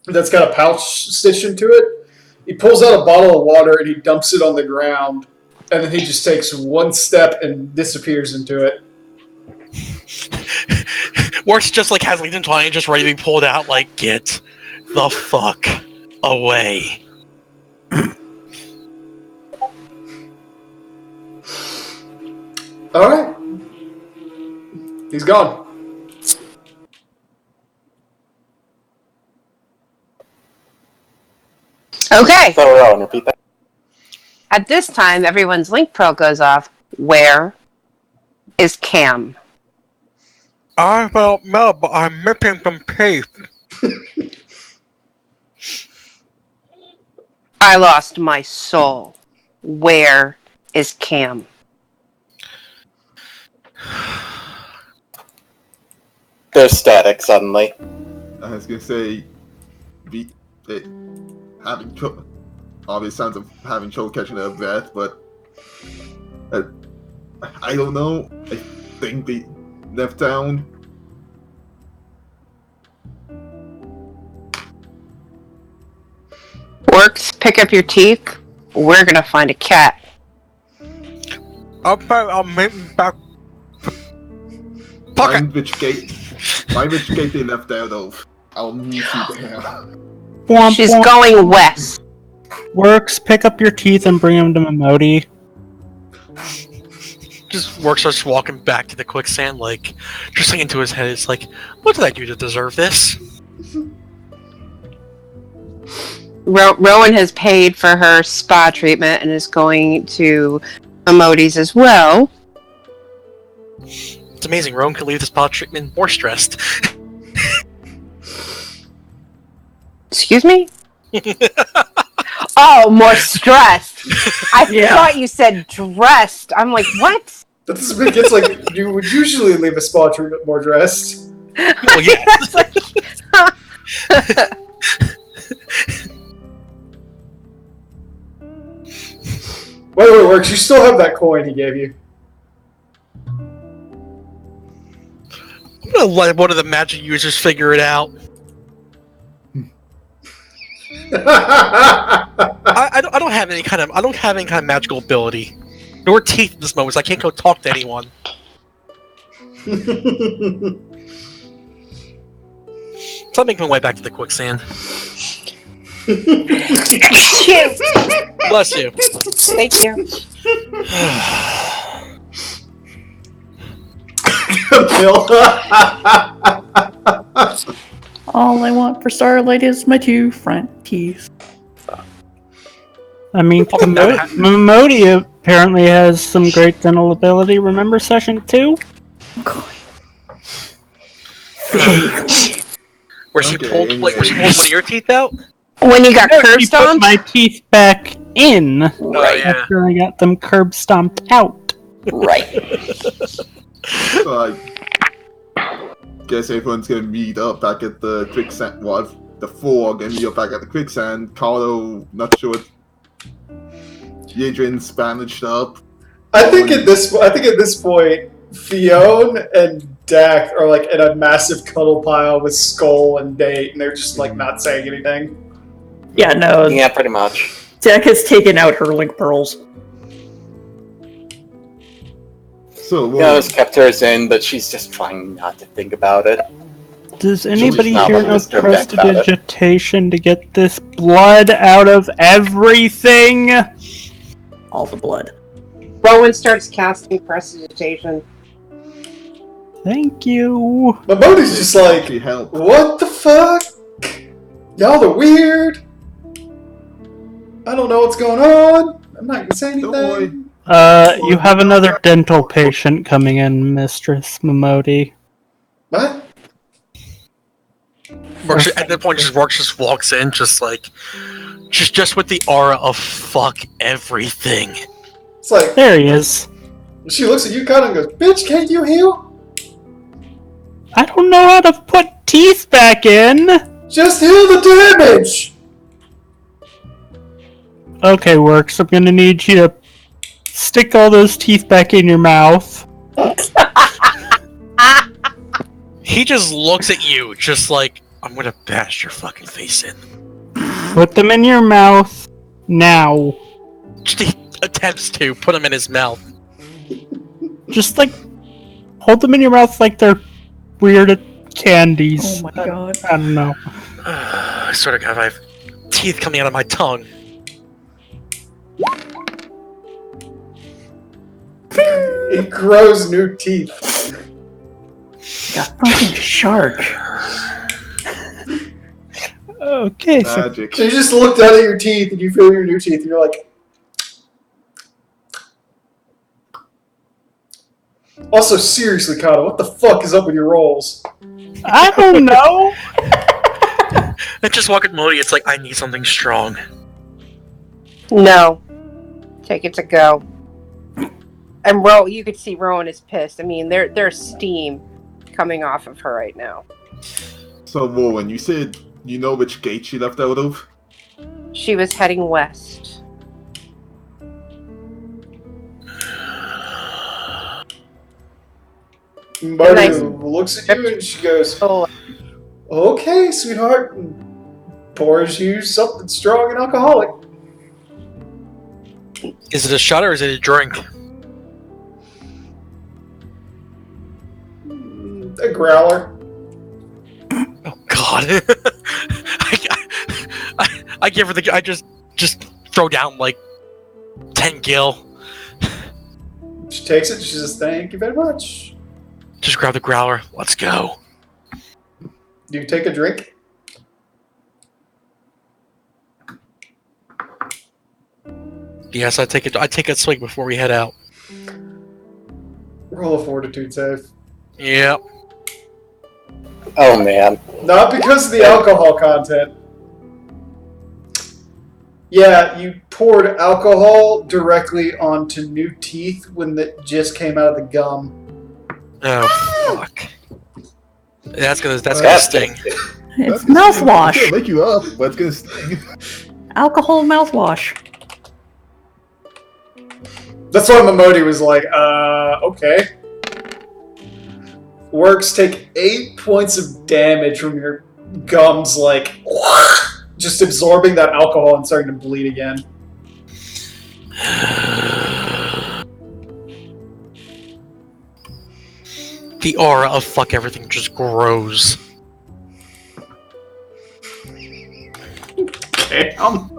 That's got a pouch stitched into it. He pulls out a bottle of water and he dumps it on the ground, and then he just takes one step and disappears into it. Works just like has Legion 20 just ready to be pulled out, like, get the fuck away. Alright. He's gone. Okay. So Rowan, repeat that. At this time, everyone's link pro goes off. Where is Cam? I don't know, but I'm missing some tape. I lost my soul. Where is Cam? They're static suddenly. I was gonna say, having trouble. Obvious signs of having trouble catching their breath, but I don't know. I think they left town Works, pick up your teeth. We're gonna find a cat. I'll make back. Find which gate they left out of. I'll meet you there. Womp She's womp. going west. Works, pick up your teeth and bring them to Momodi. Just Work starts walking back to the quicksand, like, just thinking to his head, it's like, what did I do to deserve this? Rowan has paid for her spa treatment and is going to Momodi's as well. It's amazing, Rowan could leave the spa treatment more stressed. Excuse me? Oh, more stressed. I thought you said dressed. I'm like, what? That's big. It's like you would usually leave a spa treatment more dressed. Well, yeah. Wait, it works. You still have that coin he gave you. I'm gonna let one of the magic users figure it out. I don't have any kind of magical ability, nor teeth at this moment, so I can't go talk to anyone. So I'm making my way back to the quicksand. Shit. Bless you. Thank you. Bill. All I want for Starlight is my 2 front teeth. I mean, Momodi apparently has some great dental ability. Remember session 2? Where she pulled one of your teeth out? When you got curb She put stomped? my teeth back in Right. after I got them curb stomped out. Right. So I guess everyone's gonna meet up back at the quicksand. Well, the 4 are gonna meet up back at the quicksand. Carlo, not sure. Adrian's bandaged up. I think at this point, Fionn and Dak are like in a massive cuddle pile with Skull and Date, and they're just like not saying anything. Yeah, no. Yeah, pretty much. Dak has taken out her link pearls. So, Yana's kept hers in, but she's just trying not to think about it. Does anybody not here on know this trip back about it. prestidigitation to get this blood out of everything? All the blood. Rowan starts casting prestidigitation. Thank you. But Modi's just like, She helped. what the fuck? Y'all are weird. I don't know what's going on. I'm not gonna say Don't worry. anything. You have another dental patient coming in, Mistress Momodi. What? At that point, Work just walks in, just with the aura of fuck everything. It's like, There he is. she looks at you kind of goes, bitch, can't you heal? I don't know how to put teeth back in. Just heal the damage! Okay, Works. I'm gonna need you to stick all those teeth back in your mouth. He just looks at you, just like, I'm gonna bash your fucking face in. Put them in your mouth now. He attempts to put them in his mouth. Just like hold them in your mouth like they're weird candies. Oh my god. I don't know. I sort of have teeth coming out of my tongue. It grows new teeth. A fucking shark. Okay, so Magic. So you just look down at your teeth and you feel your new teeth and you're like... Also, seriously, Kata, what the fuck is up with your rolls? I don't know. I just walk at Modi, it's like, I need something strong. No. Take it to go. And you could see Rowan is pissed. I mean, there's steam coming off of her right now. So, Rowan, you said you know which gate she left out of? She was heading west. Marty Nice. looks at you and she goes, Oh, okay, sweetheart. pours you something strong and alcoholic. Is it a shot or is it a drink? A growler. Oh God! I give her the. I just throw down like 10 gil. She takes it. She says, "Thank you very much." Just grab the growler. Let's go. Do you take a drink? Yes, I take a swig before we head out. Roll a fortitude save. Yep. Oh man. Not because of the alcohol content. Yeah, you poured alcohol directly onto new teeth when it just came out of the gum. Oh fuck. That's gonna sting. It's That's gonna sting. mouthwash. It'll wake you up, but it's gonna sting. Alcohol mouthwash. That's why Momodi was like, okay. Works, take 8 points of damage from your gums, like, just absorbing that alcohol and starting to bleed again. The aura of fuck everything just grows. Damn.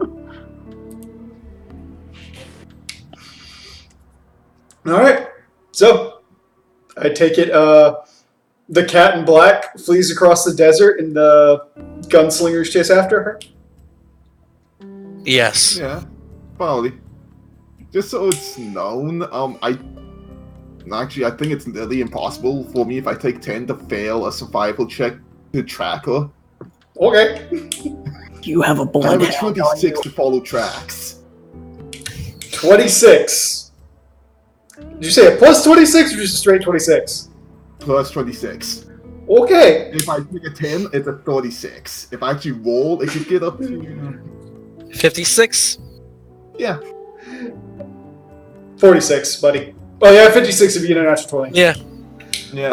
Alright, so, I take it, the cat in black flees across the desert and the gunslingers chase after her? Yes. Yeah, probably. Just so it's known, I think it's nearly impossible for me if I take 10 to fail a survival check to track her. Okay. You have a I have bloodhound a on 26 you. to follow tracks. 26. Did you say a plus 26 or just a straight 26? Plus 26. Okay. If I take a 10, it's a 36. If I actually roll, it could get up to... 56. Yeah. 46, buddy. Oh yeah, 56 if you get a natural 20. Yeah. Yeah.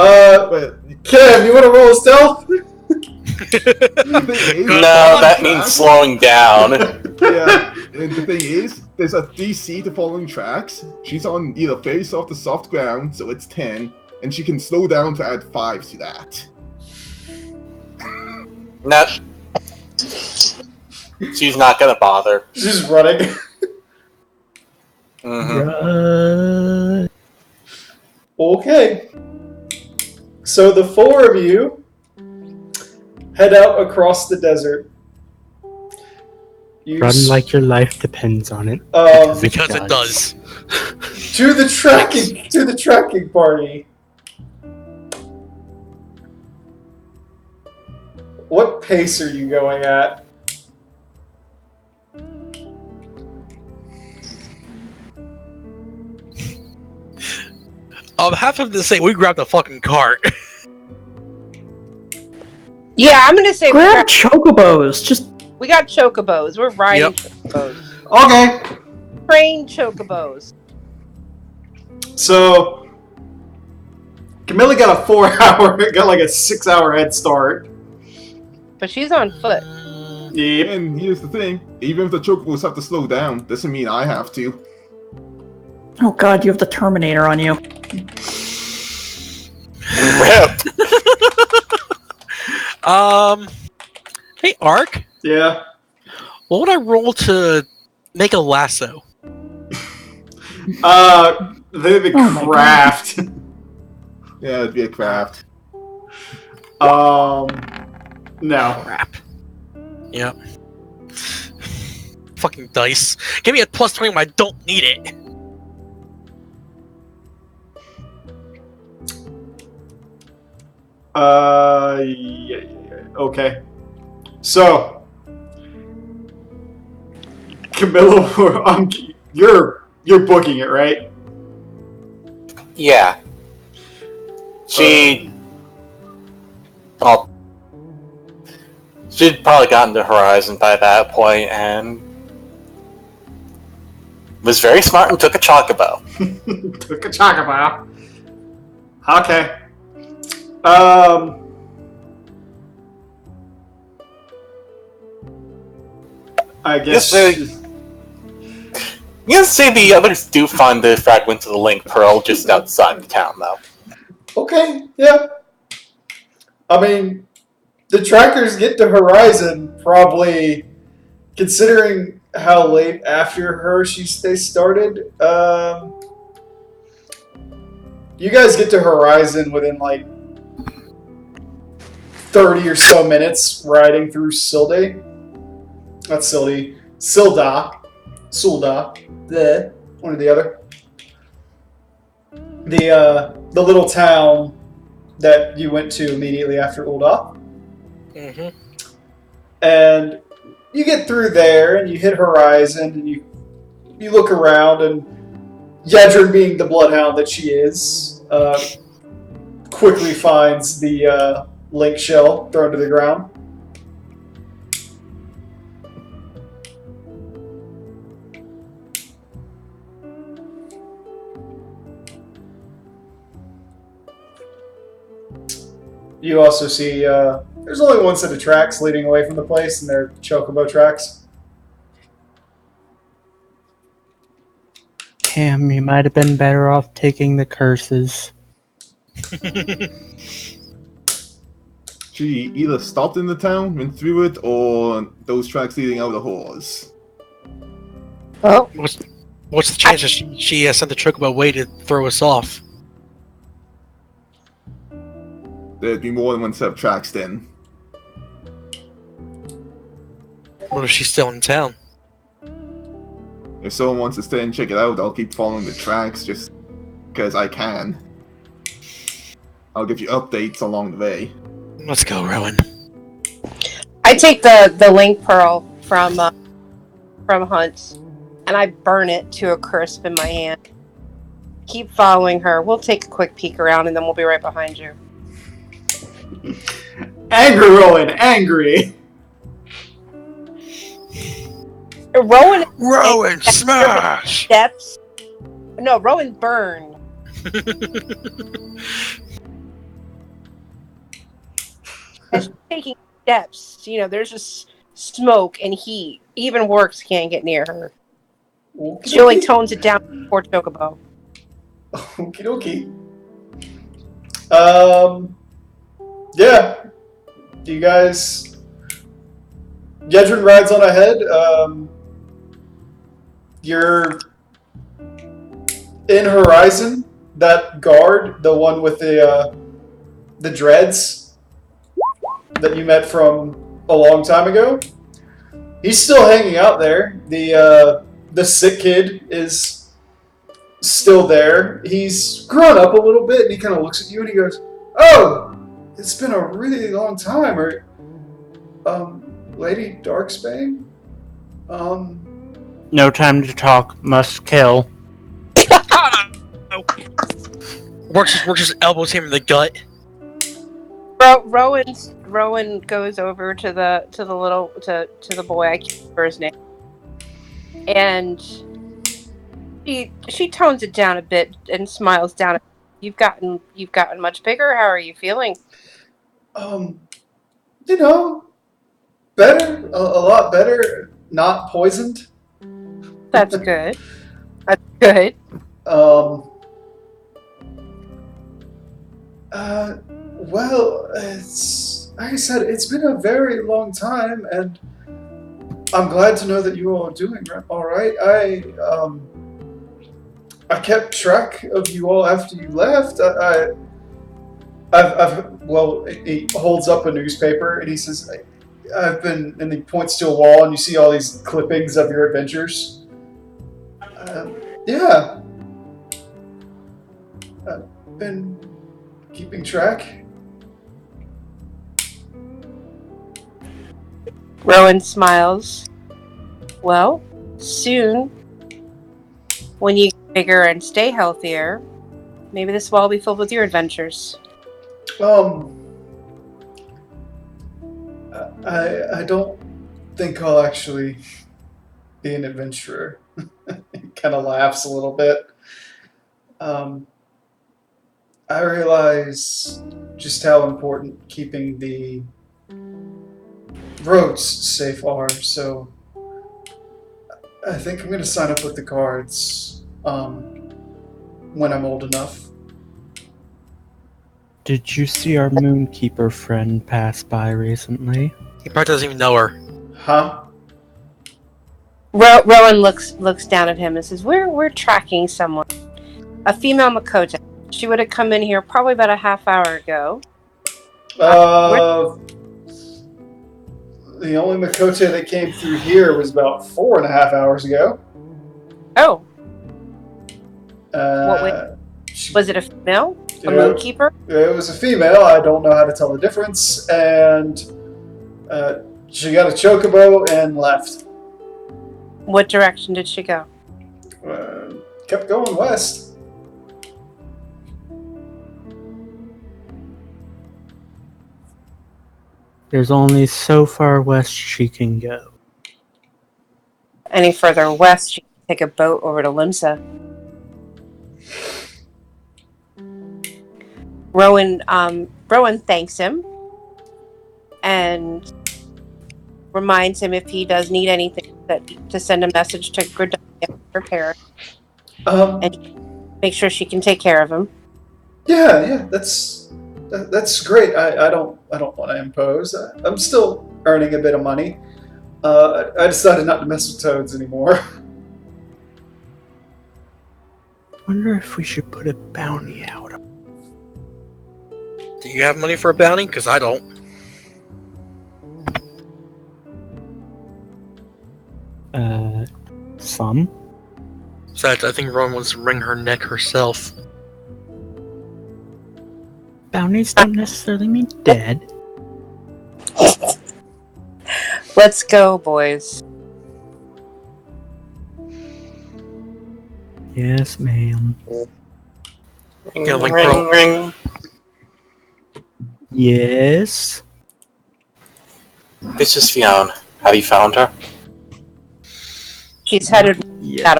But Cam, you want to roll a stealth? the thing is, No, that means slowing down. Yeah, and the thing is, there's a DC to following tracks. She's on either face off the soft ground, so it's 10, and she can slow down to add 5 to that. No. She's not gonna bother. She's just running. Mm-hmm. Okay. So the four of you head out across the desert. You Run like your life depends on it. Because it does. to the tracking party. What pace are you going at? Half of them say we grabbed a fucking cart. Yeah, I'm gonna say Grab chocobos. Just we got chocobos. We're riding chocobos. Okay. Train chocobos. So Camilla got a 4-hour, got like a 6-hour head start. But she's on foot. Yep. And here's the thing, even if the chocobos have to slow down, doesn't mean I have to. oh god, you have the Terminator on you. Rip. Hey, Ark. Yeah. What would I roll to make a lasso? The Oh my craft. Yeah, it'd be a craft. No. Crap. Yep. Fucking dice. Give me a plus 20 when I don't need it. Yeah. Okay. So, Camilla, you're booking it, right? Yeah. She'd probably gotten to Horizon by that point and was very smart and took a chocobo. Took a chocobo. Okay. I guess. You say the others do find the fragment of the link pearl just outside the town, though. Okay, yeah. I mean, the trackers get to Horizon probably, considering how late after her they started. You guys get to Horizon within like 30 or so minutes riding through Silde. Not Silde. Silda. One or the other. The little town that you went to immediately after Ulda. Mm-hmm. And you get through there and you hit Horizon and you look around and Yadrin, being the bloodhound that she is, quickly finds the link shell thrown to the ground. You also see there's only one set of tracks leading away from the place, and they're chocobo tracks. Damn, you might have been better off taking the curses. She either stopped in the town, went through it, or those tracks leading out of the halls. Well, What's the chances she sent the chocobo away to throw us off? There'd be more than one set of tracks then. What if she's still in town? If someone wants to stay and check it out, I'll keep following the tracks just because I can. I'll give you updates along the way. Let's go, Rowan. I take the link pearl from Hunt, and I burn it to a crisp in my hand. Keep following her. We'll take a quick peek around, and then we'll be right behind you. Angry Rowan, angry. Rowan, smash! Steps. No, Rowan burn. As she's taking steps, there's just smoke and heat. Even works can't get near her. She only tones it down for chocobo. Okie dokie. Yeah. You guys... Yedrin rides on ahead. You're in Horizon. That guard, the one with the dreads that you met from a long time ago, he's still hanging out there. The sick kid is still there. He's grown up a little bit, and he kind of looks at you and he goes, "Oh, it's been a really long time." Or, Lady Darksbane? No time to talk, must kill. Works just elbows him in the gut. Rowan goes over to the boy. I can't remember his name, and she tones it down a bit and smiles down. You've gotten much bigger. How are you feeling? Better, a lot better. Not poisoned. That's good. That's good. Well, it's like I said, it's been a very long time, and I'm glad to know that you all are doing all right. I kept track of you all after you left. He holds up a newspaper and he says, I've been, and he points to a wall, and you see all these clippings of your adventures. Yeah. I've been keeping track. Rowan smiles. Well, soon, when you get bigger and stay healthier, maybe this will all be filled with your adventures. I don't think I'll actually be an adventurer. He kind of laughs a little bit. I realize just how important keeping the roads safe are, so I think I'm gonna sign up with the cards. When I'm old enough. Did you see our Moonkeeper friend pass by recently? He probably doesn't even know her. Huh? Rowan looks down at him and says, "We're tracking someone, a female Makota. She would have come in here probably about a half hour ago. The only Makote that came through here was about 4.5 hours ago. Oh, Uh, was it a female? A Yeah. moonkeeper? It was a female. I don't know how to tell the difference. And she got a chocobo and left. What direction did she go? Kept going west. There's only so far west she can go. Any further west, she can take a boat over to Limsa. Rowan thanks him and reminds him if he does need anything to send a message to Gridalia, her parent, and make sure she can take care of him. Yeah, that's great. I don't want to impose. I'm still earning a bit of money. I decided not to mess with toads anymore. Wonder if we should put a bounty out. Do you have money for a bounty? Because I don't. Some. Besides, I think Rowan wants to wring her neck herself. Bounties don't necessarily mean dead. Let's go, boys. Yes, ma'am. Ring, Yeah, like ring, Pearl. ring. Yes. This is Fionn. Have you found her? She's headed, Yeah.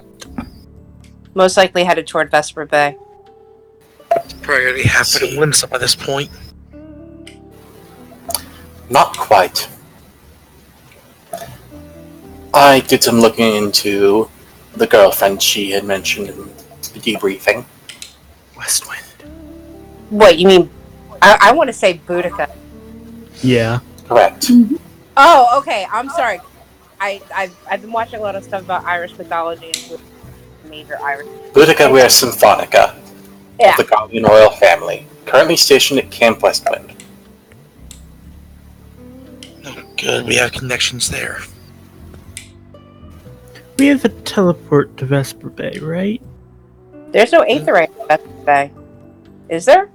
most likely headed toward Vesper Bay. Probably already have to Limsa by this point. Not quite. I did some looking into the girlfriend she had mentioned in the debriefing. Westwind. What, you mean? I want to say Boudica. Yeah. Correct. Oh, okay. I'm sorry. I've been watching a lot of stuff about Irish mythology and major Irish. Boudica wears Symphonica Yeah. of the Guardian royal family, currently stationed at Camp Westwind. Oh, good. We have connections there. We have a teleport to Vesper Bay, right? There's no Aetherite in Vesper Bay. Is there?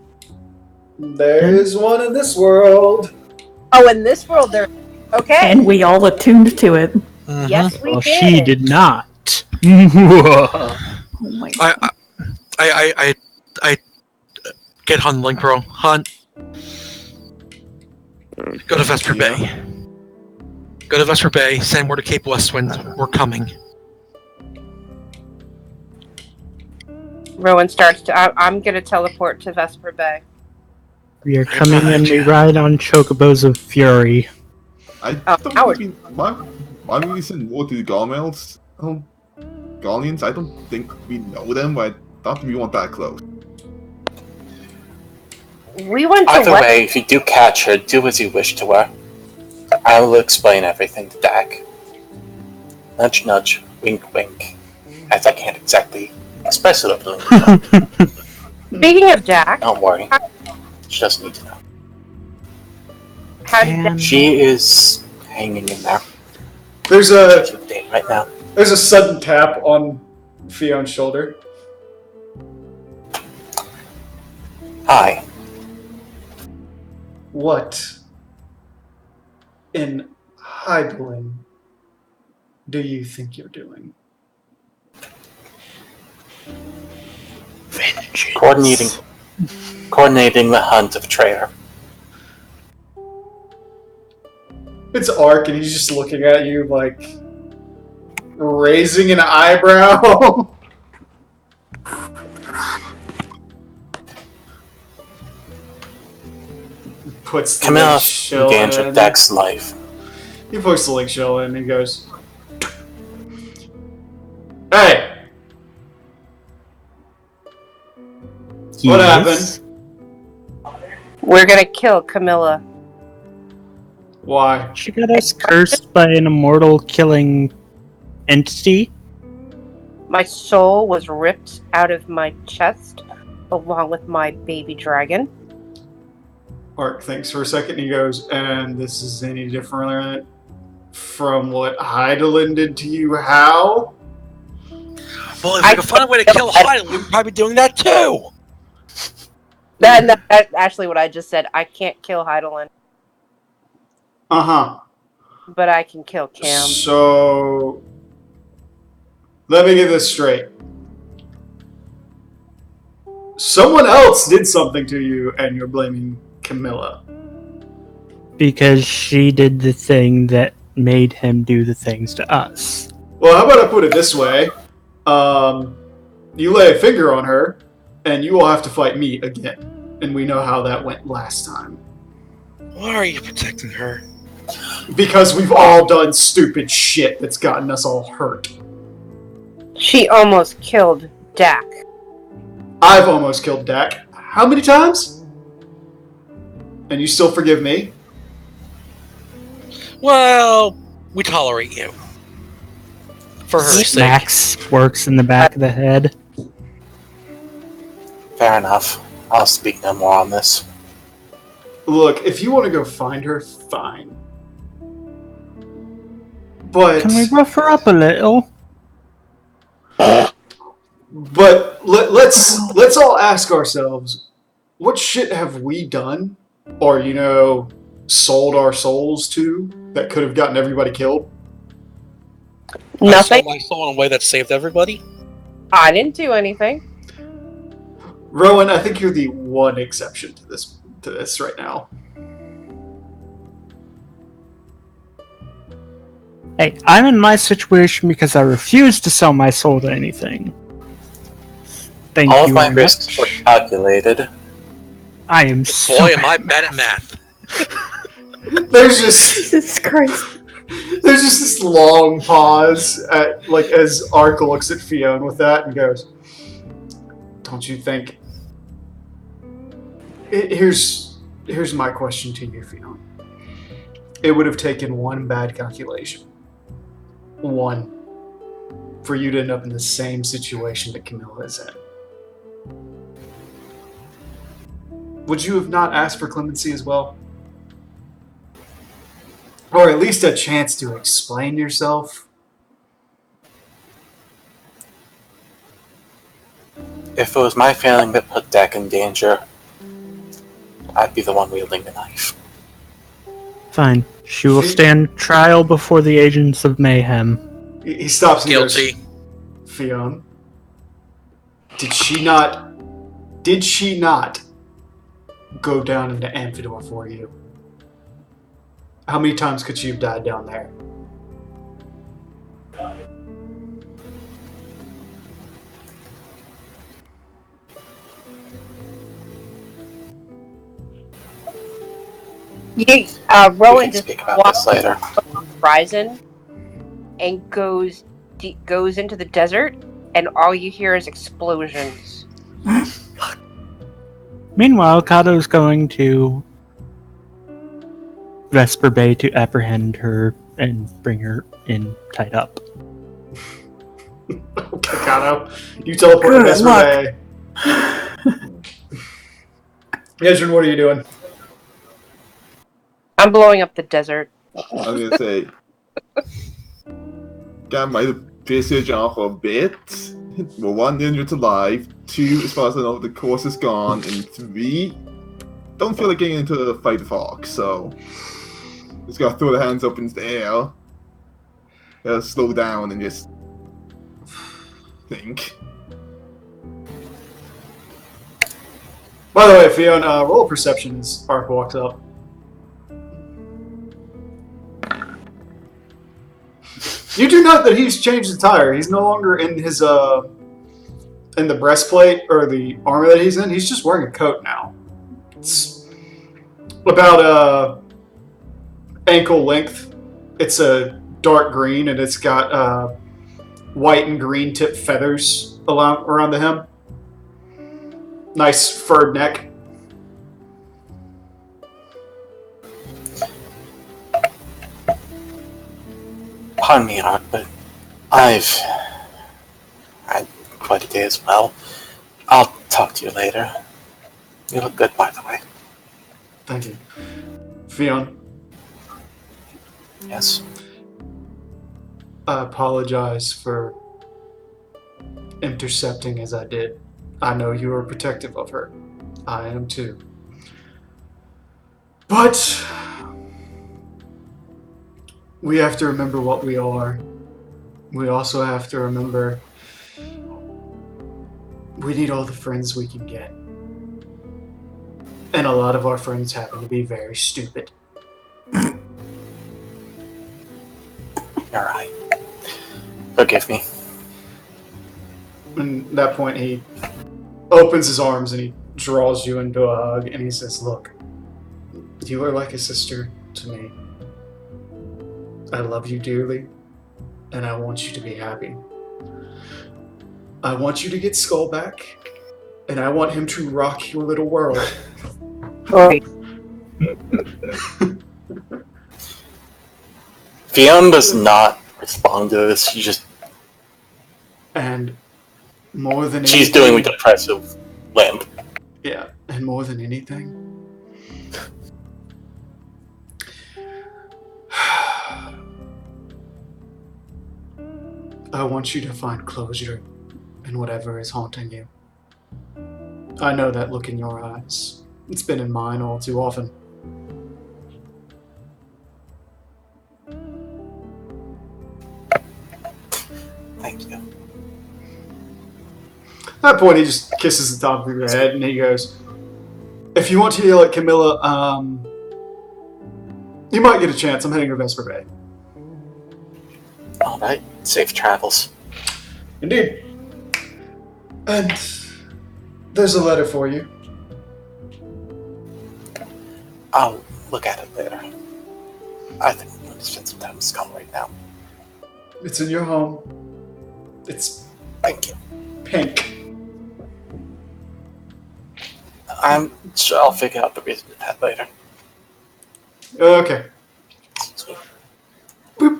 There's one in this world. Oh, in this world there. Okay. And we all attuned to it. Yes, we Well, did. she did not. Oh my god. I get Hunt Link Pro. Hunt. Go to Vesper Bay. Go to Vesper Bay. Send word to Cape Westwind. We're coming. Rowan starts to. I'm going to teleport to Vesper Bay. We are coming and we ride on Chocobos of Fury. I don't Howard. think why would we send more to the Garmels? Garleans? I don't think we know them, but I thought we weren't that close. We went to Either way, if you do catch her, do as you wish to her. I will explain everything to Dak. Nudge, nudge, wink, wink. As I can't exactly express it openly. Speaking of Jack, Don't worry. She doesn't need to know. how did And She is hanging in there. There's a Right now. sudden tap on Fion's shoulder. Hi. What in Hyblin do you think you're doing? vengeance. Coordinating the hunt of Traitor. It's Ark, and he's just looking at you like raising an eyebrow. Puts the Coming link off shell engage in. with Dak's life. He puts the link shell in and he goes, Hey! What happened? We're gonna kill Camilla. Why? She got us cursed by an immortal killing entity. My soul was ripped out of my chest along with my baby dragon. Ark thinks for a second. He goes, and this is any different from what Heidelin did to you? How? Well, if we could find a way to kill Heidel, we'd probably be doing that too. That's actually what I just said. I can't kill Heidelin, Uh-huh. but I can kill Cam. So, let me get this straight. Someone else did something to you, and you're blaming Camilla. Because she did the thing that made him do the things to us. Well, how about I put it this way? You lay a finger on her, and you will have to fight me again. And we know how that went last time. Why are you protecting her? Because we've all done stupid shit that's gotten us all hurt. She almost killed Dak. I've almost killed Dak. How many times? And you still forgive me? Well, we tolerate you. For her sake. Max works in the back of the head. Fair enough. I'll speak no more on this. Look, if you want to go find her, fine. But Can we rough her up a little? But let's all ask ourselves, what shit have we done, or sold our souls to that could have gotten everybody killed? Nothing. I sold my soul in a way that saved everybody. I didn't do anything. Rowan, I think you're the one exception to this right now. Hey, I'm in my situation because I refuse to sell my soul to anything. Thank All you of my very risks much. were calculated. I am so Boy, am I bad at math. There's just Jesus Christ. there's just this long pause as Ark looks at Fiona with that and goes, "Don't you think?" Here's my question to you, Fiona. It would have taken one bad calculation. One. For you to end up in the same situation that Camilla is in. Would you have not asked for clemency as well? Or at least a chance to explain yourself? If it was my failing that put Dak in danger, I'd be the one wielding the knife. fine. She will stand trial before the Agents of Mayhem. He stops and Guilty. goes, Fiona, did she not go down into Amphidor for you? How many times could she have died down there? Rowan We can just speak about walks this later. on the horizon and goes into the desert, and all you hear is explosions. Meanwhile, Kato's going to Vesper Bay to apprehend her and bring her in tied up. Okay, Kato. You teleport to Good Vesper luck. Bay. Ezrin, what are you doing? I'm blowing up the desert. I was gonna say, guy might have pissed you off a bit. Well, one, the injured's alive. Two, as far as I know, the course is gone. And three, don't feel like getting into a fight with Hawk, so just gotta throw the hands up into the air. Gotta slow down and just think. By the way, Fiona, roll perception as Ark walks up. You do note that he's changed the tire. He's no longer in his in the breastplate or the armor that he's in. He's just wearing a coat now. It's about ankle length. It's a dark green and it's got white and green tip feathers around the hem. Nice furred neck. Pardon me, Art, but I've had quite a day as well. I'll talk to you later. You look good, by the way. Thank you. Fionn, Yes. I apologize for intercepting as I did. I know you are protective of her. I am too. But we have to remember what we are. We also have to remember we need all the friends we can get. And a lot of our friends happen to be very stupid. You're right. Forgive me. And at that point, he opens his arms and he draws you into a hug and he says, "Look, you are like a sister to me. I love you dearly, and I want you to be happy. I want you to get Skull back, and I want him to rock your little world." Right. Fionn does not respond to this. She just And more than she's anything, doing a depressive limp. yeah, and more than anything, I want you to find closure in whatever is haunting you. I know that look in your eyes. It's been in mine all too often. Thank you. At that point, he just kisses the top of your head and he goes, "If you want to yell at Camilla, you might get a chance. I'm heading to Vesper Bay." Alright, safe travels. Indeed. And there's a letter for you. I'll look at it later. I think I'm going to spend some time with Skull right now. It's in your home. It's Thank you. pink. I'm sure I'll figure out the reason for that later. Okay.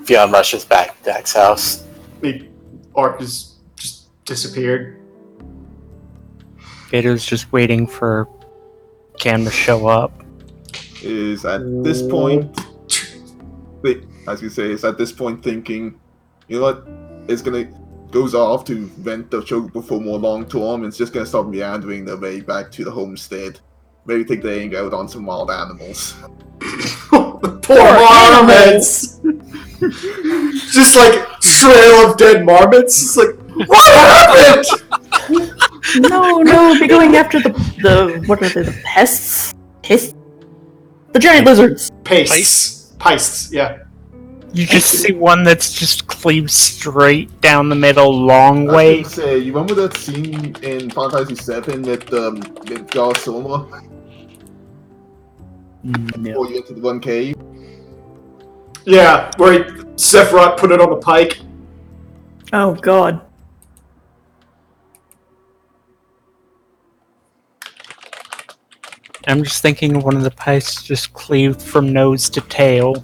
Fionn rushes back to Dak's house. The arc has just disappeared. Vader's just waiting for Cam to show up. Is at this point, as you say, is at this point thinking, you know what, it's gonna goes off to vent the choke for more long term. It's just gonna start meandering their way back to the homestead. Maybe take the anger out on some wild animals. Poor marmots! Just like trail of dead marmots. It's like, what happened? No, they're going after the what are they, the pests? Pests? The giant lizards! Paists, yeah. You just see one that's just cleaved straight down the middle, long way. I was gonna say, you remember that scene in Final Fantasy VII with Jar Soma? No. Before you get to the one cave? Yeah, where Sephiroth put it on the pike. Oh god. I'm just thinking one of the pipes just cleaved from nose to tail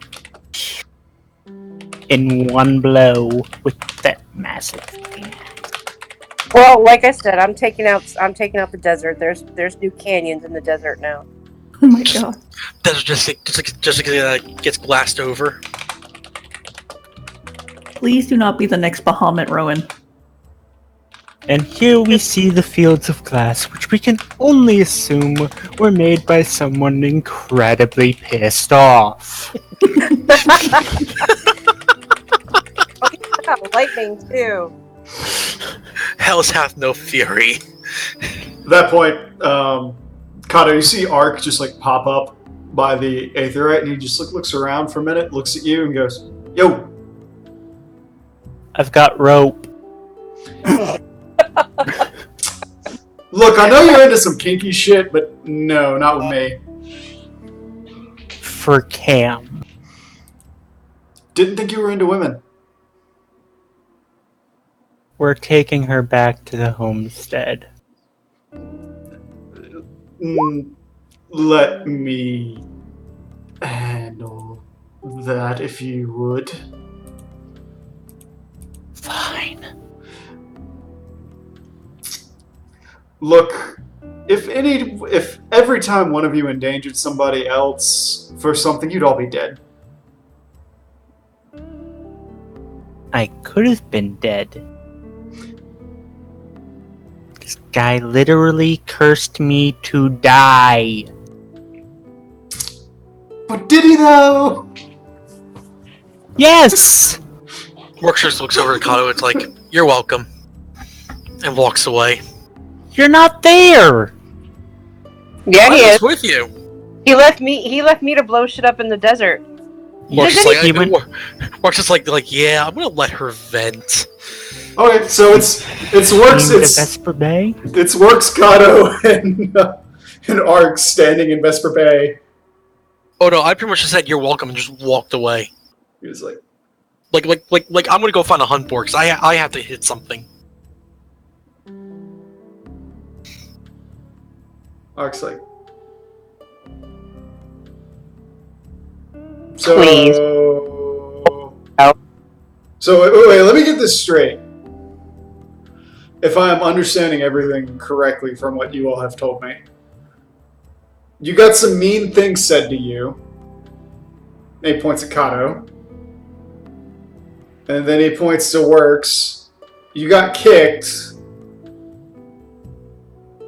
in one blow with that massive thing. Well, like I said, I'm taking out the desert. There's new canyons in the desert now. Oh my god. That's just gets glassed over. Please do not be the next Bahamut, Rowan. And here we see the fields of glass, which we can only assume were made by someone incredibly pissed off. Yeah, lightning too. Hells hath no fury. At that point, Kato, you see Ark just like pop up by the Aetherite, and he just looks around for a minute, looks at you, and goes, "Yo." I've got rope. Look, I know you're into some kinky shit, but no, not with me. For Cam. Didn't think you were into women. We're taking her back to the homestead. Let me handle that if you would. Fine. Look, if every time one of you endangered somebody else for something, you'd all be dead. I could have been dead. This guy literally cursed me to die. But did he though? Yes! Orc just looks over at Kato. It's like, "You're welcome," and walks away. You're not there! Yeah, he I was is. with you. He left me to blow shit up in the desert. Orc's just He like, went- Orc's just like, yeah, I'm gonna let her vent. Okay, so it's works. Came to Vesper Bay? It's works. Kato and Ark standing in Vesper Bay. Oh no, I pretty much just said "you're welcome" and just walked away. He was like, Like I'm gonna go find a hunt board because I have to hit something. Ark's like, so. Please. Out. So wait, let me get this straight. If I am understanding everything correctly from what you all have told me, you got some mean things said to you. And he points at Kato. And then he points to Works. You got kicked.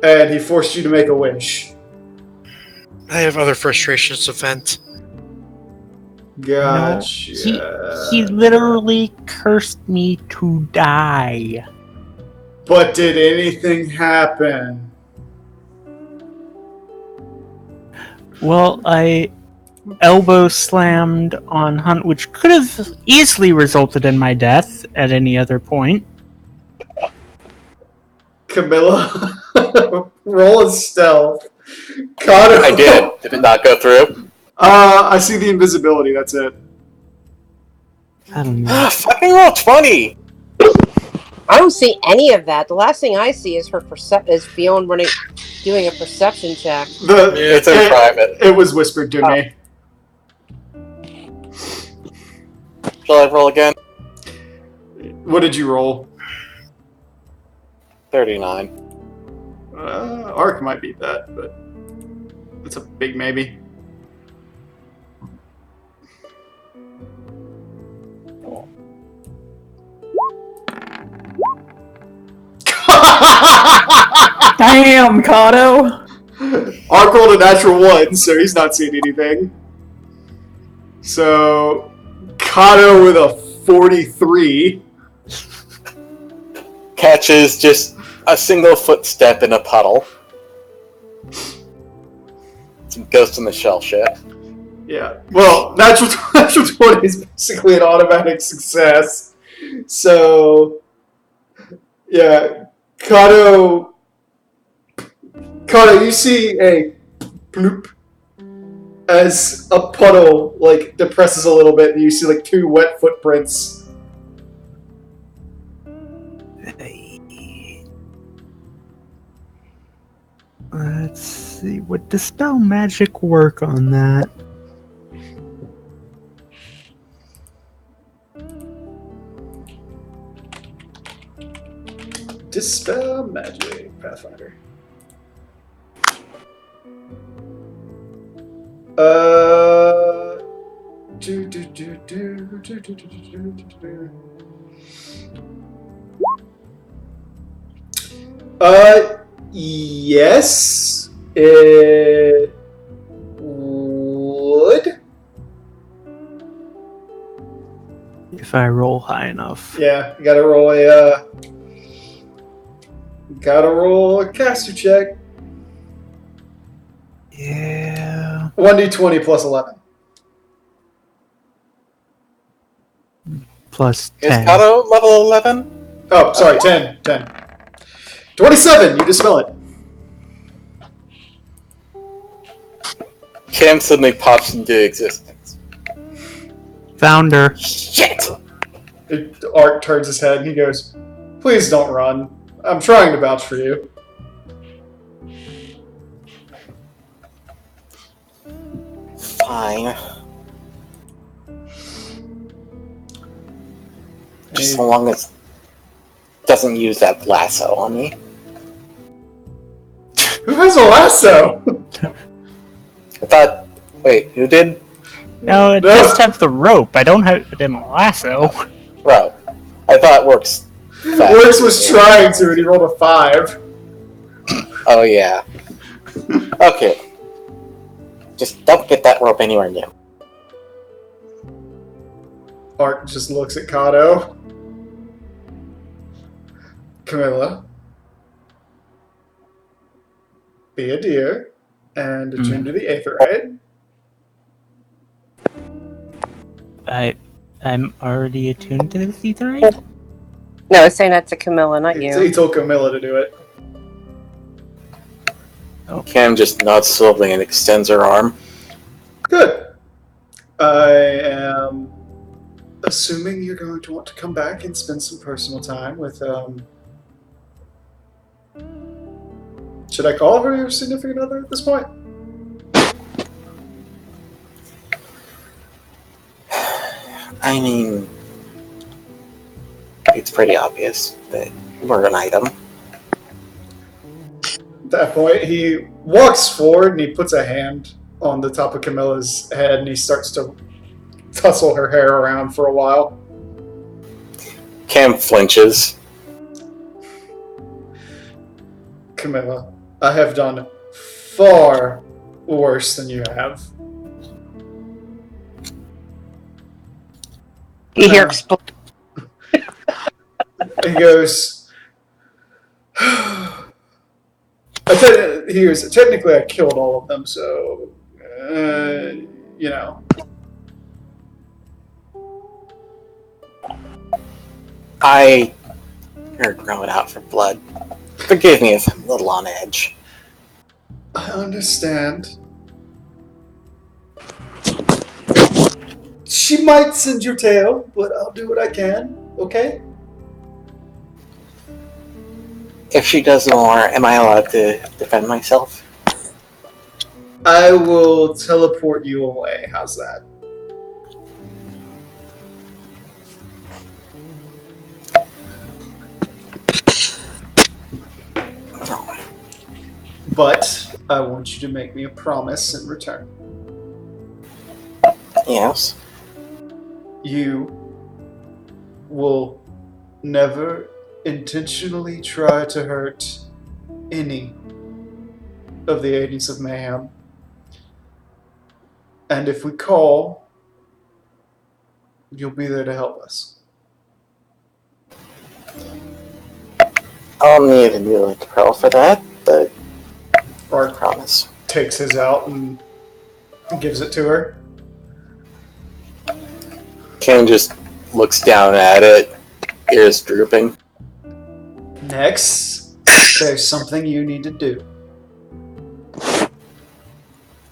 And he forced you to make a wish. I have other frustrations to vent. Gotcha. No, he literally cursed me to die. But did anything happen? Well, I elbow slammed on Hunt, which could have easily resulted in my death at any other point. Camilla, roll a stealth. Kato. I did. Did it not go through? I see the invisibility, that's it. I don't know. Fucking roll 20! I don't see any of that. The last thing I see is is Fionn doing a perception check. It's in private. It was whispered to me. Shall I roll again? What did you roll? 39. Ark might beat that, but it's a big maybe. Damn, Kato! Ark rolled a natural 1, so he's not seeing anything. So, Kato with a 43. Catches just a single footstep in a puddle. Some Ghost in the Shell shit. Yeah. Well, natural 20 is basically an automatic success. So, yeah. Kato, you see a bloop as a puddle, like, depresses a little bit, and you see, like, 2 wet footprints. Let's see. Would Dispel Magic work on that? Dispel Magic, Pathfinder. Yes, it would. If I roll high enough. Yeah, you gotta roll a caster check. Yeah. 1d20 plus 11. Plus Is 10. Kato level 11? Oh, sorry, 10. 27, you dispel it. Cam suddenly pops into existence. Found her. Shit! Art turns his head and he goes, Please don't run. I'm trying to vouch for you. Fine. Just so long as it doesn't use that lasso on me. Who has a lasso? I thought. Wait, who did? No, it just have the rope. I don't have it in a lasso. Bro, I thought Works. Works was trying to, and he rolled a 5. Oh yeah. Okay. Just don't get that rope anywhere near. Art just looks at Kato. Camilla. Be a deer and attune to the Aetherite. I'm already attuned to this etherite? No, it's saying that to Camilla, not you. He told Camilla to do it. Cam just nods slowly and extends her arm. Good. I am assuming you're going to want to come back and spend some personal time with, should I call her your significant other at this point? I mean, it's pretty obvious that we're an item. At that point, he walks forward and he puts a hand on the top of Camilla's head and he starts to tussle her hair around for a while. Cam flinches. Camilla, I have done far worse than you have. You hear expl- He goes, technically I killed all of them, so, you know. You're growing out for blood. Forgive me if I'm a little on edge. I understand. She might send your tail, but I'll do what I can, okay? If she does more, am I allowed to defend myself? I will teleport you away. How's that? But I want you to make me a promise in return. Yes. You will never intentionally try to hurt any of the Agents of Mayhem. And if we call, you'll be there to help us. I'll need a new pearl for that, but Art promise. takes his out and gives it to her. Cam just looks down at it, ears drooping. Next, there's something you need to do.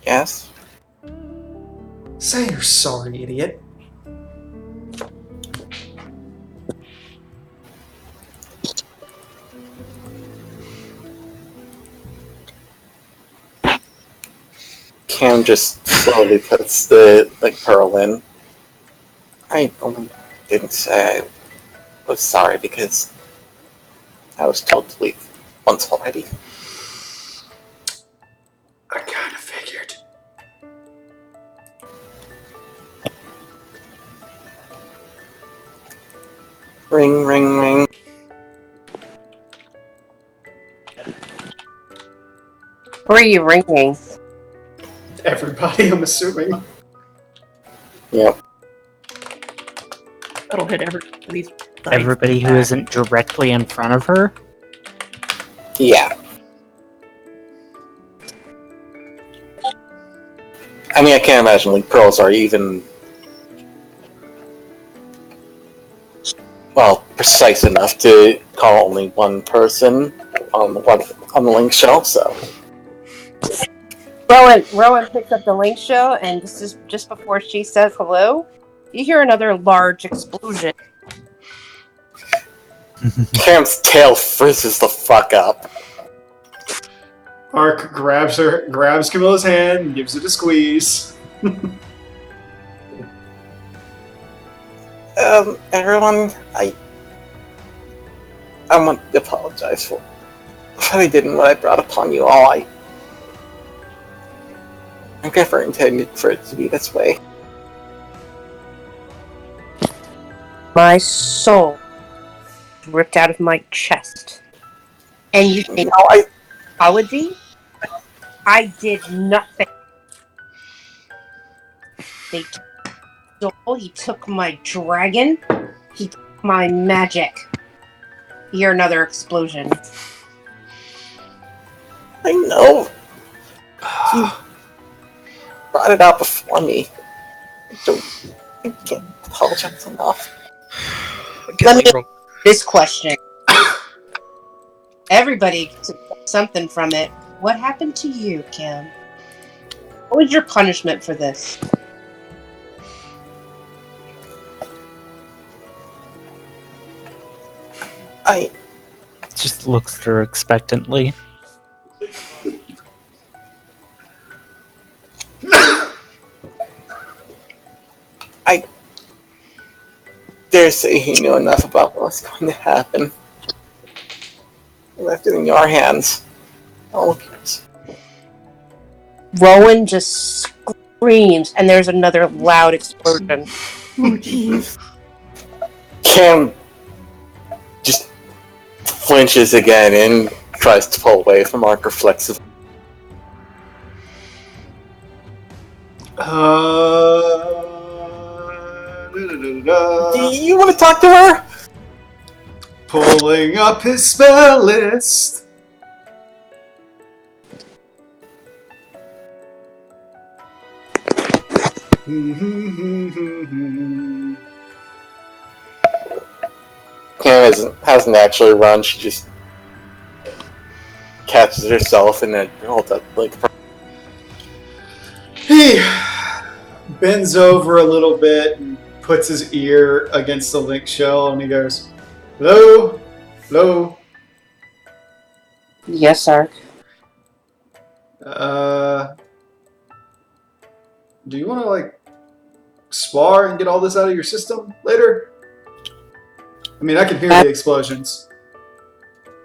Yes? Say you're sorry, idiot. Cam just slowly puts the pearl in. I only didn't say I was sorry because I was told to leave once already. I kind of figured. Ring, ring, ring. Who are you ringing? Everybody, I'm assuming. Yep. That'll hit everybody's. Everybody who isn't directly in front of her? Yeah. I mean, I can't imagine like pearls are even precise enough to call only one person on the link shelf. So Rowan picks up the link show, and this is just before she says hello. You hear another large explosion. Cam's tail frizzes the fuck up. Ark grabs Camilla's hand, and gives it a squeeze. Everyone, I want to apologize for what I did and what I brought upon you all. I never intended for it to be this way. My soul ripped out of my chest. And you think apology? I did nothing. They stole, he took my dragon, he took my magic. Hear another explosion. I know. He brought it out before me. I can't apologize enough. Let me ask this question. Everybody took something from it. What happened to you, Kim? What was your punishment for this? I Just looks at her expectantly. dare say he knew enough about what was going to happen. He left it in your hands. All of yours. Rowan just screams, and there's another loud explosion. Oh, jeez. Cam just flinches again and tries to pull away from Ark reflexively. Do you want to talk to her? Pulling up his spell list. Cam hasn't actually run. She just catches herself and then holds up like. He bends over a little bit and puts his ear against the link shell and he goes, "Hello? Hello? Yes, sir. Do you want to, like, spar and get all this out of your system later? I mean, I can hear the explosions."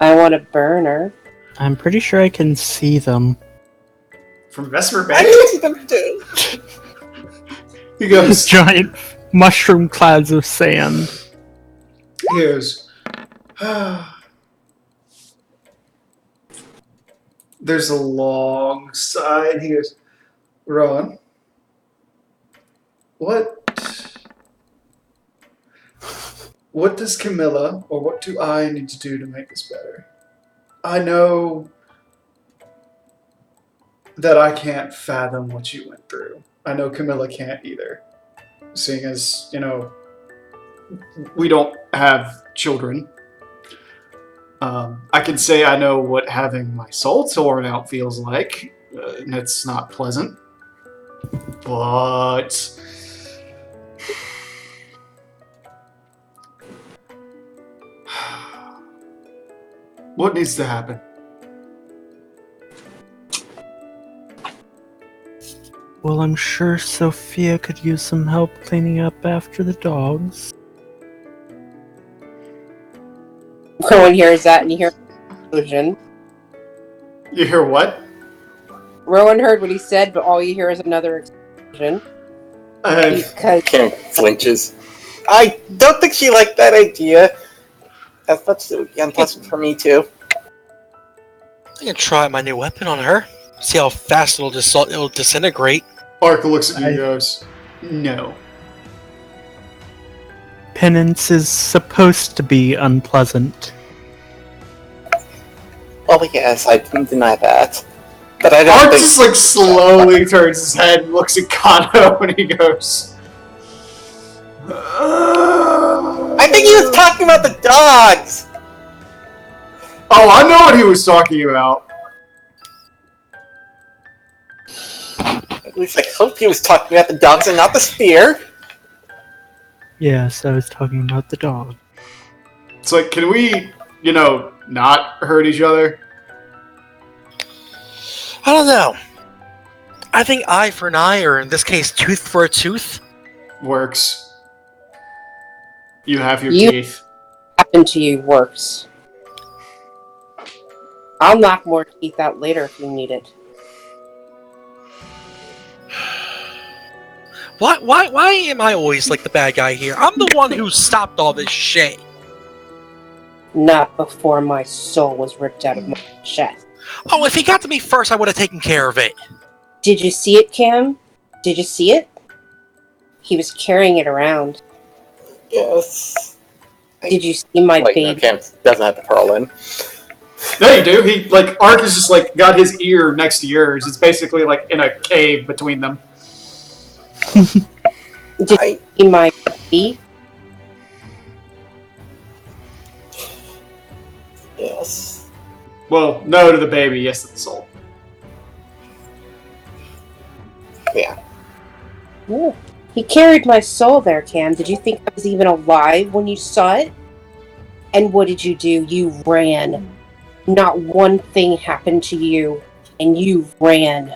I want a burner. I'm pretty sure I can see them. From Vesper I Bank? can see them too. He goes, Giant mushroom clouds of sand. he goes, there's a long side. He goes, "Rowan, what does Camilla, or what do I need to do to make this better? I know that I can't fathom what you went through. I know Camilla can't either. Seeing as, we don't have children. I can say I know what having my soul torn out feels like, and it's not pleasant. But what needs to happen? Well, I'm sure Sophia could use some help cleaning up after the dogs. Rowan hears that, and you hear an explosion. You hear what? Rowan heard what he said, but all you hear is another explosion. Because Cam flinches. I don't think she liked that idea. That's unpleasant for me too. I can try my new weapon on her. See how fast it'll disintegrate. Ark looks at you and goes, "No." Penance is supposed to be unpleasant. Well, yes, I didn't deny that. But I don't Ark think... just like slowly turns his head and looks at Kano and he goes, I think he was talking about the dogs! "Oh, I know what he was talking about." At least I hope he was talking about the dogs and not the spear. Yes, I was talking about the dog. It's like, can we, not hurt each other? I don't know. I think eye for an eye, or in this case, tooth for a tooth. Works. You have your You- teeth. Happened to you works. I'll knock more teeth out later if you need it. Why am I always like the bad guy here? I'm the one who stopped all this shit. Not before my soul was ripped out of my chest. Oh, if he got to me first, I would have taken care of it. Did you see it, Cam? Did you see it? He was carrying it around. Yes. Did you see my Like, no, baby? Cam doesn't have the pearl in. No, you do. He, Ark is just, got his ear next to yours. It's basically, in a cave between them. Did you see my baby? Yes. Well, no to the baby, yes to the soul. Yeah. Ooh. He carried my soul there, Cam. Did you think I was even alive when you saw it? And what did you do? You ran. Not one thing happened to you, and you ran.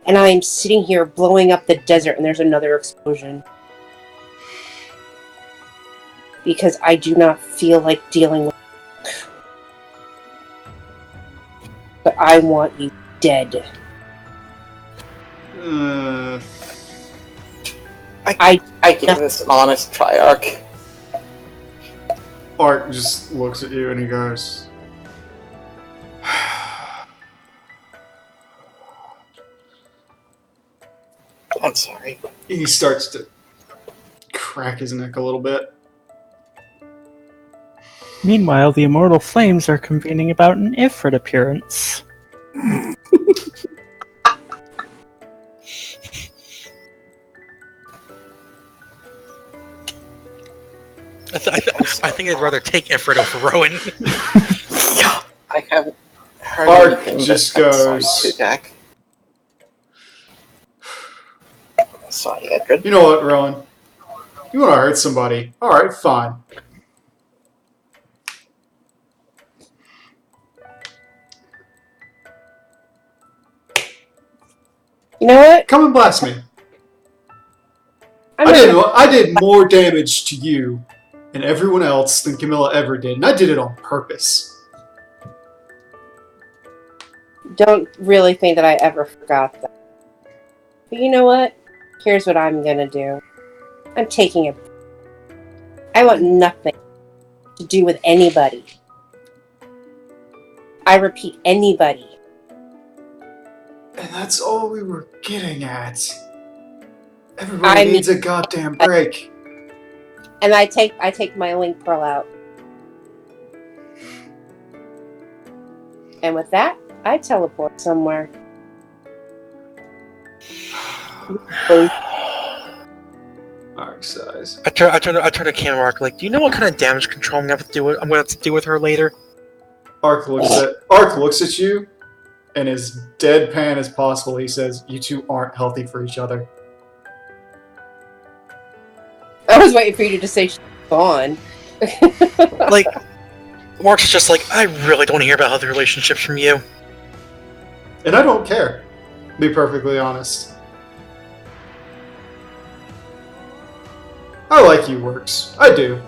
And I am sitting here blowing up the desert, and there's another explosion. Because I do not feel like dealing with it. But I want you dead. I give this an honest try, Ark. Ark just looks at you and he goes, I'm sorry. he starts to crack his neck a little bit. Meanwhile, the immortal flames are convening about an Ifrit appearance. I think I'd rather take Ifrit over Rowan. I haven't heard Ark anything just but that goes- song to Jack. Sorry, Edgar. You know what, Rowan? You want to hurt somebody? Alright, fine. You know what? Come and blast me. I'm I did more damage to you and everyone else than Camilla ever did, and I did it on purpose. Don't really think that I ever forgot that. But you know what? Here's what I'm gonna do. I'm taking it. I want nothing to do with anybody. I repeat, anybody. And that's all we were getting at. Everybody needs a goddamn break. And I take my link pearl out. And with that, I teleport somewhere. Ark size. I turn to Cam Ark, like, do you know what kind of damage control I'm gonna have to do with her later? Ark looks at you, and as deadpan as possible, he says, "You two aren't healthy for each other." I was waiting for you to say she's gone. Like, Mark's just like, I really don't want to hear about healthy relationships from you. And I don't care, to be perfectly honest. I like you, Works. I do.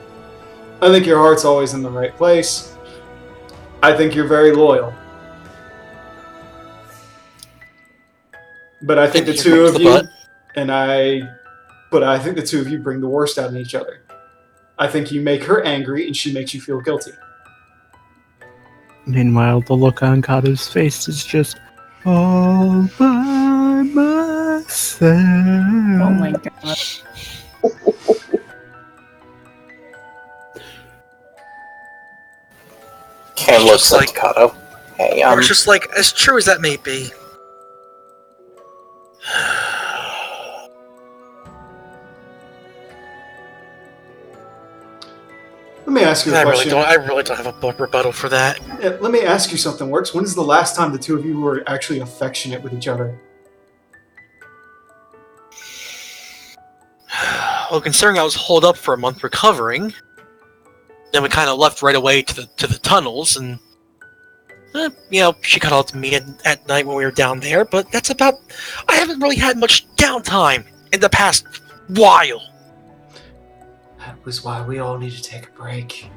I think your heart's always in the right place. I think you're very loyal. But I think the two of you, but I think the two of you bring the worst out in each other. I think you make her angry and she makes you feel guilty. Meanwhile, the look on Kato's face is just all by myself. Oh my god. Cam looks like- like Kato. Hey, Mark's just like, as true as that may be. Let me ask you a I question. really don't have a rebuttal for that. Yeah, let me ask you something, Works. When is the last time the two of you were actually affectionate with each other? Well, considering I was holed up for a month recovering, then we kind of left right away to the tunnels, and she got out to me at night when we were down there. But that's about. I haven't really had much downtime in the past while. That was why we all need to take a break.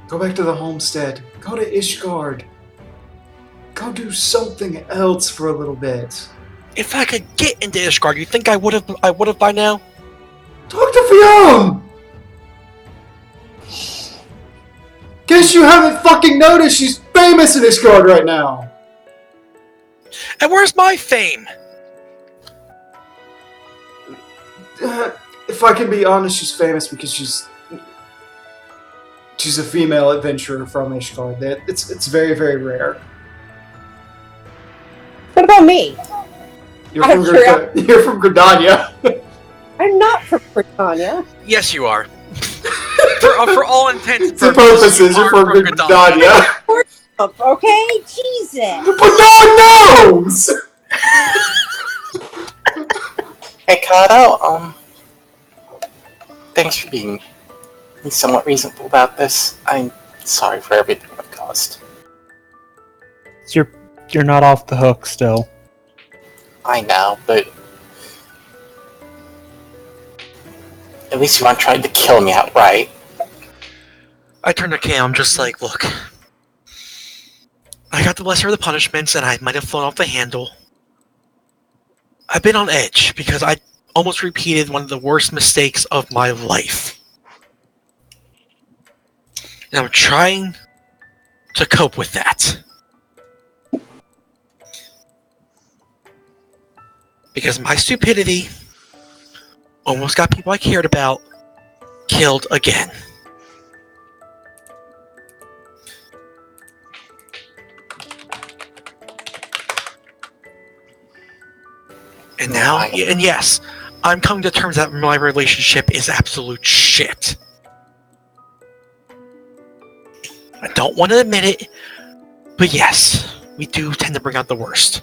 Go back to the homestead. Go to Ishgard. Go do something else for a little bit. If I could get into Ishgard, you think I would have by now? Talk to Fionn! Guess you haven't fucking noticed she's famous in Ishgard right now. And where's my fame? If I can be honest, she's famous because she's a female adventurer from Ishgard. It's very, very rare. What about me? You're from Gridania. I'm not from Britannia. Yes, you are. for all intents and purposes, you're from Gridania. Okay, Jesus. But no one knows. Hey, Kato, thanks for being somewhat reasonable about this. I'm sorry for everything I've caused. You're not off the hook still. I know, but at least you aren't trying to kill me outright. I turned to Cam, just like, look. I got the lesser of the punishments, and I might have flown off the handle. I've been on edge, because I almost repeated one of the worst mistakes of my life. And I'm trying to cope with that. Because my stupidity almost got people I cared about killed again. And now, and yes, I'm coming to terms that my relationship is absolute shit. I don't want to admit it, but yes, we do tend to bring out the worst.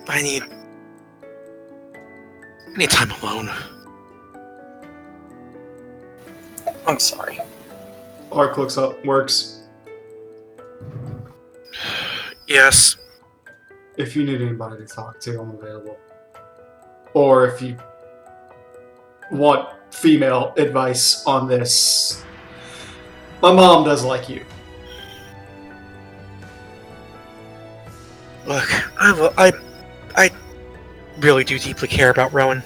I need time alone. I'm sorry. Ark looks up, works. Yes. If you need anybody to talk to, I'm available. Or if you want female advice on this, my mom does like you. Look, I really do deeply care about Rowan.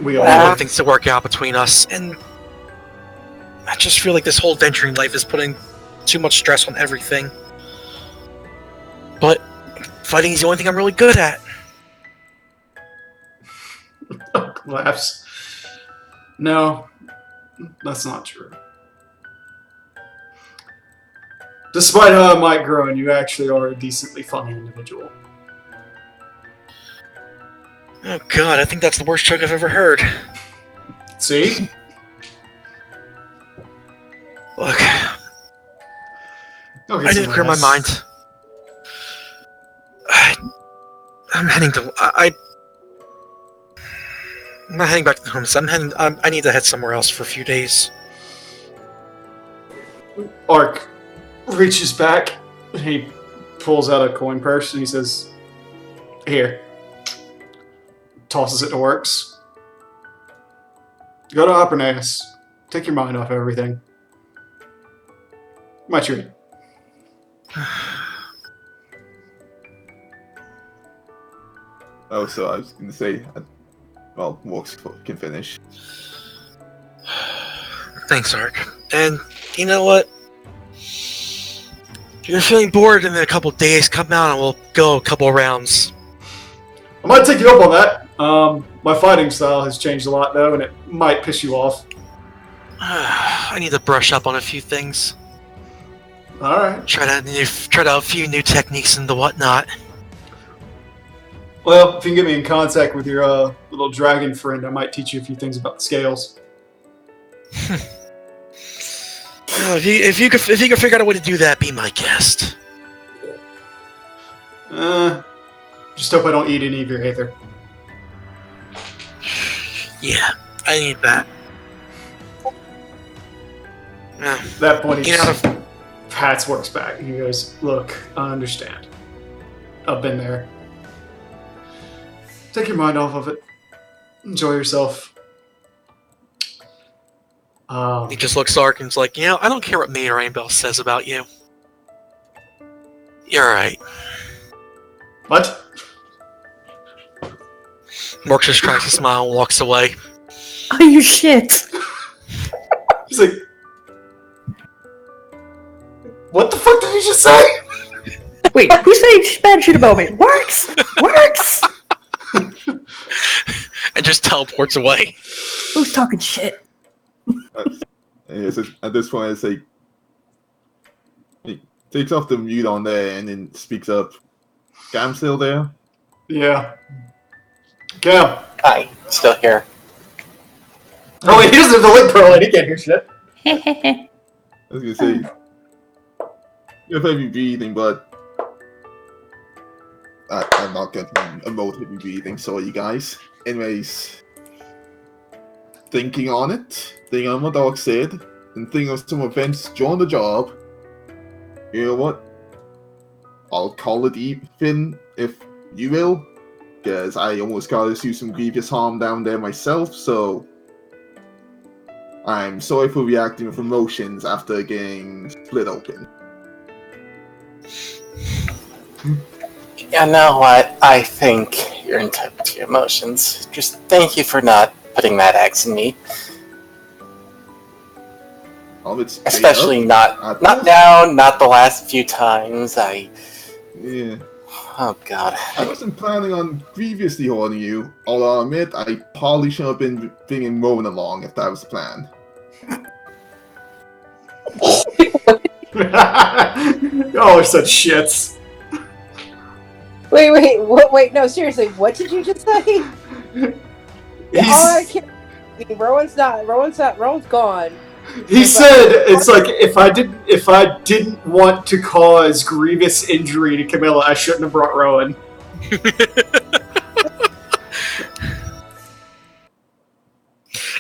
We all I want things to work out between us, and I just feel like this whole venturing life is putting too much stress on everything. But fighting is the only thing I'm really good at. Laughs. No, that's not true. Despite how I might grow, and you actually are a decently funny individual. Oh god, I think that's the worst joke I've ever heard. See? Look, I need to clear my mind. I'm heading to. I'm not heading back to the home. So I need to head somewhere else for a few days. Ark reaches back, and he pulls out a coin purse, and he says, "Here." Tosses it to Works. Go to Opernus. Take your mind off everything. My treat. Oh, so I was going to say, well, Works can finish. Thanks, Ark. And you know what? If you're feeling bored in a couple days, come out and we'll go a couple rounds. I might take you up on that. My fighting style has changed a lot, though, and it might piss you off. I need to brush up on a few things. Alright. Try out a few new techniques and the whatnot. Well, if you can get me in contact with your little dragon friend, I might teach you a few things about the scales. If you could figure out a way to do that, be my guest. Just hope I don't eat any of your Aether. Yeah, I need that. At that point, he You know, just pats Works back and he goes, "Look, I understand. I've been there. Take your mind off of it. Enjoy yourself." he just looks dark and's like, I don't care what Mayor Rainbow says about you. You're right. What? Mork just tries to smile and walks away. Oh, you shit! He's like, "What the fuck did you just say?" Wait, who's saying bad shit about me? Works! Works! And just teleports away. Who's talking shit? At this point, it's like he takes off the mute on there and then speaks up. Cam still there? Yeah. Cam. Hi, still here. Oh wait, he doesn't have the link pearl and he can't hear shit. I was gonna say you have heavy breathing, but I'm not gonna emote heavy breathing. Sorry, you guys. Anyways, thinking on what my dog said, and thinking of some events during the job. You know what? I'll call it even if you will, because I almost got to do some grievous harm down there myself. So I'm sorry for reacting with emotions after getting split open. You know what? I think you're entitled to your emotions. Just thank you for not putting that axe in me. It's Especially not now, not the last few times. Yeah. Oh god. I wasn't planning on previously holding you, although I'll admit I probably should have been bringing Rowan along if that was the plan. Y'all are such shits. Wait, no, seriously, what did you just say? Rowan's gone. He said it's like if I didn't want to cause grievous injury to Camilla, I shouldn't have brought Rowan.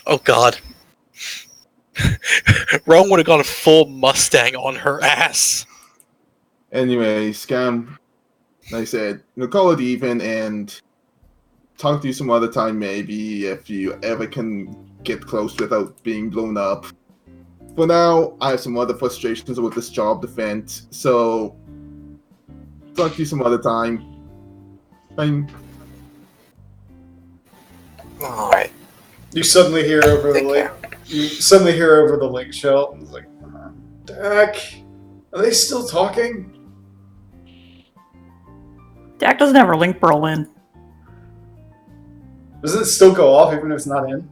Oh god. Rowan would have got a full Mustang on her ass. Anyway, Scam, like I said, we'll call it even and talk to you some other time maybe if you ever can get close without being blown up. For now, I have some other frustrations with this job defense, so talk to you some other time. Bye. Alright. You suddenly hear over the link. You suddenly hear over the link shell. It's like, Dak, are they still talking? Dak doesn't have her link pearl in. Does it still go off even if it's not in?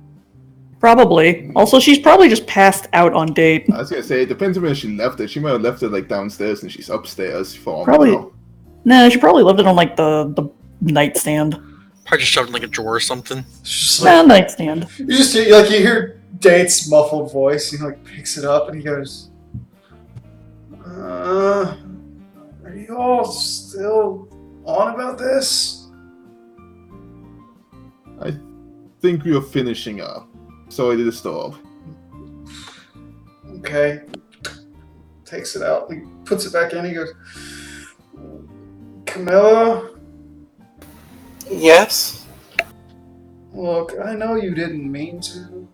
Probably. Also, she's probably just passed out on date. I was gonna say, it depends on where she left it. She might have left it like downstairs and she's upstairs for Probably. now. Nah, she probably left it on like the nightstand. Probably just shoved in like a drawer or something. It's just like, Nightstand. you just you hear Date's muffled voice. He like picks it up and he goes, "Are you all still on about this?" I think we are finishing up. Sorry to disturb. Okay. Takes it out. He puts it back in. He goes, "Camilla, Yes? look, I know you didn't mean to.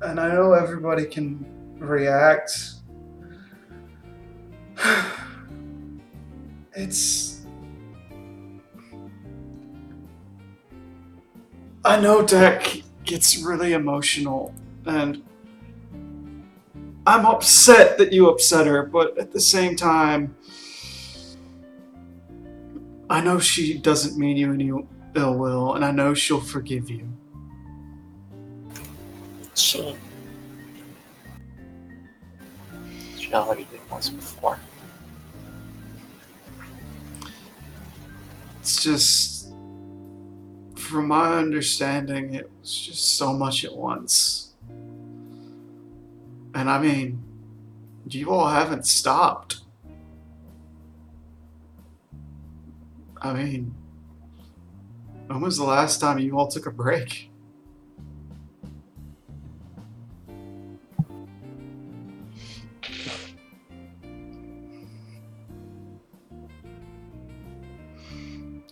And I know everybody can react. I know Dak gets really emotional, and I'm upset that you upset her, but at the same time, I know she doesn't mean you any ill will, and I know she'll forgive you. She already did once before. It's just, from my understanding, it was just so much at once. And I mean, you all haven't stopped. I mean, when was the last time you all took a break?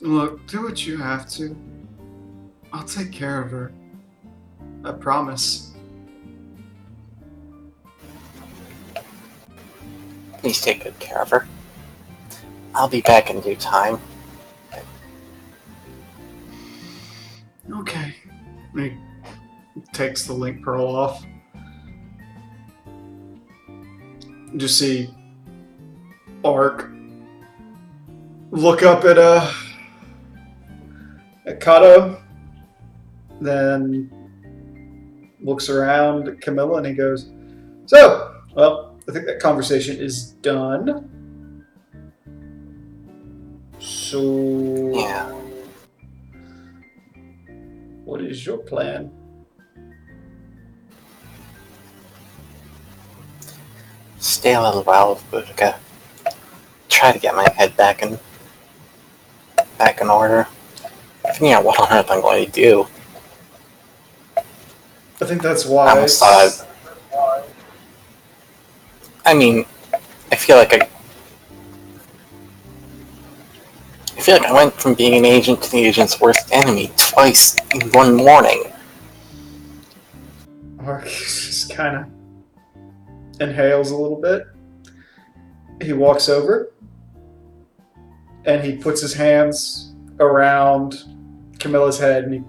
Look, do what you have to. I'll take care of her. I promise. Please take good care of her. I'll be back in due time. Okay. He takes the link pearl off. You just see Ark look up at Kato, then looks around at Camilla and he goes, "So, well, I think that conversation is done. So, Yeah. what is your plan?" Stay a little while with Boudica. Try to get my head back in order. Figuring out what on earth I'm going to do. I think that's I why. almost thought I mean, I feel like I went from being an agent to the agent's worst enemy twice in one morning. Ark just kind of inhales a little bit. He walks over and he puts his hands around Camilla's head and he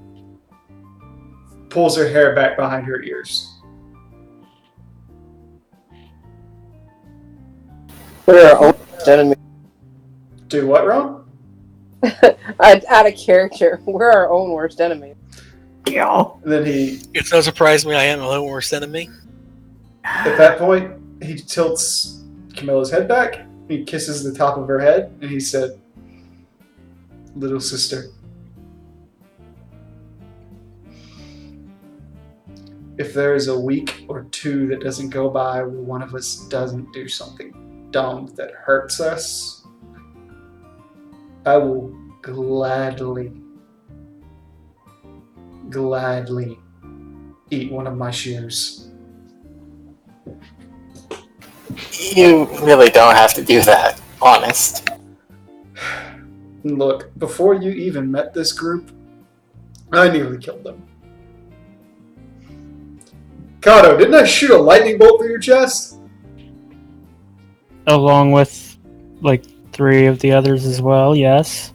pulls her hair back behind her ears. We're our own worst enemy. Do what, Ron? Out of character. We're our own worst enemy. Yeah. And then he, It's no surprise to me I am my own worst enemy. at that point, he tilts Camilla's head back. He kisses the top of her head and he said, "Little sister, if there is a week or two that doesn't go by where one of us doesn't do something dumb that hurts us, I will gladly eat one of my shoes." You really don't have to do that, honest. Look, before you even met this group, I nearly killed them. Kato, didn't I shoot a lightning bolt through your chest? Along with, like, 3 of the others as well, yes.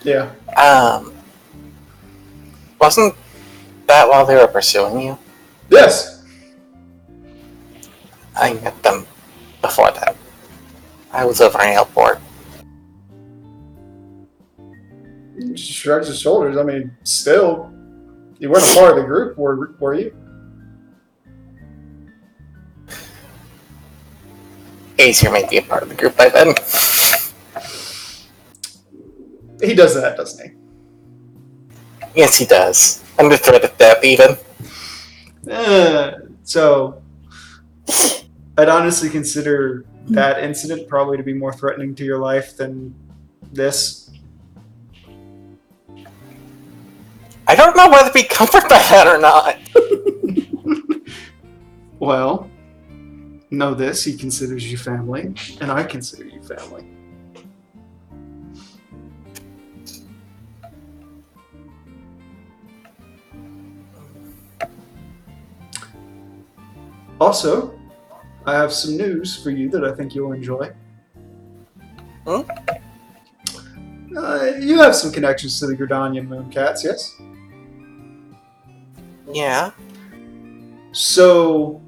Yeah. Wasn't that while they were pursuing you? Yes. I met them before that. I was over in airport. He shrugs his shoulders. I mean, still, you weren't a part of the group, were you? Aesir may be a part of the group by then. He does that, doesn't he? Yes, he does. Under threat of death, even. So, I'd honestly consider that incident probably to be more threatening to your life than this. I don't know whether to be comforted by that or not. Well, know this, he considers you family, and I consider you family. Also, I have some news for you that I think you'll enjoy. Hmm? You have some connections to the Gridanian Mooncats, yes? Yeah. So,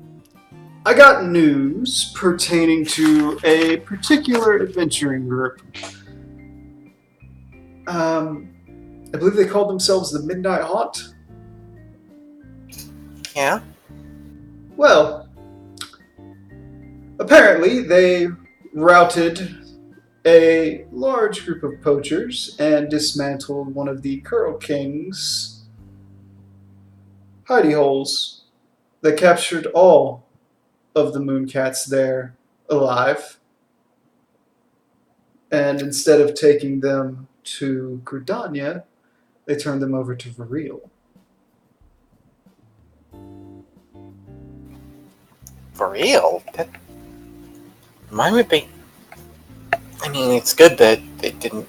I got news pertaining to a particular adventuring group. I believe they called themselves the Midnight Haunt. Yeah? Well, apparently they routed a large group of poachers and dismantled one of the Curl King's hidey holes. They captured all of the Mooncats there alive. And instead of taking them to Gridania, they turned them over to Viril. For real? Mine would be. I mean, it's good that they didn't.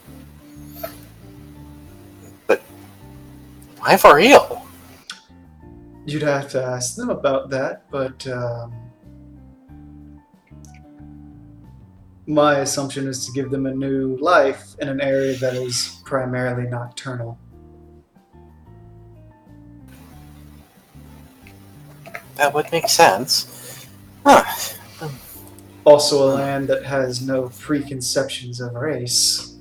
But why for real? You'd have to ask them about that, but my assumption is to give them a new life in an area that is primarily nocturnal. That would make sense. Huh. Also a land that has no preconceptions of race.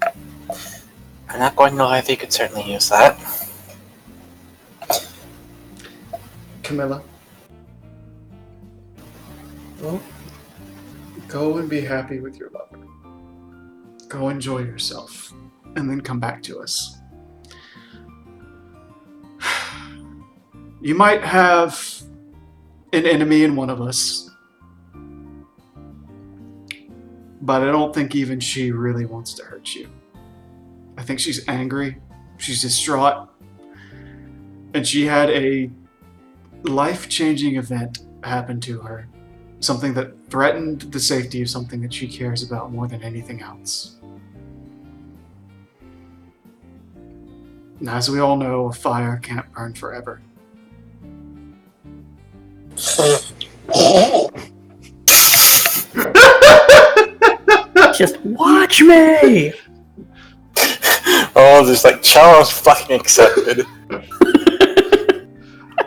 I'm not going to lie, they could certainly use that. Camilla, go and be happy with your lover. Go enjoy yourself, and then come back to us. You might have an enemy in one of us, but I don't think even she really wants to hurt you. I think she's angry, she's distraught, and she had a life-changing event happen to her. Something that threatened the safety of something that she cares about more than anything else. And as we all know, a fire can't burn forever. Just watch me! Oh, there's like Charles fucking accepted.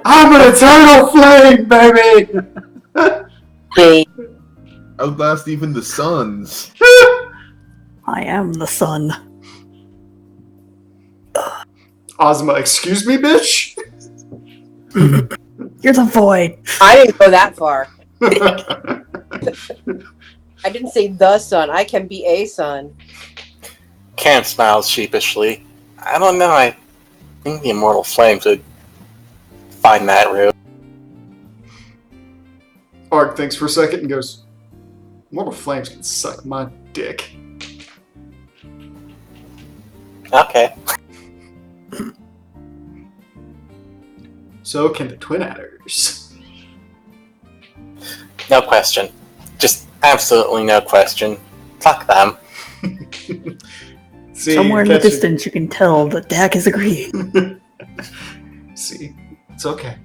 I'm an eternal flame, baby! Outlast even the suns. I am the sun. Ozma, excuse me, bitch? You're the void. I didn't go that far. I didn't say the sun. I can be a sun. Cam smiles sheepishly. I don't know, I think the Immortal Flames would find that route. Ark thinks for a second and goes, Mortal Flames can suck my dick. Okay. So can the Twin Adders. No question. Just absolutely no question. Fuck them. See, Somewhere in the catch it. distance, you can tell that Dak is agreeing. See, it's okay.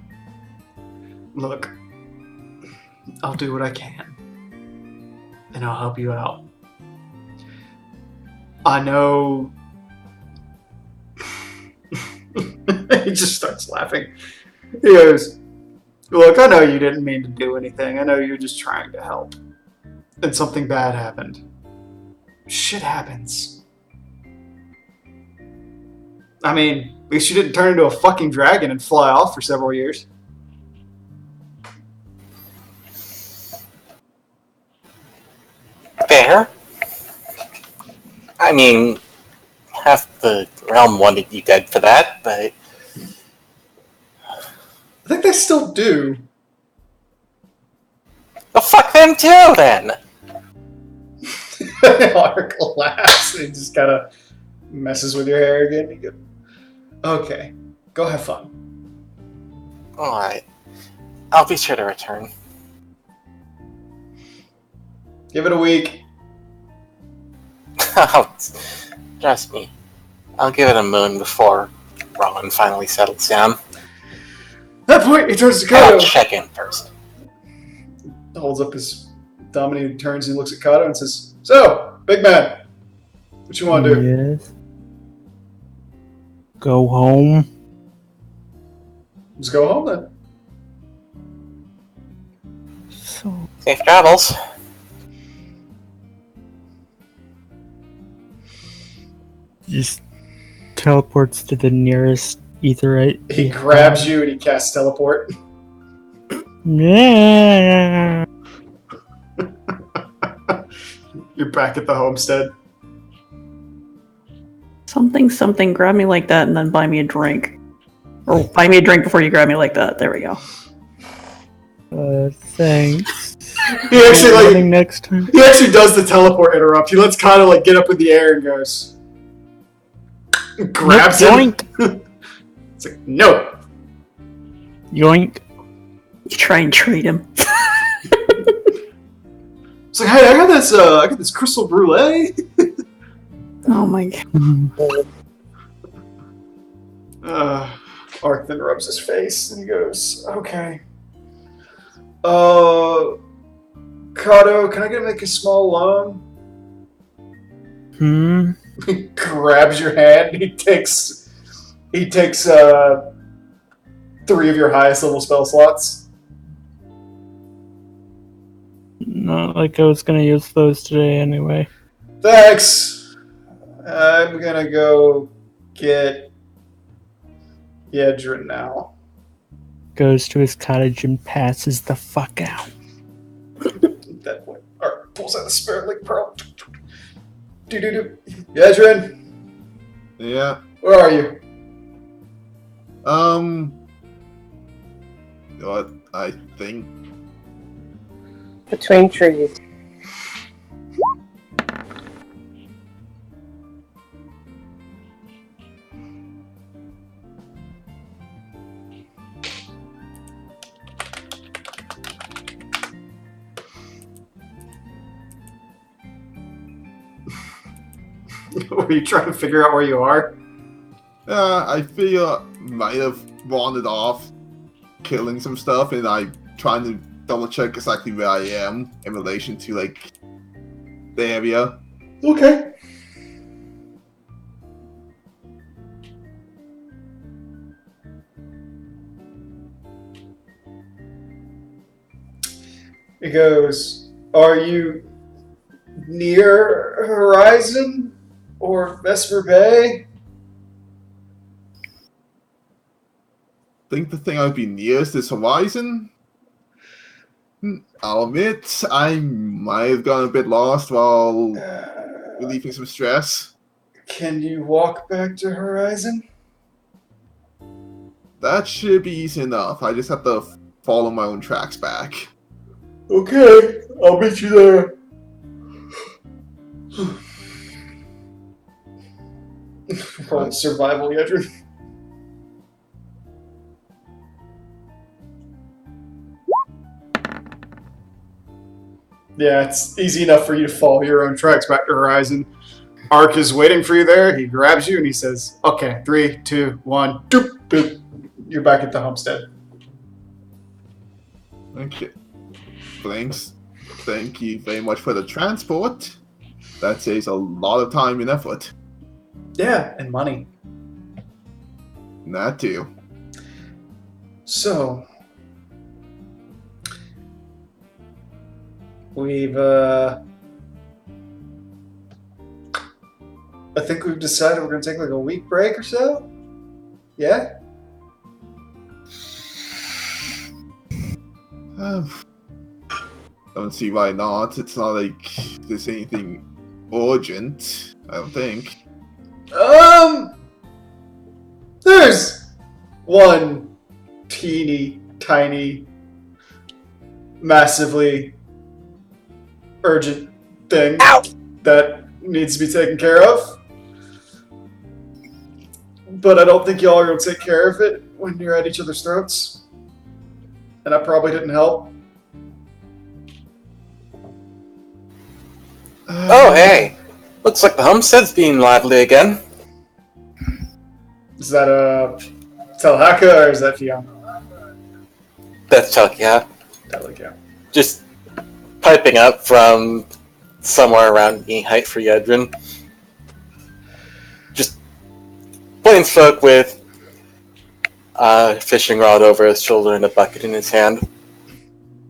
Look, I'll do what I can. And I'll help you out. I know... He just starts laughing. He goes, look, I know you didn't mean to do anything. I know you're just trying to help. And something bad happened. Shit happens. I mean, at least you didn't turn into a fucking dragon and fly off for several years. Fair. I mean, half the realm wanted you dead for that, but... I think they still do. Well, fuck them too, then! Ark laughs. He just kind of messes with your hair again. You go, okay, go have fun. Alright. I'll be sure to return. Give it a week. Trust me. I'll give it a moon before Rowan finally settles down. At that point, he turns to I'll Kato. check in first. Holds up his thumb and he turns and looks at Kato and says, so, big man, what you want to do? Yes. Go home. Just go home then. So Safe travels. just teleports to the nearest etherite. He grabs you and he casts teleport. Yeah. You're back at the homestead. Something, grab me like that and then buy me a drink. Or buy me a drink before you grab me like that. There we go. Thanks. He actually Running next time. he actually does the teleport interrupt. He lets Kado like get up in the air and goes, grabs him. Yoink. It's like no. Yoink. You try and trade him. It's like, hey, I got this crystal brulee. Oh my god. Ark then rubs his face and he goes, okay. Kato, can I make a small loan? He grabs your hand. He takes 3 of your highest level spell slots. Not like I was gonna use those today anyway. Thanks. I'm gonna go get Yedrin now. Goes to his cottage and passes the fuck out. At that point, Ark pulls out the spirit link pearl. Yedrin, Yeah. where are you? What I think. Between trees. Were you trying to figure out where you are? I feel might have wandered off, killing some stuff, and I'm trying to double check exactly where I am in relation to like the area. Okay. He goes, are you near Horizon or Vesper Bay? I think the thing I'd be nearest is Horizon. I'll admit, I might have gotten a bit lost while relieving some stress. Can you walk back to Horizon? That should be easy enough. I just have to follow my own tracks back. Okay, I'll meet you there. Roll survival, Yedrin. Yeah, it's easy enough for you to follow your own tracks back to Horizon. Ark is waiting for you there. He grabs you and he says, okay, 3, 2, 1, doop, boop. You're back at the homestead. Okay. Thanks. Thank you very much for the transport. That saves a lot of time and effort. Yeah, and money. That too. So, we've, I think we've decided we're going to take like a week break or so. Yeah? Don't see why not. It's not like there's anything urgent, I don't think. There's one teeny tiny, massively urgent thing that needs to be taken care of. But I don't think y'all are going to take care of it when you're at each other's throats. And I probably didn't help. Oh, hey. Looks like the homestead's being lively again. Is that Telhaka or is that Fiona? That's Chuck, yeah. Telhaka. Just piping up from somewhere around knee height for Yedrin. Just plain folk with a fishing rod over his shoulder and a bucket in his hand.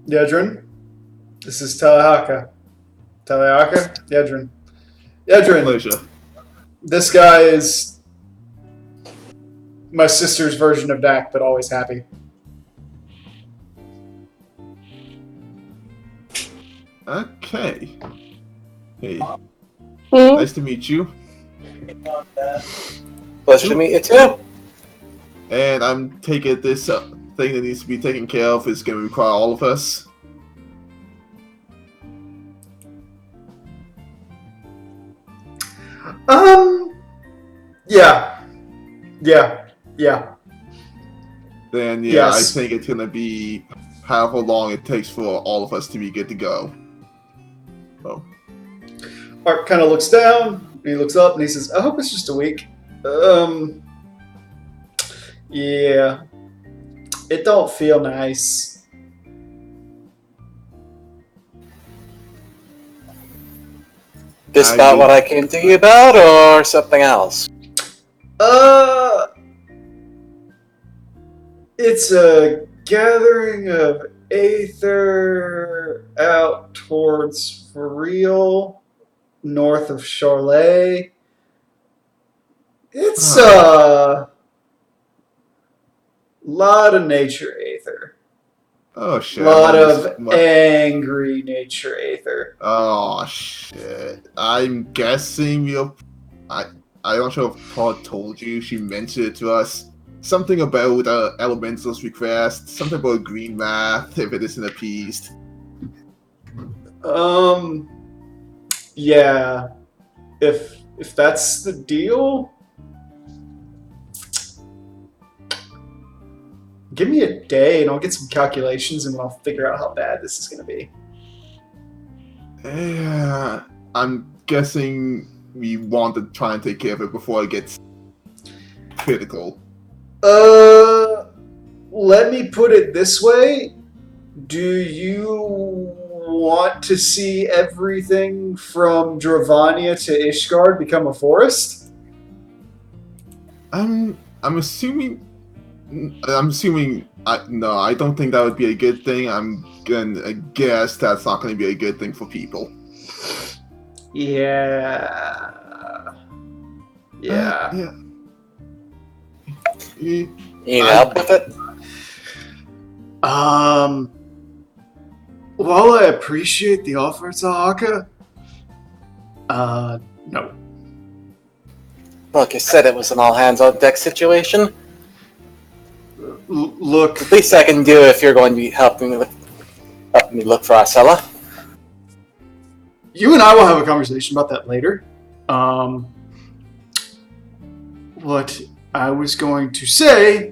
Yedrin, this is Telhaka. Telhaka? Yedrin. Yedrin, Pleasure. this guy is my sister's version of Dak, but always happy. Okay. Hey. Nice to meet you. Pleasure to meet you too. And I'm taking this thing that needs to be taken care of is going to require all of us. Yeah. Then Yes. I think it's going to be however long it takes for all of us to be good to go. Oh. Art kind of looks down, and he looks up, and he says, I hope it's just a week. Yeah. It don't feel nice. This about what I came to you about, or something else? It's a gathering of Aether out towards Real, north of Charlet. It's a lot of nature Aether. Oh shit. A lot of angry nature Aether. Oh shit. I'm guessing I'm not sure if Paul told you, she mentioned it to us. Something about Elemental's request, something about green math if it isn't appeased. Yeah. If that's the deal, give me a day and I'll get some calculations and I'll figure out how bad this is going to be. Yeah, I'm guessing we want to try and take care of it before it gets critical. Let me put it this way. Do you want to see everything from Dravania to Ishgard become a forest? I'm assuming. No, I don't think that would be a good thing. I'm gonna guess that's not going to be a good thing for people. Yeah. Yeah. You need help with it? While I appreciate the offer, Tahaka, no. Look, you said it was an all-hands-on-deck situation. Look, The least I can do if you're going to be helping me look for Arcella. you and I will have a conversation about that later. What I was going to say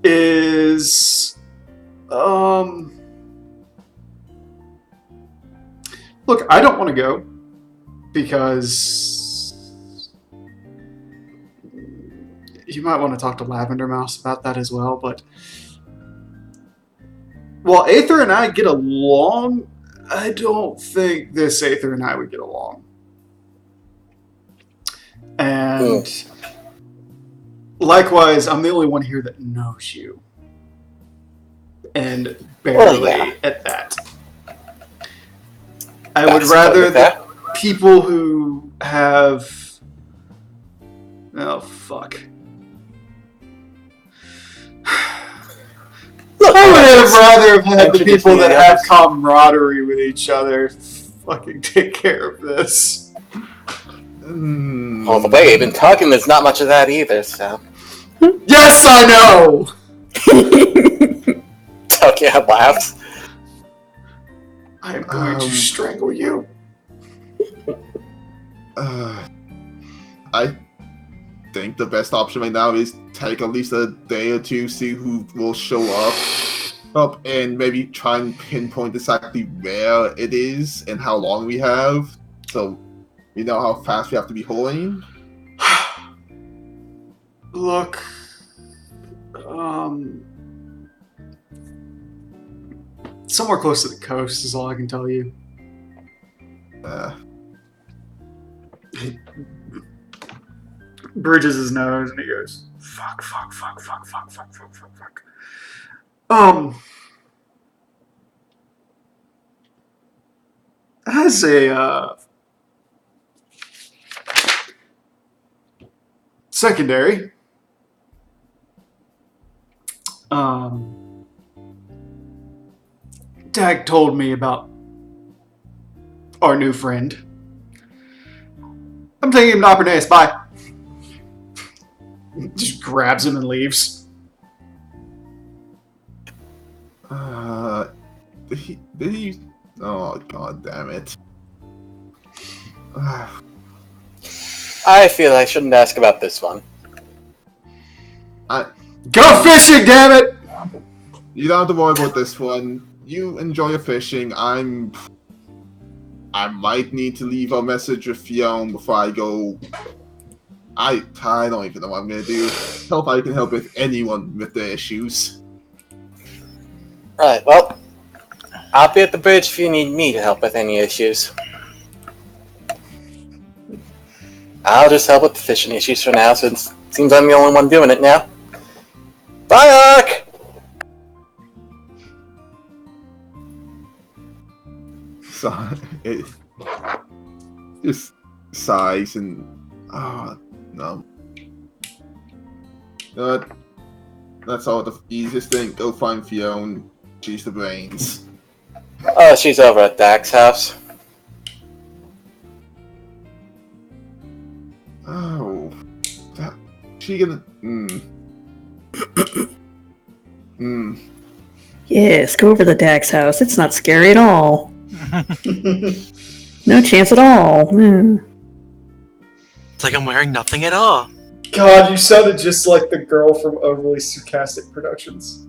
is, look, I don't want to go because you might want to talk to Lavender Mouse about that as well, but while Aether and I get along, I don't think this Aether and I would get along. And likewise, I'm the only one here that knows you. And barely at that. I would rather the people who have... Oh, fuck. I would have rather have had the people that have camaraderie with each other fucking take care of this. All the way you've been talking, there's not much of that either, so... Yes, I know! Tokyo laughs. I'm going to strangle you. I think the best option right now is take at least a day or two, see who will show up, and maybe try and pinpoint exactly where it is and how long we have, so we know how fast we have to be hauling. Look, somewhere close to the coast is all I can tell you. He bridges his nose and he goes, fuck. As a secondary, Dag told me about our new friend. I'm taking him to Opportunist. Bye. Just grabs him and leaves. Did he? Oh, god damn it. I feel I shouldn't ask about this one. Go fishing, damn it! You don't have to worry about this one. You enjoy your fishing. I might need to leave a message with Fionn before I go. I don't even know what I'm gonna do. Help I can help with anyone with their issues. Right, well, I'll be at the bridge if you need me to help with any issues. I'll just help with the fishing issues for now, since it seems I'm the only one doing it now. Bye, Ark! So it just sighs and no. That's all the easiest thing. Go find Fionn. She's the brains. Oh, she's over at Dak's house. Oh, that she gonna. Yes, go over to Dax's house. It's not scary at all. No chance at all. It's like I'm wearing nothing at all. God, you sounded just like the girl from Overly Sarcastic Productions.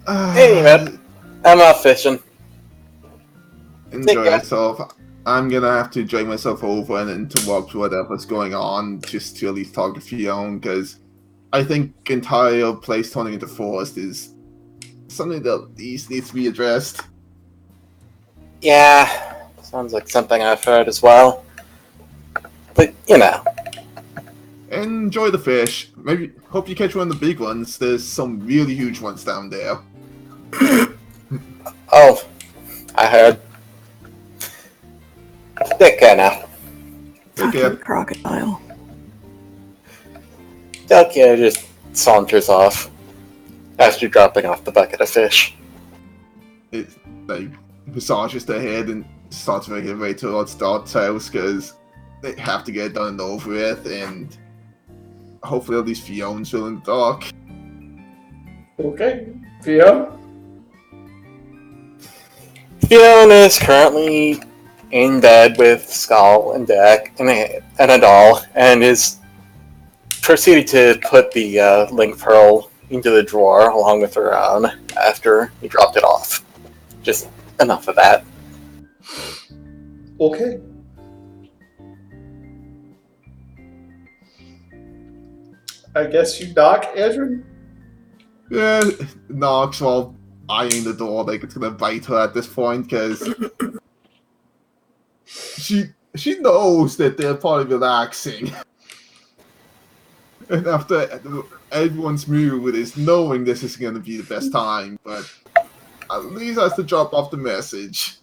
Anyway, I'm out fishing. Enjoy yourself. I'm gonna have to drag myself over and interrupt whatever's going on just to at least talk to Fionn, because I think entire place turning into forest is something that at least needs to be addressed. Yeah, sounds like something I've heard as well. But, you know. Enjoy the fish. Maybe hope you catch one of the big ones. There's some really huge ones down there. Oh, I heard. Take care now. Take care. Crocodile. Delkia just saunters off after dropping off the bucket of fish. It like massages their head and starts making their way towards Dot's house because they have to get it done and over with, and hopefully at least Fionn's still in the dark. Okay. Fionn? Fionn is currently in bed with Skull and Deck and a doll, and is proceeded to put the link pearl into the drawer along with her own after he dropped it off. Just enough of that. Okay. I guess you knock, Edrin? Yeah, knocks while eyeing the door like it's gonna bite her at this point because she knows that they're probably relaxing. And after everyone's mood is knowing this is gonna be the best time, but at least has to drop off the message.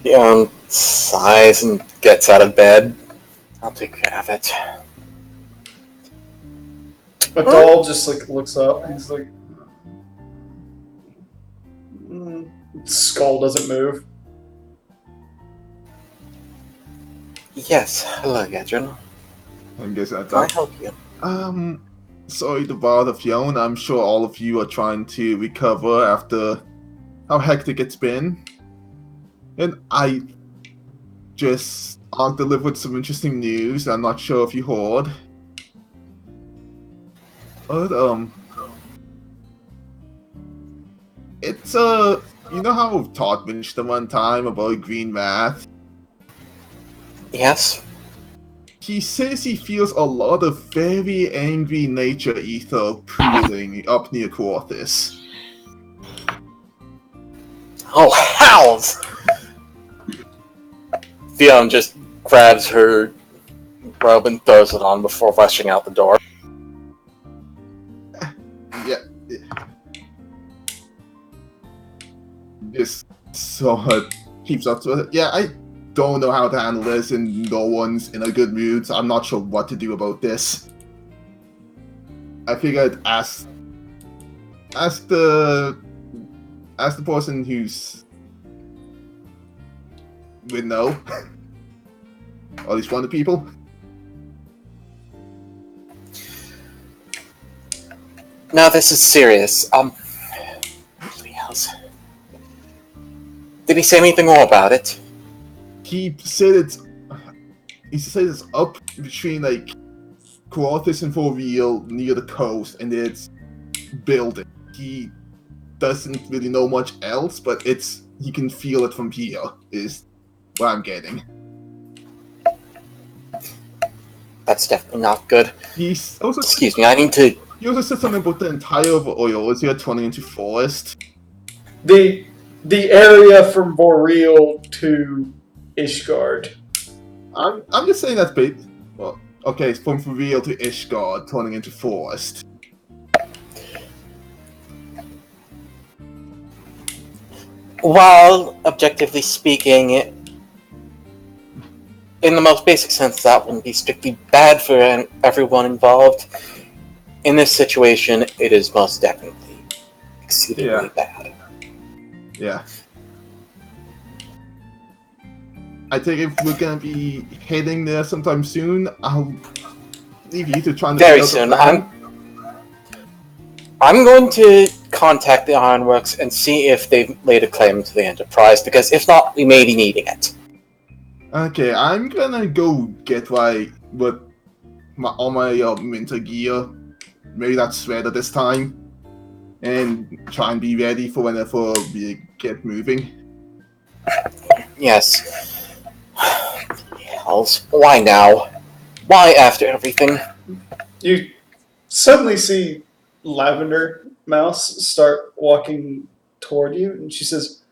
Fionn sighs and gets out of bed. I'll take care of it. A doll just like looks up and he's like, Skull doesn't move. Yes, hello, Gadrin. I guess that's Can I help you? Sorry to bother Fionn. I'm sure all of you are trying to recover after how hectic it's been. And I just delivered some interesting news. I'm not sure if you heard. But, it's, you know how Todd mentioned the one time about green wrath? Yes? He says he feels a lot of very angry nature ether pooling up near Quarthus. Oh, howls! Fionn just grabs her robe and throws it on before rushing out the door. Yeah. Just so keeps up to it. Yeah, I don't know how to handle this, and no one's in a good mood, so I'm not sure what to do about this. I figured ask the person who's would know, or at least one of the people. Now this is serious. What else? Did he say anything more about it? He said it's up between like Quartus and For Real near the coast, and it's building. He doesn't really know much else, but he can feel it from here. Is what I'm getting. That's definitely not good. He's also Excuse me, I need to. He also said something about the entire of oil is here turning into forest. The area from Boreal to Ishgard. I'm just saying that's big. Well, okay, it's from Real to Ishgard turning into forest. While, objectively speaking, in the most basic sense, that wouldn't be strictly bad for everyone involved. In this situation, it is most definitely exceedingly bad. Yeah. I think if we're gonna be heading there sometime soon, I'll leave you to try and very soon. I'm going to contact the Ironworks and see if they've laid a claim to the Enterprise, because if not, we may be needing it. Okay, I'm gonna go get all my winter gear. Maybe that's sweater this time, and try and be ready for whenever we get moving. Yes. Hells, why now? Why after everything? You suddenly see Lavender Mouse start walking toward you, and she says,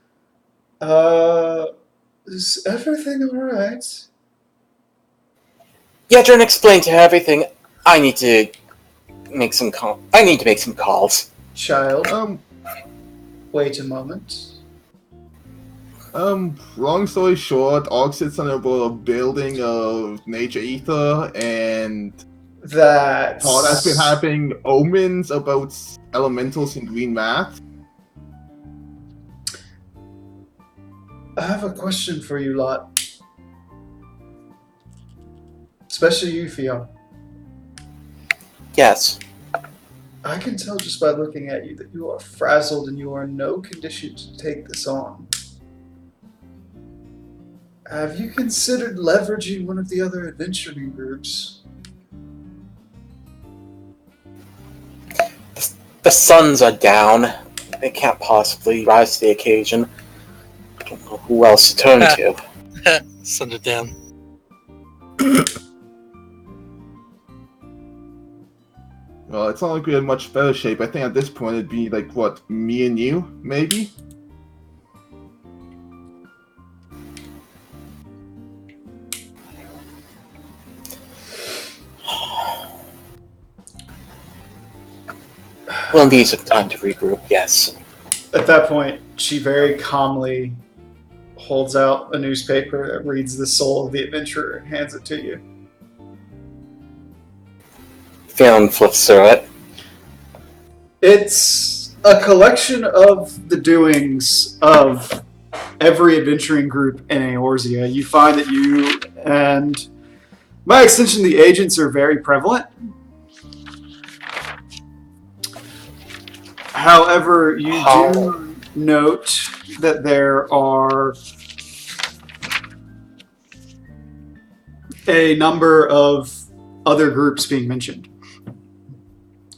is everything alright? Yedrin explained to her everything. I need to make some calls. Child, wait a moment. Long story short, Orc sits on a building of Nature Ether, and Todd has been having omens about elementals in green math. I have a question for you lot. Especially you, Fiona. Yes. I can tell just by looking at you that you are frazzled and you are in no condition to take this on. Have you considered leveraging one of the other adventuring groups? The suns are down. They can't possibly rise to the occasion. I don't know who else to turn to. Suns are down. Well, it's not like we're in much better shape. I think at this point it'd be like, what, me and you, maybe? We'll need some time to regroup, yes. At that point, she very calmly holds out a newspaper that reads The Soul of the Adventurer and hands it to you. Phelan flips through it. It's a collection of the doings of every adventuring group in Eorzea. You find that you and, by extension, the agents are very prevalent. However, you do note that there are a number of other groups being mentioned.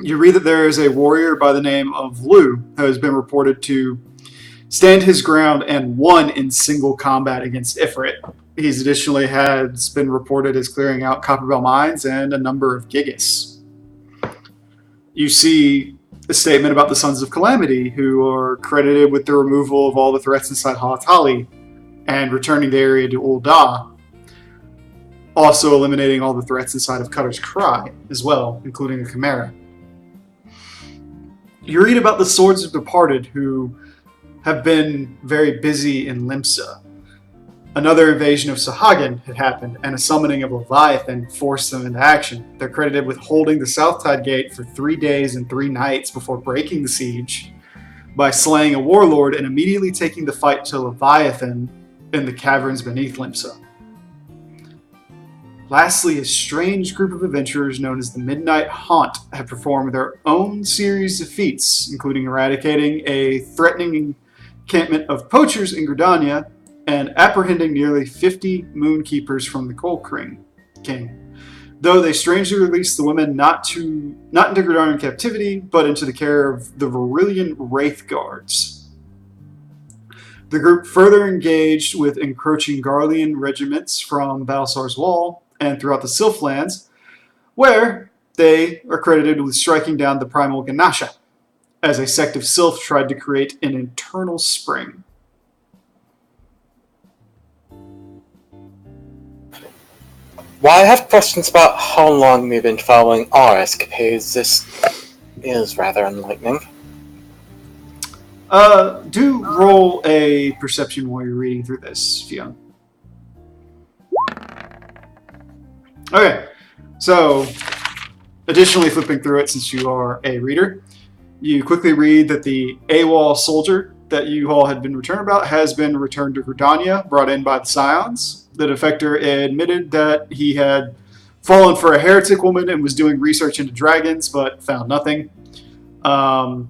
You read that there is a warrior by the name of Slew who has been reported to stand his ground and won in single combat against Ifrit. He's additionally has been reported as clearing out Copperbell mines and a number of Gigas. You see a statement about the Sons of Calamity, who are credited with the removal of all the threats inside Halatali and returning the area to Ul'dah, also eliminating all the threats inside of Cutter's Cry as well, including the Chimera. You read about the Swords of Departed, who have been very busy in Limsa. Another invasion of Sahagin had happened, and a summoning of Leviathan forced them into action. They're credited with holding the Southtide Gate for 3 days and 3 nights before breaking the siege by slaying a warlord and immediately taking the fight to Leviathan in the caverns beneath Limsa. Lastly, a strange group of adventurers known as the Midnight Haunt have performed their own series of feats, including eradicating a threatening encampment of poachers in Gridania and apprehending nearly 50 moonkeepers from the Cold King. Though they strangely released the women not into Gridanian captivity, but into the care of the Varillian Wraith Guards. The group further engaged with encroaching Garlean regiments from Baelsar's Wall and throughout the Sylphlands, where they are credited with striking down the primal Ganasha, as a sect of Sylph tried to create an internal spring. While I have questions about how long we've been following our escapades, this is rather enlightening. Do roll a perception while you're reading through this, Fionn. Okay, so additionally flipping through it since you are a reader, you quickly read that the AWOL soldier that you all had been returned about has been returned to Gridania, brought in by the Scions. The defector admitted that he had fallen for a heretic woman and was doing research into dragons, but found nothing. An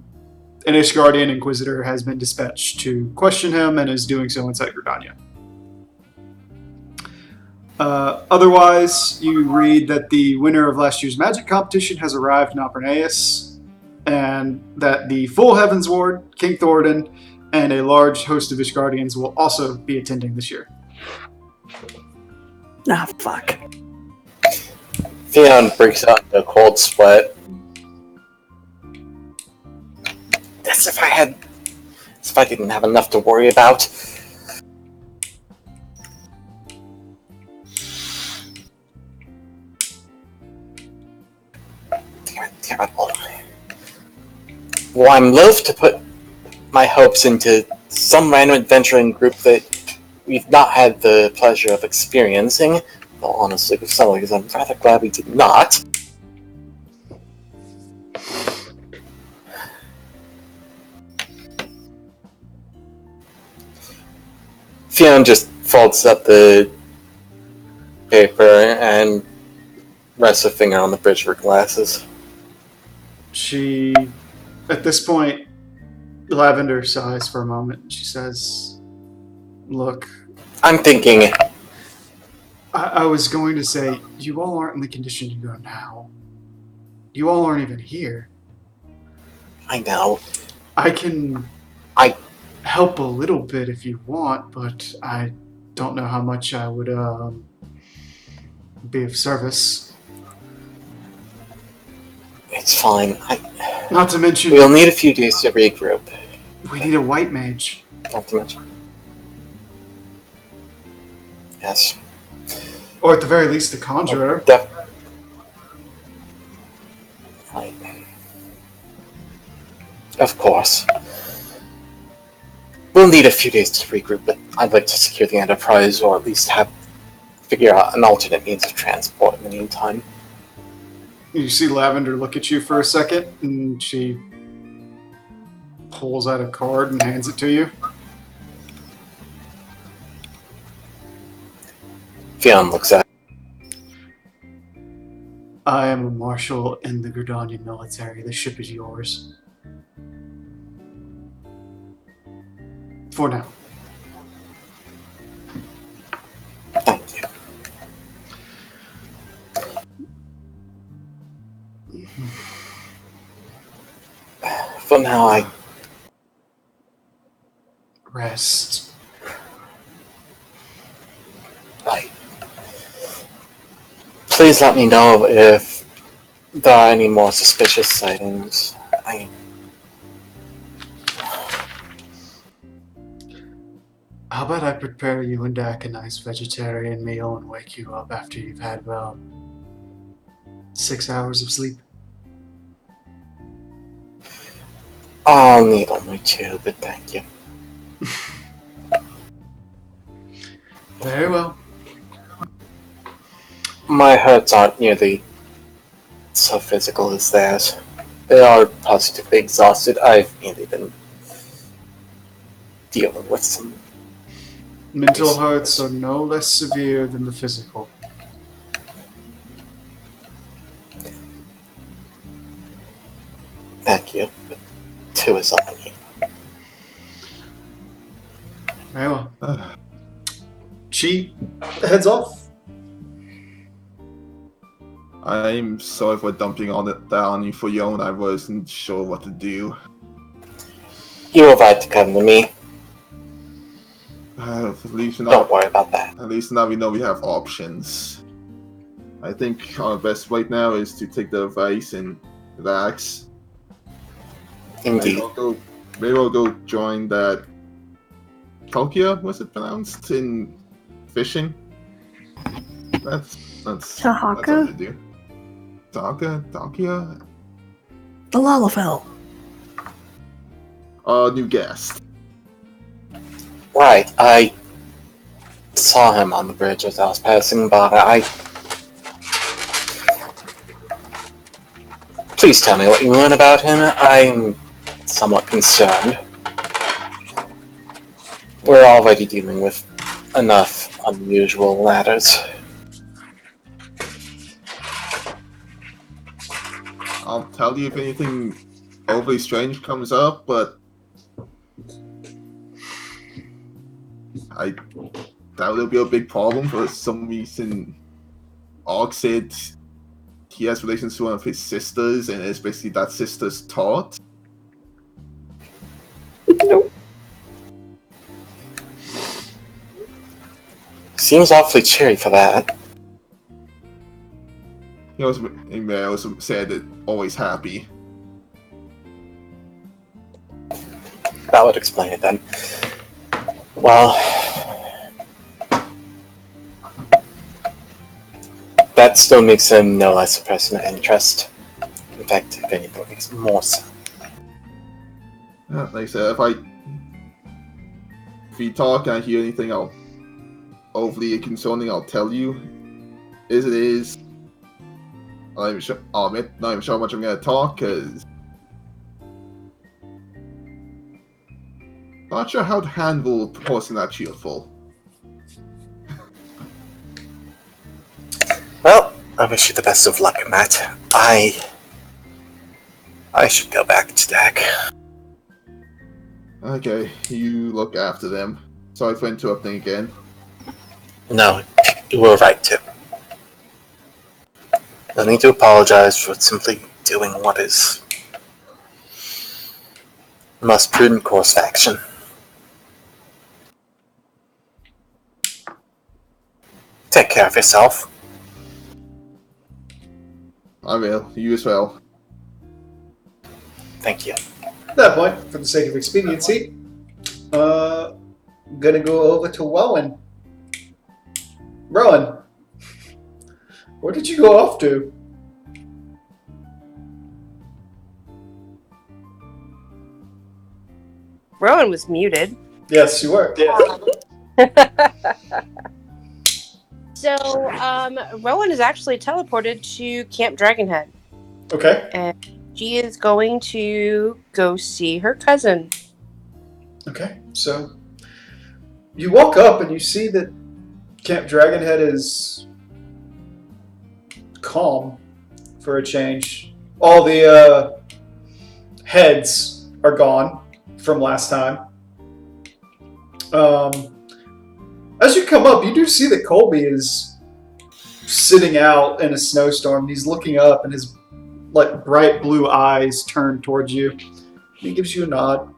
Ishgardian Inquisitor has been dispatched to question him and is doing so inside Gridania. Otherwise, you read that the winner of last year's magic competition has arrived in Alpernaeus, and that the full Heavens Ward, King Thoradin, and a large host of Ishgardians will also be attending this year. Ah, fuck. Theon breaks out into a cold sweat. That's if I didn't have enough to worry about. Damn it. Well, I'm loath to put my hopes into some random adventuring group that we've not had the pleasure of experiencing. Well, honestly, with some reason, I'm rather glad we did not. Fionn just folds up the paper and rests a finger on the bridge of her glasses. She, at this point, Lavender sighs for a moment. She says, "Look, I'm thinking, I was going to say, you all aren't in the condition to go now. You all aren't even here. I know. I can help a little bit if you want, but I don't know how much I would be of service. It's fine. Not to mention, We'll need a few days to regroup. we need a white mage. Not to mention. Yes. Or at the very least, a conjurer. Right. Of course. We'll need a few days to regroup, but I'd like to secure the Enterprise, or at least figure out an alternate means of transport in the meantime. You see Lavender look at you for a second, and she pulls out a card and hands it to you. Fionn looks at it. I am a marshal in the Gridanian military. The ship is yours. For now. Thank you. For now, I Rest. Right. Please let me know if there are any more suspicious sightings. How about I prepare you and Dak a nice vegetarian meal and wake you up after you've had about 6 hours of sleep? I'll need only 2, but thank you. Very well. My hurts aren't nearly so physical as theirs. They are positively exhausted. I've mainly been dealing with some Mental hurts are no less severe than the physical. Thank you. But 2 is all I need. Very well. She heads off. I'm sorry for dumping all that on you for your own. I wasn't sure what to do. You were right to come to me. At least now, Don't worry about that. At least now we know we have options. I think our best right now is to take the advice and relax. Indeed. Maybe I'll go join that Tokyo, was it pronounced, in fishing? That's Tahaka? That's what to do. Tokyo? The Lalafell. New guest. Right, I saw him on the bridge as I was passing by. Please tell me what you learn about him. I'm somewhat concerned. We're already dealing with enough unusual matters. I'll tell you if anything overly strange comes up, but I doubt it'll be a big problem. For some reason, Orc said he has relations to one of his sisters, and it's basically that sister's taught. Seems awfully cheery for that. He also said that always happy. That would explain it then. Well, that still makes him no less a person of interest. In fact, if anything, makes him more so. Yeah, like I said, if you talk and I hear anything overly concerning, I'll tell you. As it is, I'll admit, not even sure how much I'm gonna talk, because not sure how to handle a person that cheerful. Well, I wish you the best of luck in that. I should go back to deck. Okay, you look after them. Sorry for interrupting again. No, you were right to. No need to apologize for simply doing what is the most prudent course of action. Take care of yourself. I will. You as well. Thank you. At that point, for the sake of expediency, gonna go over to Rowan. Rowan, where did you go off to? Rowan was muted. Yes, you were. So, Rowan is actually teleported to Camp Dragonhead. Okay. And she is going to go see her cousin. Okay, so you walk up and you see that Camp Dragonhead is calm for a change. All the heads are gone from last time. As you come up, you do see that Colby is sitting out in a snowstorm. He's looking up and his bright blue eyes turned towards you. He gives you a nod.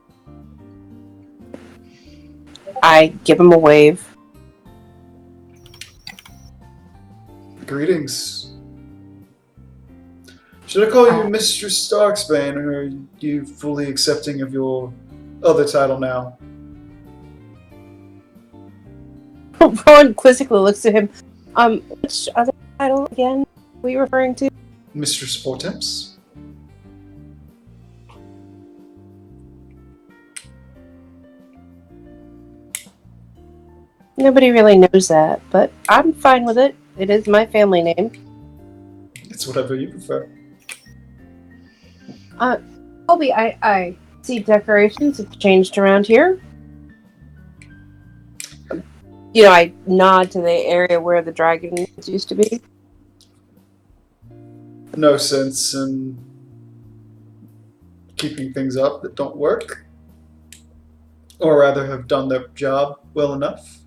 I give him a wave. Greetings. Should I call you Mistress Starksbane, or are you fully accepting of your other title now? Rowan quizzically looks at him. Which other title again were you referring to? Mistress Portemps? Nobody really knows that, but I'm fine with it. It is my family name. It's whatever you prefer. Colby, I see decorations have changed around here. You know, I nod to the area where the dragons used to be. No sense in keeping things up that don't work, or rather have done their job well enough.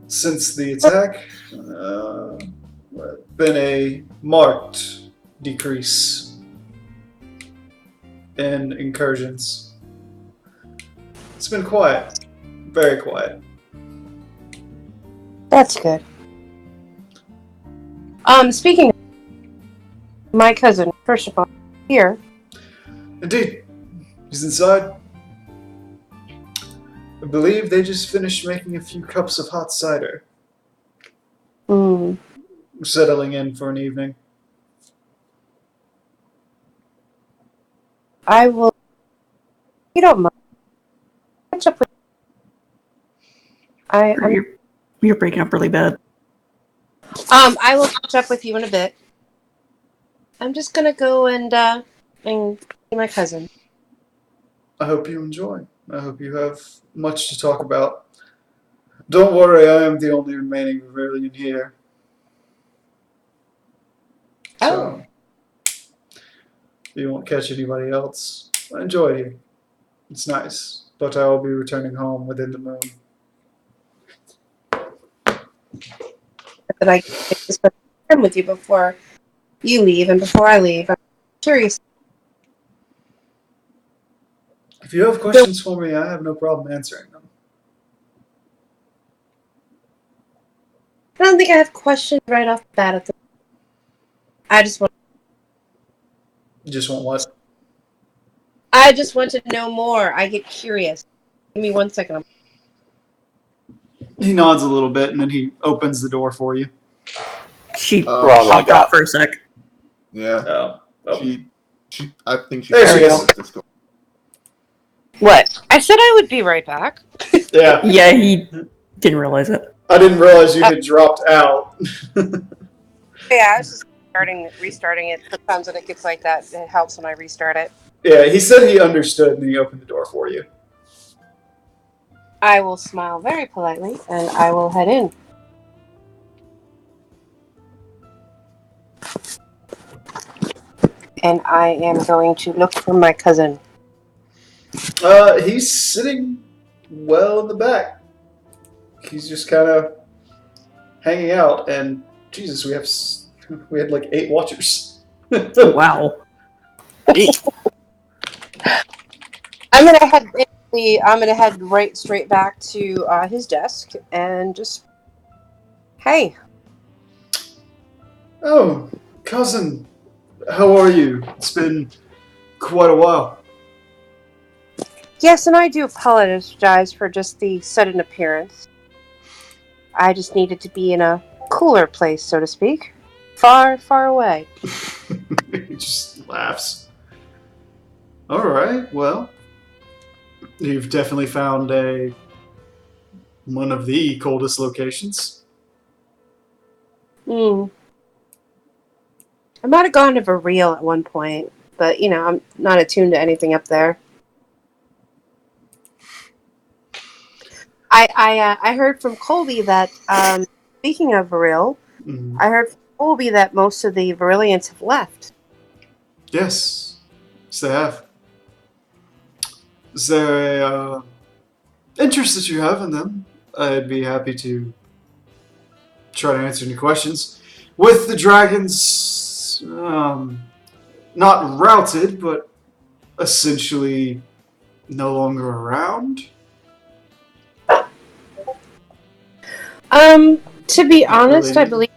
Since the attack, been a marked decrease in incursions. It's been quiet, very quiet. That's good. Speaking of my cousin, first of all, here. Indeed, he's inside. I believe they just finished making a few cups of hot cider. Settling in for an evening. I will. You don't mind. Catch up with. You're breaking up really bad. I will catch up with you in a bit. I'm just gonna go and see my cousin. I hope you enjoy. I hope you have much to talk about. Don't worry, I am the only remaining Verilion here. So, you won't catch anybody else. I enjoy it here. It's nice. But I will be returning home within the moon. That I get to spend time with you before you leave and before I leave. I'm curious. If you have questions for me, I have no problem answering them. I don't think I have questions right off the bat. I just want. You just want what? I just want to know more. I get curious. Give me 1 second. He nods a little bit and then he opens the door for you. She Wrong one, popped out for a sec. Yeah. Oh. I think she. There she is. Just go. What? I said I would be right back. Yeah. Yeah, he didn't realize it. I didn't realize you had dropped out. Yeah, I was just restarting it. Sometimes when it gets like that, it helps when I restart it. Yeah, he said he understood and he opened the door for you. I will smile very politely and I will head in. And I am going to look for my cousin. He's sitting well in the back. He's just kind of hanging out, and Jesus, we had like 8 watchers. Wow. I'm gonna head right straight back to his desk and just, hey. Oh, cousin, how are you? It's been quite a while. Yes, and I do apologize for just the sudden appearance. I just needed to be in a cooler place, so to speak. Far, far away. He just laughs. All right, well, you've definitely found one of the coldest locations. I might have gone to Varel at one point, but I'm not attuned to anything up there. I heard from Colby that speaking of Varel, I heard from Colby that most of the Varillians have left. Yes, they have. Is there a interest that you have in them? I'd be happy to try to answer any questions. With the dragons, not routed, but essentially no longer around. To be honest, I believe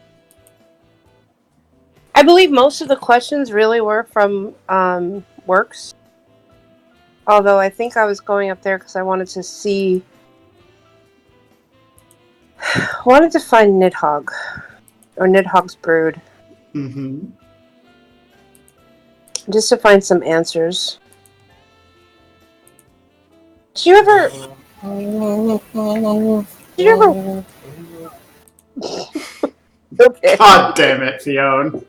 most of the questions really were from Works. Although I think I was going up there because I wanted to find Nidhogg. Or Nidhogg's brood. Mm-hmm. Just to find some answers. Did you ever... Okay. God damn it, Fionn.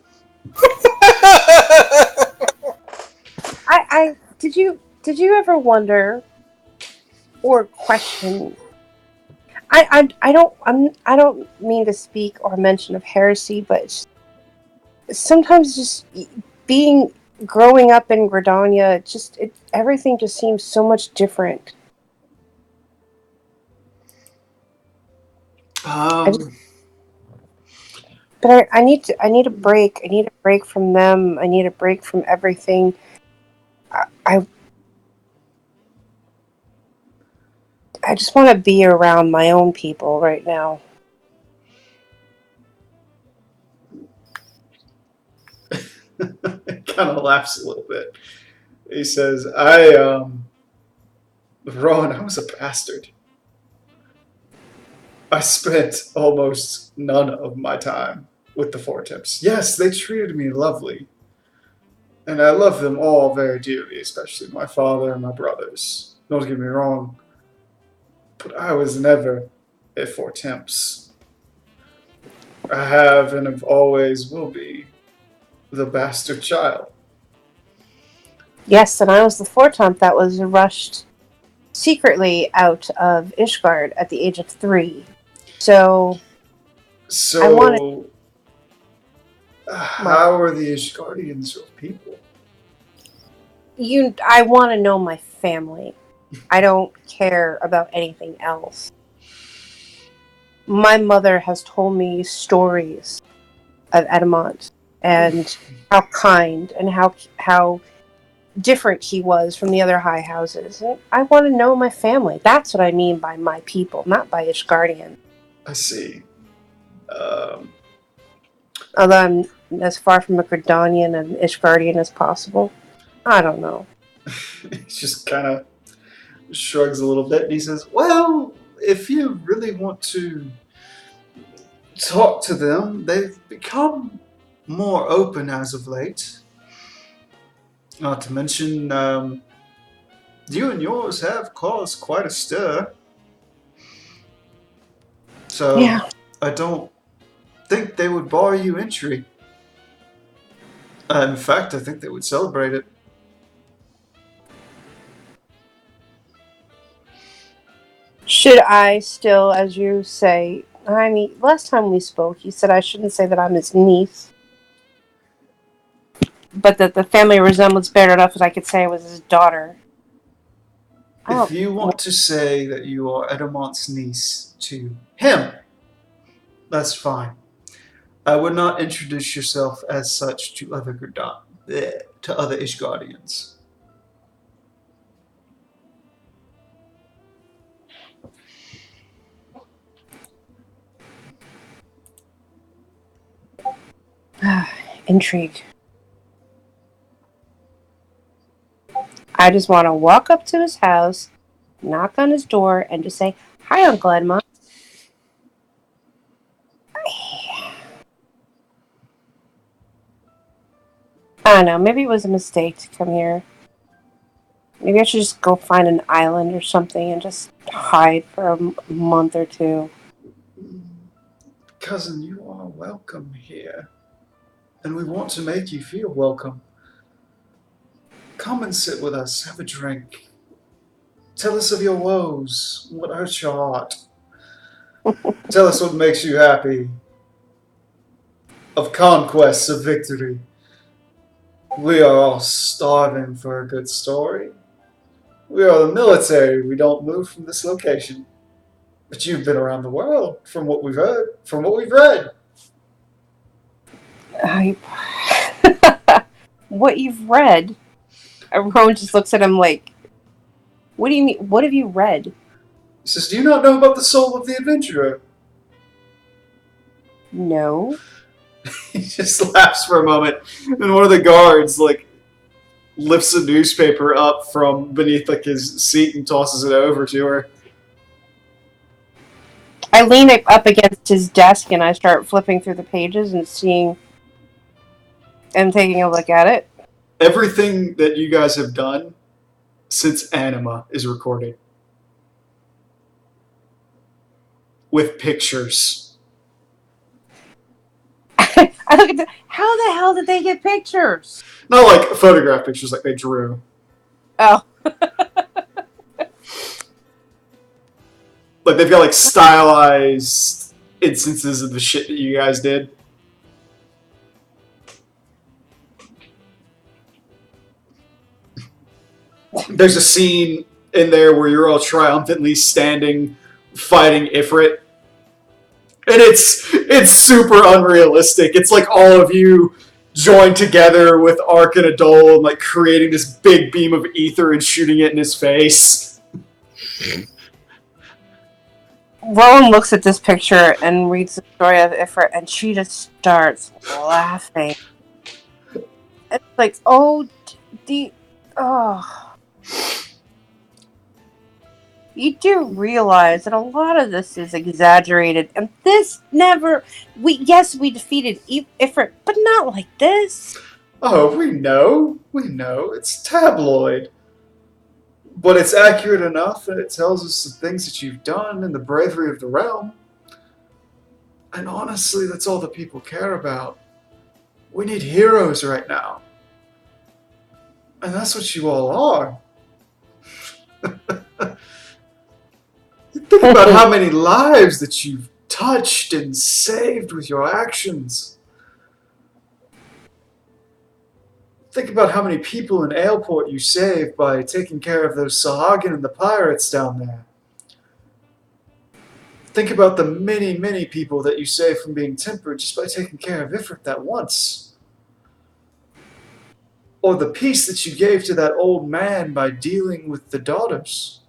Did you ever wonder or question? I don't mean to speak or mention of heresy, but sometimes just being growing up in Gridania, everything just seems so much different. But I need a break. I need a break from them. I need a break from everything. I just want to be around my own people right now. Kind of laughs a little bit. He says, Rowan, I was a bastard. I spent almost none of my time with the Four Temps. Yes, they treated me lovely. And I love them all very dearly, especially my father and my brothers. Don't get me wrong. But I was never a Four Temps. I have and have always will be the bastard child. Yes, and I was the Fortemp that was rushed secretly out of Ishgard at the age of 3. So I wanted. How are the Ishgardians your people? I want to know my family. I don't care about anything else. My mother has told me stories of Edamont and how kind and how different he was from the other high houses. And I want to know my family. That's what I mean by my people, not by Ishgardian. I see. Although I'm as far from a Gridanian and Ishgardian as possible. I don't know. He just kind of shrugs a little bit and he says, well, if you really want to talk to them, they've become more open as of late. Not to mention, you and yours have caused quite a stir. So, Yeah. I don't think they would bar you entry. In fact, I think they would celebrate it. Should I still, as you say, I mean, last time we spoke, you said I shouldn't say that I'm his niece, but that the family resemblance bared enough that I could say I was his daughter. If you want to say that you are Edamont's niece to him, that's fine. I would not introduce yourself as such to other Ishgardians. Intrigue. I just want to walk up to his house, knock on his door, and just say, "Hi, Uncle Edmond." I don't know. Maybe it was a mistake to come here. Maybe I should just go find an island or something and just hide for a month or 2. Cousin, you are welcome here. And we want to make you feel welcome. Come and sit with us, have a drink. Tell us of your woes, what hurts your heart. Tell us what makes you happy. Of conquests, of victory. We are all starving for a good story. We are the military. We don't move from this location. But you've been around the world, from what we've heard, from what we've read. What you've read? Rowan just looks at him like, "What do you mean? What have you read?" He says, do you not know about the soul of the adventurer? No. He just laughs for a moment, and one of the guards, lifts a newspaper up from beneath, his seat and tosses it over to her. I lean up against his desk and I start flipping through the pages and taking a look at it. Everything that you guys have done since Anima is recorded. With pictures. I look at how the hell did they get pictures? Not like photograph pictures like they drew. Oh. They've got stylized instances of the shit that you guys did. There's a scene in there where you're all triumphantly standing, fighting Ifrit. And it's super unrealistic. It's like all of you joined together with Ark and Adol and like creating this big beam of ether and shooting it in his face. Rowan looks at this picture and reads the story of Ifrit, and she just starts laughing. It's like, oh, you do realize that a lot of this is exaggerated, and this never. We defeated Ifrit, but not like this. Oh, we know. It's tabloid. But it's accurate enough, and it tells us the things that you've done and the bravery of the realm. And honestly, that's all the people care about. We need heroes right now. And that's what you all are. Think about how many lives that you've touched and saved with your actions. Think about how many people in Aleport you saved by taking care of those Sahagin and the pirates down there. Think about the many, many people that you saved from being tempered just by taking care of Ifrit that once. Or the peace that you gave to that old man by dealing with the daughters.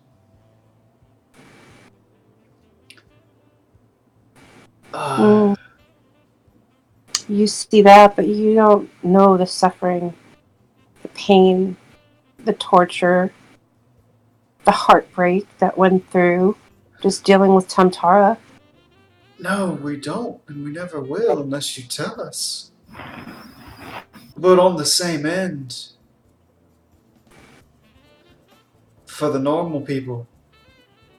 You see that, but you don't know the suffering, the pain, the torture, the heartbreak that went through just dealing with Tamtara. No, we don't, and we never will unless you tell us. But on the same end, for the normal people,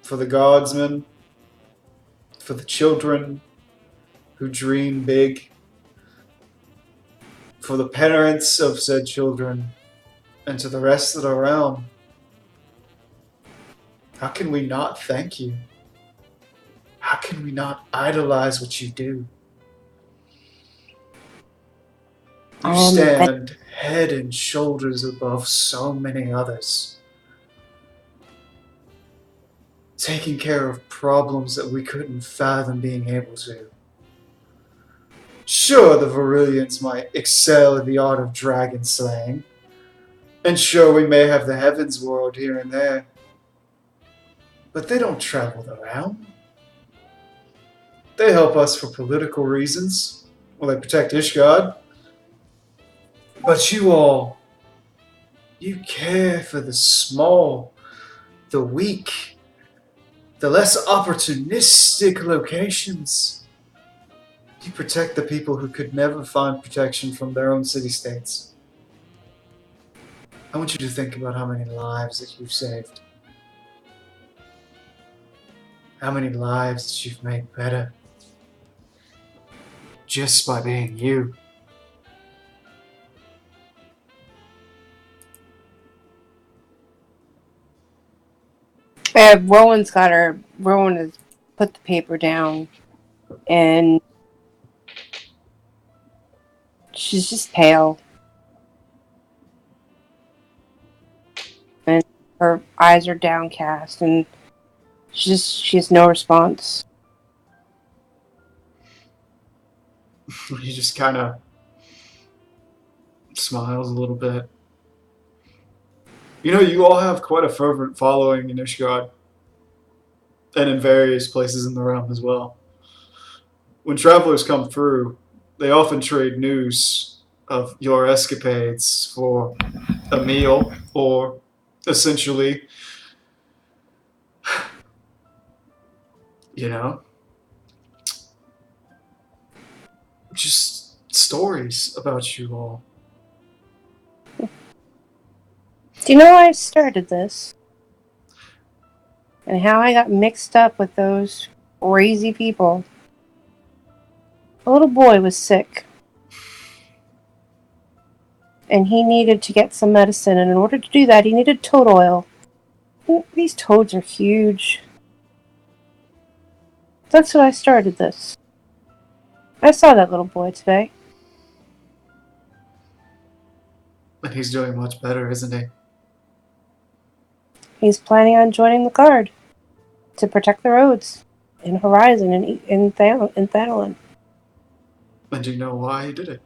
for the guardsmen, for the children who dream big, for the parents of said children, and to the rest of the realm, how can we not thank you? How can we not idolize what you do? You stand head and shoulders above so many others, taking care of problems that we couldn't fathom being able to. Sure, the Varillians might excel in the art of dragon slaying, and sure, we may have the Heavens World here and there, but they don't travel the realm. They help us for political reasons, or they protect Ishgard. But you all, you care for the small, the weak, the less opportunistic locations. You protect the people who could never find protection from their own city-states. I want you to think about how many lives that you've saved. How many lives that you've made better just by being you. Rowan has put the paper down, and she's just pale. And her eyes are downcast, and she has no response. He just kind of smiles a little bit. You know, you all have quite a fervent following in Ishgard, and in various places in the realm as well. When travelers come through, they often trade news of your escapades for a meal, or essentially, you know, just stories about you all. Do you know why I started this? And how I got mixed up with those crazy people? A little boy was sick, and he needed to get some medicine, and in order to do that, he needed toad oil. These toads are huge. That's why I started this. I saw that little boy today. And he's doing much better, isn't he? He's planning on joining the Guard to protect the roads in Horizon and in Thanalan. And do you know why he did it?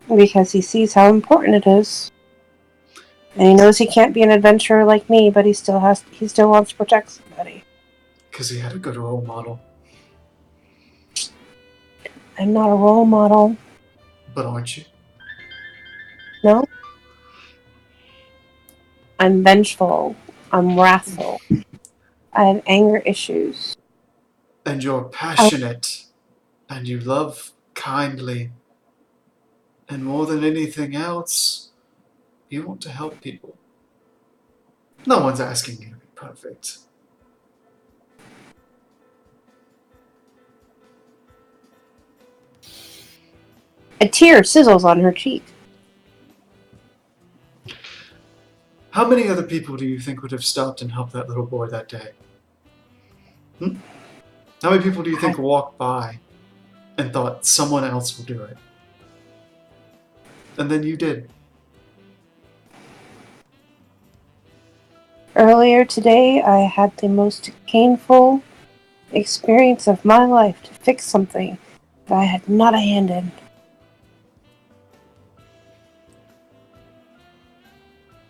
Because he sees how important it is. And he knows he can't be an adventurer like me, but he still wants to protect somebody. Because he had a good role model. I'm not a role model. But aren't you? No? I'm vengeful. I'm wrathful. I have anger issues. And you're passionate. And you love kindly. And more than anything else, you want to help people. No one's asking you to be perfect. A tear sizzles on her cheek. How many other people do you think would have stopped and helped that little boy that day? How many people do you think walked by and thought someone else will do it? And then you did. Earlier today, I had the most painful experience of my life to fix something that I had not a hand in.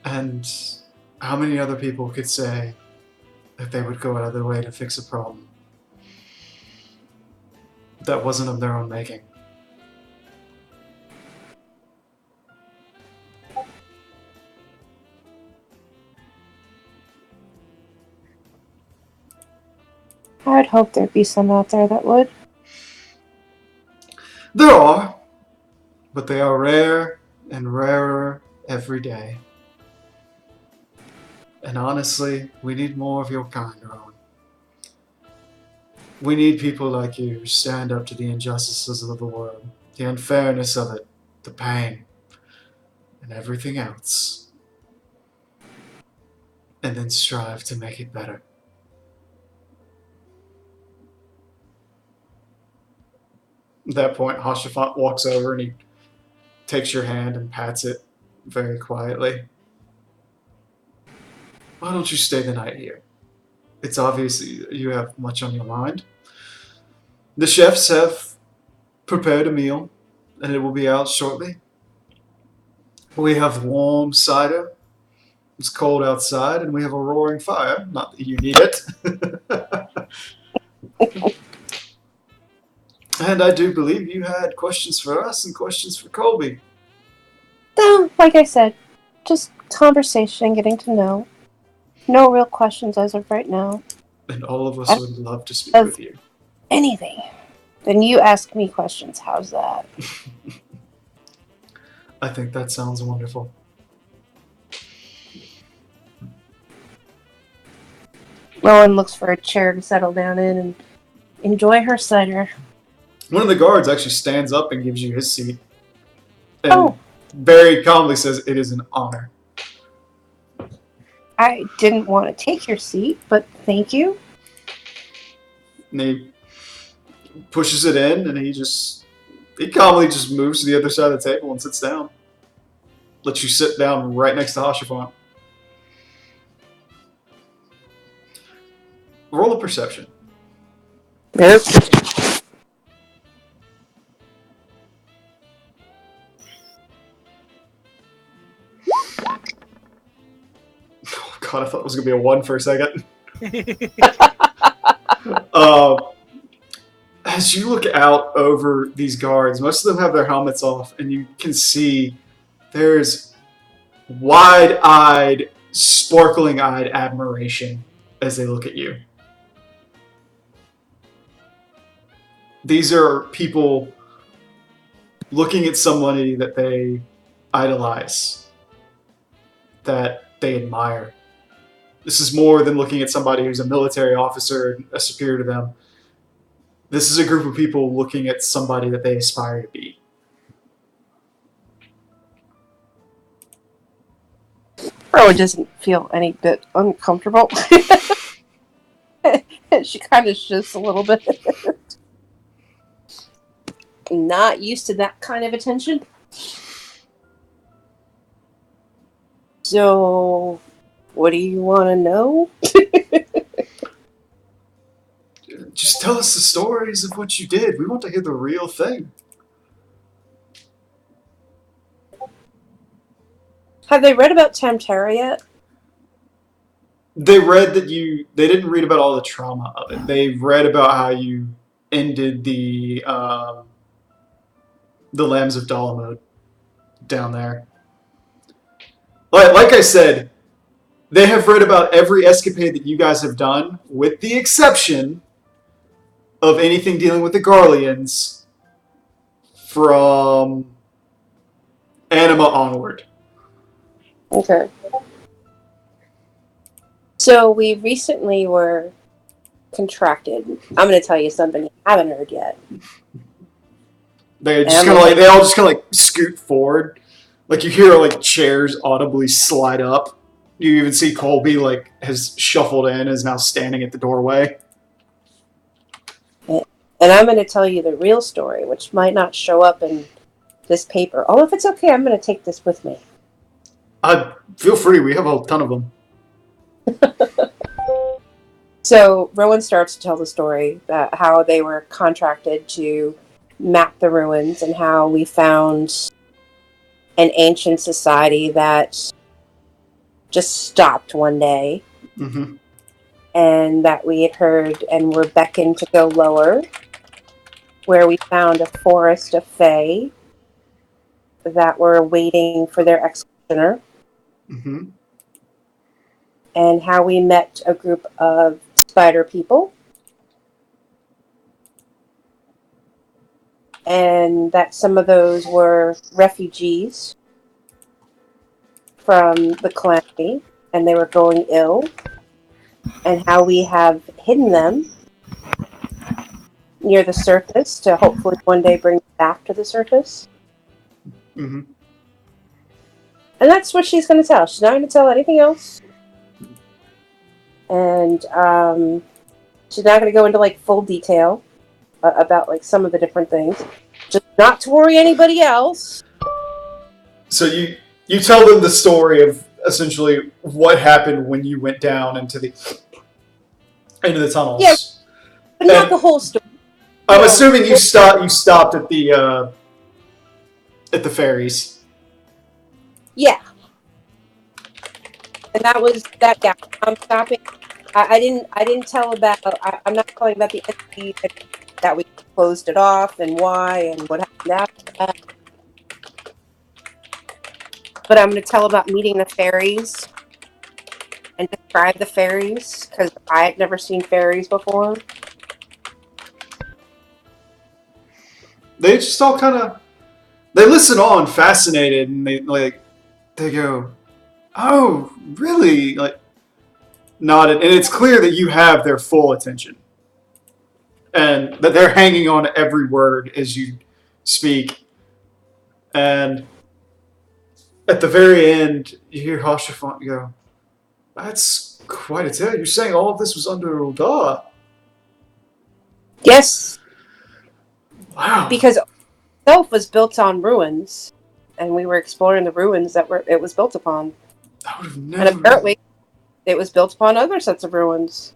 And how many other people could say that they would go out of their way to fix a problem that wasn't of their own making? I'd hope there'd be some out there that would. There are, but they are rare and rarer every day. And honestly, we need more of your kind, Rowan. We need people like you who stand up to the injustices of the world, the unfairness of it, the pain, and everything else. And then strive to make it better. At that point, Hoshafant walks over and he takes your hand and pats it very quietly. Why don't you stay the night here? It's obvious you have much on your mind. The chefs have prepared a meal, and it will be out shortly. We have warm cider. It's cold outside, and we have a roaring fire. Not that you need it. And I do believe you had questions for us and questions for Colby. No, like I said, just conversation, getting to know. No real questions as of right now. And all of us would love to speak with you. Anything. Then you ask me questions. How's that? I think that sounds wonderful. Rowan looks for a chair to settle down in and enjoy her cider. One of the guards actually stands up and gives you his seat. And very calmly says, "It is an honor." I didn't want to take your seat, but thank you. And he pushes it in, and he calmly just moves to the other side of the table and sits down. Lets you sit down right next to Hoshafant. Roll a perception. Nope. Oh god, I thought it was going to be a 1 for a second. As you look out over these guards, most of them have their helmets off, and you can see there's wide-eyed, sparkling-eyed admiration as they look at you. These are people looking at somebody that they idolize, that they admire. This is more than looking at somebody who's a military officer, a superior to them. This is a group of people looking at somebody that they aspire to be. Rowan doesn't feel any bit uncomfortable. She kind of shifts a little bit. Not used to that kind of attention. So, what do you want to know? Just tell us the stories of what you did. We want to hear the real thing. Have they read about Tamtara yet? They read that they didn't read about all the trauma of it. They read about how you ended the Lambs of Dalamud down there. Like I said, they have read about every escapade that you guys have done, with the exception of anything dealing with the Garleans from Anima onward. Okay. So we recently were contracted. I'm going to tell you something you haven't heard yet. They all just kind of like scoot forward. Like you hear like chairs audibly slide up. You even see Colby like has shuffled in, is now standing at the doorway. And I'm going to tell you the real story, which might not show up in this paper. Oh, if it's okay, I'm going to take this with me. Feel free. We have a ton of them. So Rowan starts to tell the story that how they were contracted to map the ruins and how we found an ancient society that just stopped one day. Mm-hmm. And that we had heard and were beckoned to go lower, where we found a forest of fae that were waiting for their executioner. Mm-hmm. And how we met a group of spider people. And that some of those were refugees from the calamity, and they were going ill. And how we have hidden them near the surface to hopefully one day bring them back to the surface. Mm-hmm. And that's what she's going to tell. She's not going to tell anything else. And she's not going to go into like full detail about like some of the different things. Just not to worry anybody else. So you tell them the story of essentially what happened when you went down into the tunnels. Yeah, but not the whole story. I'm assuming you stopped at the ferries. Yeah. And that was that. Yeah, I'm stopping. I didn't tell about. I'm not telling about the entity that we closed it off and why and what happened after that. But I'm going to tell about meeting the fairies and describe the fairies because I had never seen fairies before. They just all kind of listen on, fascinated, and they go, "Oh, really?" Like nodded, and it's clear that you have their full attention, and that they're hanging on every word as you speak. And at the very end, you hear Hoshafont go, "That's quite a tale. You're saying all of this was under Ulda?" Yes. Wow. Because itself was built on ruins, and we were exploring the ruins that it was built upon. I would have never. And apparently, it was built upon other sets of ruins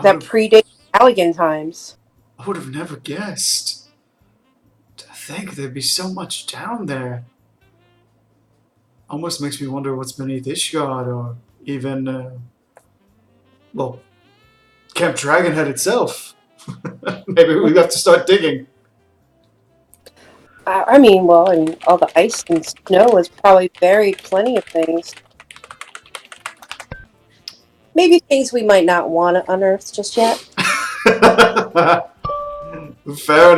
that predate Allegan times. I would have never guessed. To think there'd be so much down there. Almost makes me wonder what's beneath Ishgard, or even, Camp Dragonhead itself. Maybe we have to start digging. I mean, all the ice and snow has probably buried plenty of things. Maybe things we might not want to unearth just yet. Fair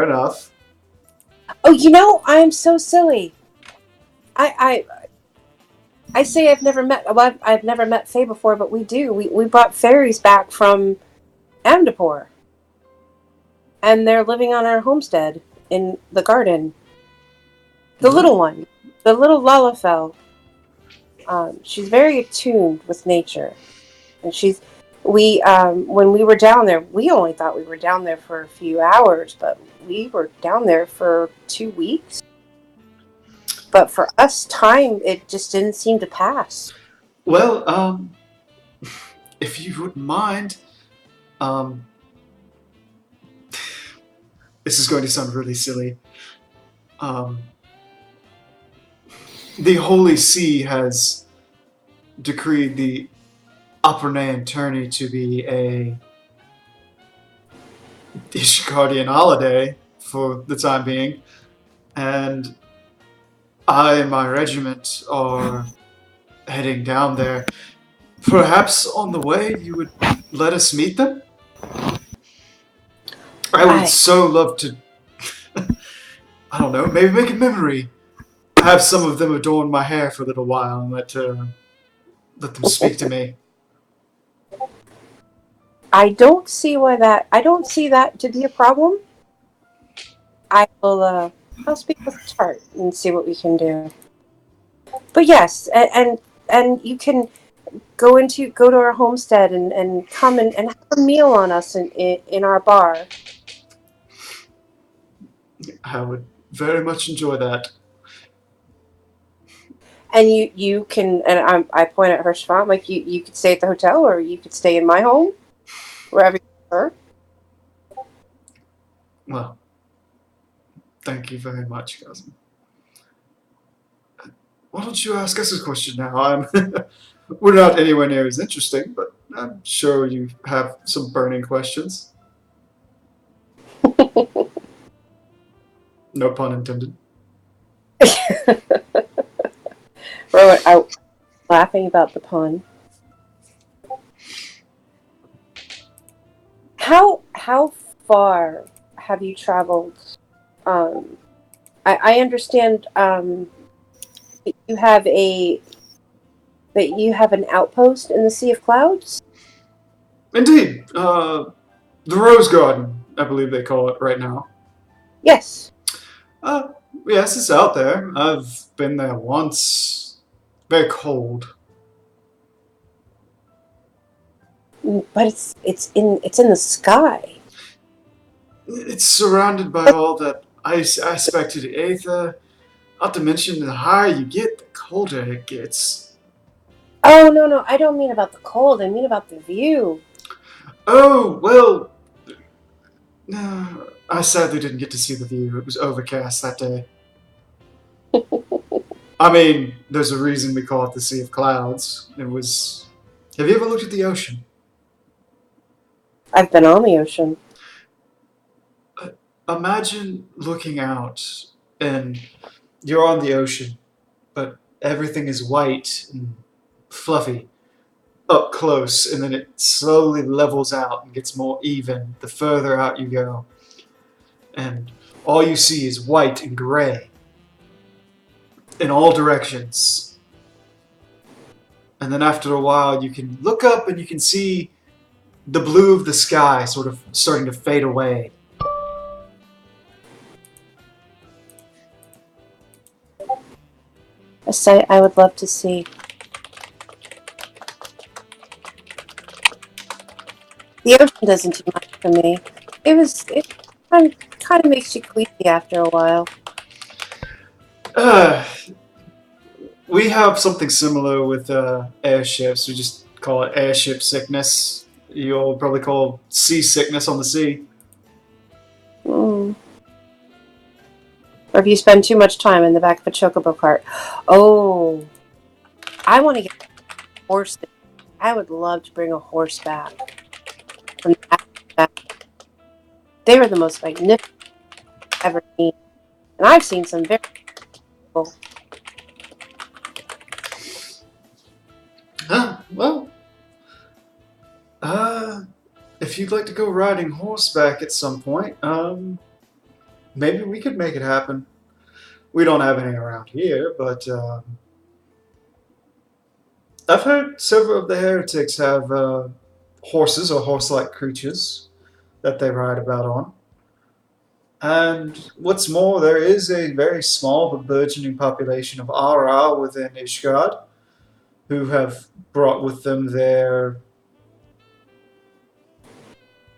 enough. Oh, I'm so silly. I say I've never met Faye before, but we do. We brought fairies back from Amdapor. And they're living on our homestead in the garden. The little one. The little Lalafell. She's very attuned with nature. And when we were down there, we only thought we were down there for a few hours, but we were down there for 2 weeks. but for us, time, it just didn't seem to pass. Well, if you wouldn't mind, this is going to sound really silly. The Holy See has decreed the Uppernayan tourney to be a Ishgardian holiday for the time being, and I and my regiment are heading down there. Perhaps on the way you would let us meet them? I would so love to, I don't know, maybe make a memory. Have some of them adorn my hair for a little while and let them speak to me. I don't see that to be a problem. I'll speak with Tart and see what we can do. But yes, and you can go to our homestead and come and have a meal on us in our bar. I would very much enjoy that. And you can, and I point at Hirschbaum, like you could stay at the hotel or you could stay in my home, wherever you prefer. Well, thank you very much, cousin. Why don't you ask us a question now? We're not anywhere near as interesting, but I'm sure you have some burning questions. No pun intended. Rowan, I laughing about the pun. How far have you traveled? I understand that you have an outpost in the Sea of Clouds. Indeed, the Rose Garden, I believe they call it right now. Yes. Yes, it's out there. I've been there once. Very cold. But it's in the sky. It's surrounded by all that ice aspect of the aether. Not to mention, the higher you get, the colder it gets. Oh no, I don't mean about the cold. I mean about the view. Oh well. No, I sadly didn't get to see the view. It was overcast that day. I mean, there's a reason we call it the Sea of Clouds. It was. Have you ever looked at the ocean? I've been on the ocean. Imagine looking out and you're on the ocean, but everything is white and fluffy up close, and then it slowly levels out and gets more even the further out you go. And all you see is white and gray in all directions. And then after a while, you can look up and you can see the blue of the sky sort of starting to fade away. A sight I would love to see. The ocean doesn't do much for me. It kind of makes you queasy after a while. We have something similar with airships. We just call it airship sickness. You'll probably call seasickness on the sea. Mm. Or if you spend too much time in the back of a chocobo cart. Oh, I want to get a horse. I would love to bring a horse back. They were the most magnificent I've ever seen. And I've seen some very cool. Well, if you'd like to go riding horseback at some point, maybe we could make it happen. We don't have any around here, but I've heard several of the heretics have horses or horse-like creatures that they ride about on. And what's more, there is a very small but burgeoning population of Ara within Ishgard who have brought with them their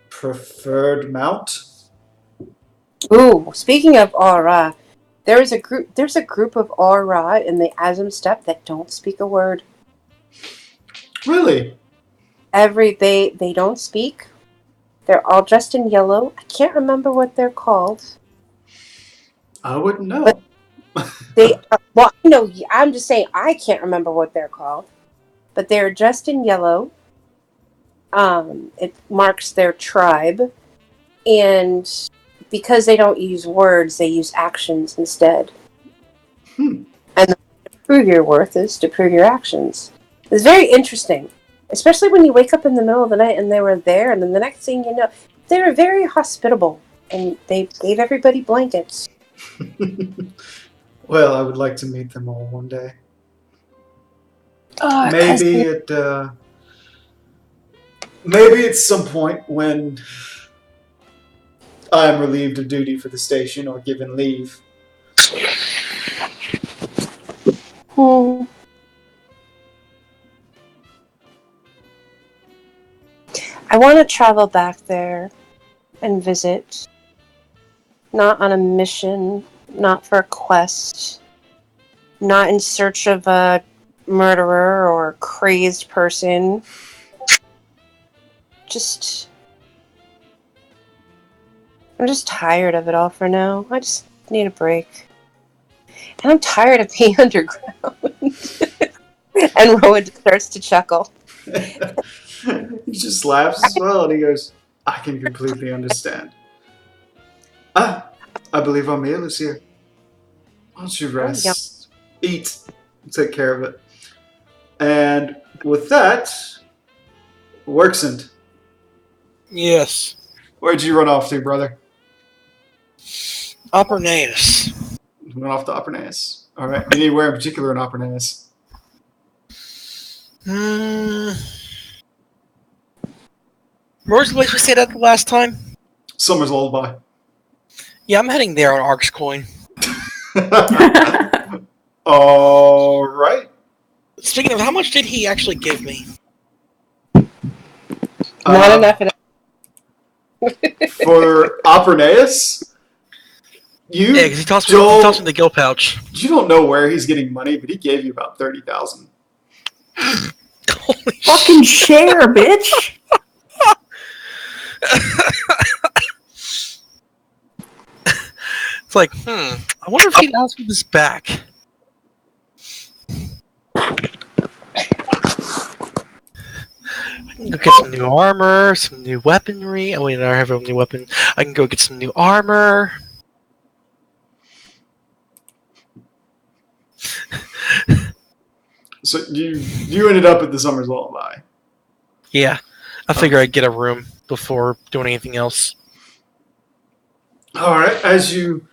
preferred mount. Ooh, speaking of Aura, There's a group of Aura in the Azim Steppe that don't speak a word. Really? They don't speak. They're all dressed in yellow. I can't remember what they're called. I wouldn't know. But well, no, I'm just saying I can't remember what they're called. But they're dressed in yellow. It marks their tribe. And because they don't use words, they use actions instead. And the way to prove your worth is to prove your actions. It's very interesting. Especially when you wake up in the middle of the night and they were there, and then the next thing you know, they were very hospitable. And they gave everybody blankets. Well, I would like to meet them all one day. Cousin. Maybe at some point when I am relieved of duty for the station or given leave. I want to travel back there and visit. Not on a mission, not for a quest, not in search of a murderer or a crazed person. I'm just tired of it all for now. I just need a break. And I'm tired of being underground. And Rowan just starts to chuckle. He just laughs as well, and he goes, I can completely understand. I believe our meal is here. Why don't you rest, eat, and take care of it. And with that, Worksend, Yes. where'd you run off to, brother? Upper Naus. Went off to Upper Naus. All right. Anywhere in particular in Upper Naus? Where's the place we stayed at the last time? Summer's Lullaby. Yeah, I'm heading there on Ark's coin. All right. Speaking of, how much did he actually give me? Not enough. For Upper Naus? Yeah, because he tossed me the gill pouch. You don't know where he's getting money, but he gave you about 30,000. Fucking share, bitch! It's like, I wonder if he'd ask me this back. I can go get some new armor, some new weaponry. Oh wait, I have a new weapon. I can go get some new armor. So you ended up at the Summer's Lullaby. Yeah, I figure I'd get a room before doing anything else. All right. As you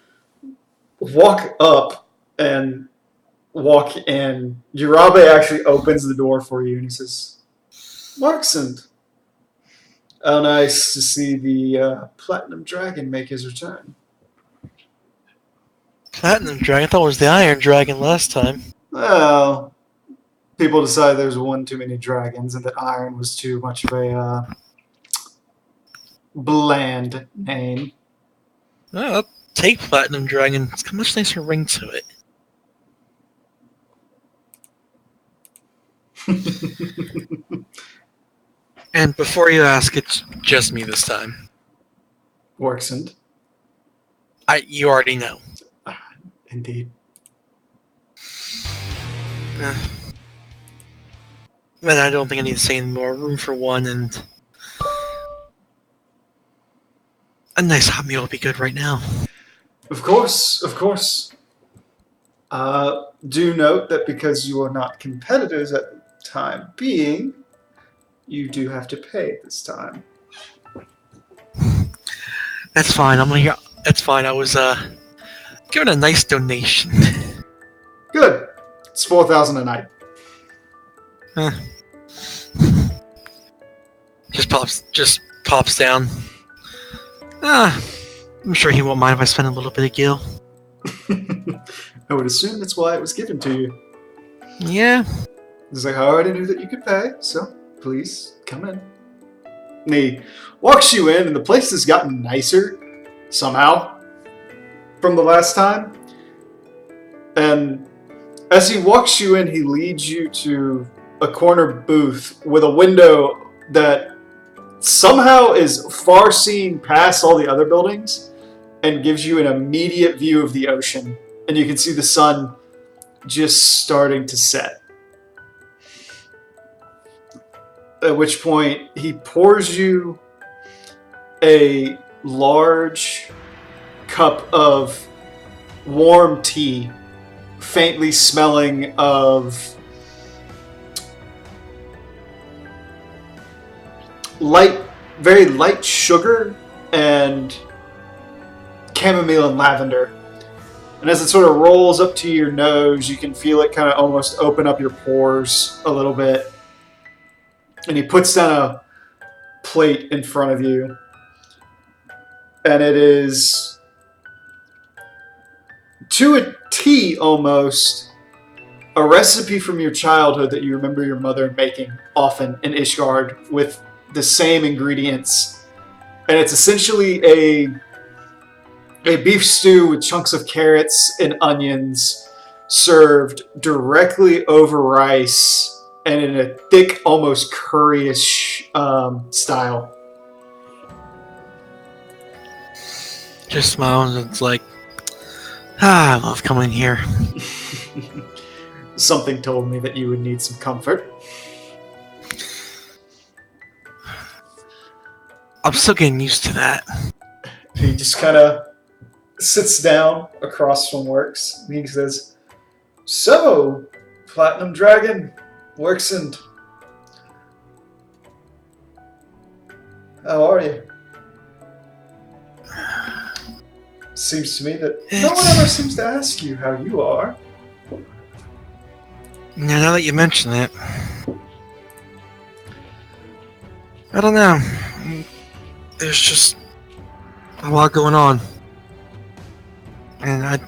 walk up and walk in, Urabe actually opens the door for you and he says, Marksand, how nice to see the Platinum Dragon make his return. Platinum Dragon? I thought it was the Iron Dragon last time. Well, people decided there was one too many dragons and that Iron was too much of a bland name. Oh, I'll take Platinum Dragon. It's got a much nicer ring to it. And before you ask, it's just me this time. Worksend. You already know. Indeed. But I don't think I need to say any more. Room for one, and a nice hot meal would be good right now. Of course, of course. Do note that because you are not competitors at the time being, you do have to pay this time. That's fine. I'm gonna hear. That's fine. I was given a nice donation. Good. It's 4,000 a night. Just pops down. I'm sure he won't mind if I spend a little bit of gil. I would assume that's why it was given to you. Yeah. He's like, I already knew that you could pay, so please come in. And he walks you in, and the place has gotten nicer somehow from the last time. And as he walks you in, he leads you to a corner booth with a window that somehow is far seen past all the other buildings and gives you an immediate view of the ocean. And you can see the sun just starting to set. At which point he pours you a large cup of warm tea, faintly smelling of very light sugar and chamomile and lavender. And as it sort of rolls up to your nose, you can feel it kind of almost open up your pores a little bit. And he puts down a plate in front of you. And it is, to a T almost, a recipe from your childhood that you remember your mother making often in Ishgard with the same ingredients. And it's essentially a beef stew with chunks of carrots and onions served directly over rice and in a thick, almost curry-ish style. Just smiles and it's like, I love coming here. Something told me that you would need some comfort. I'm still getting used to that. He just kind of sits down across from Works and he says, "So, Platinum Dragon, Worksend, how are you?" Seems to me that no one ever seems to ask you how you are. Now that you mention it, I don't know. There's just a lot going on, and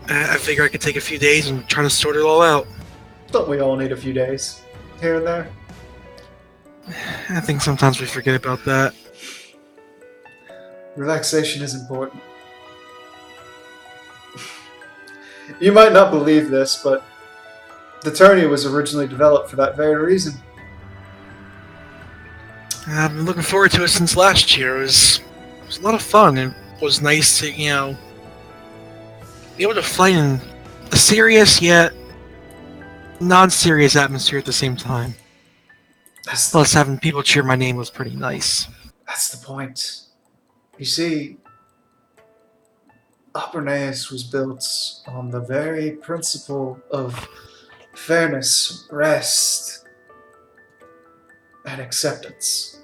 I figure I could take a few days and try to sort it all out. Don't we all need a few days here and there? I think sometimes we forget about that. Relaxation is important. You might not believe this, but the tourney was originally developed for that very reason. I've been looking forward to it since last year. It was a lot of fun. It was nice to, be able to fight in a serious yet non-serious atmosphere at the same time. Plus, having people cheer my name was pretty nice. That's the point. You see, Apernaeus was built on the very principle of fairness, rest, and acceptance.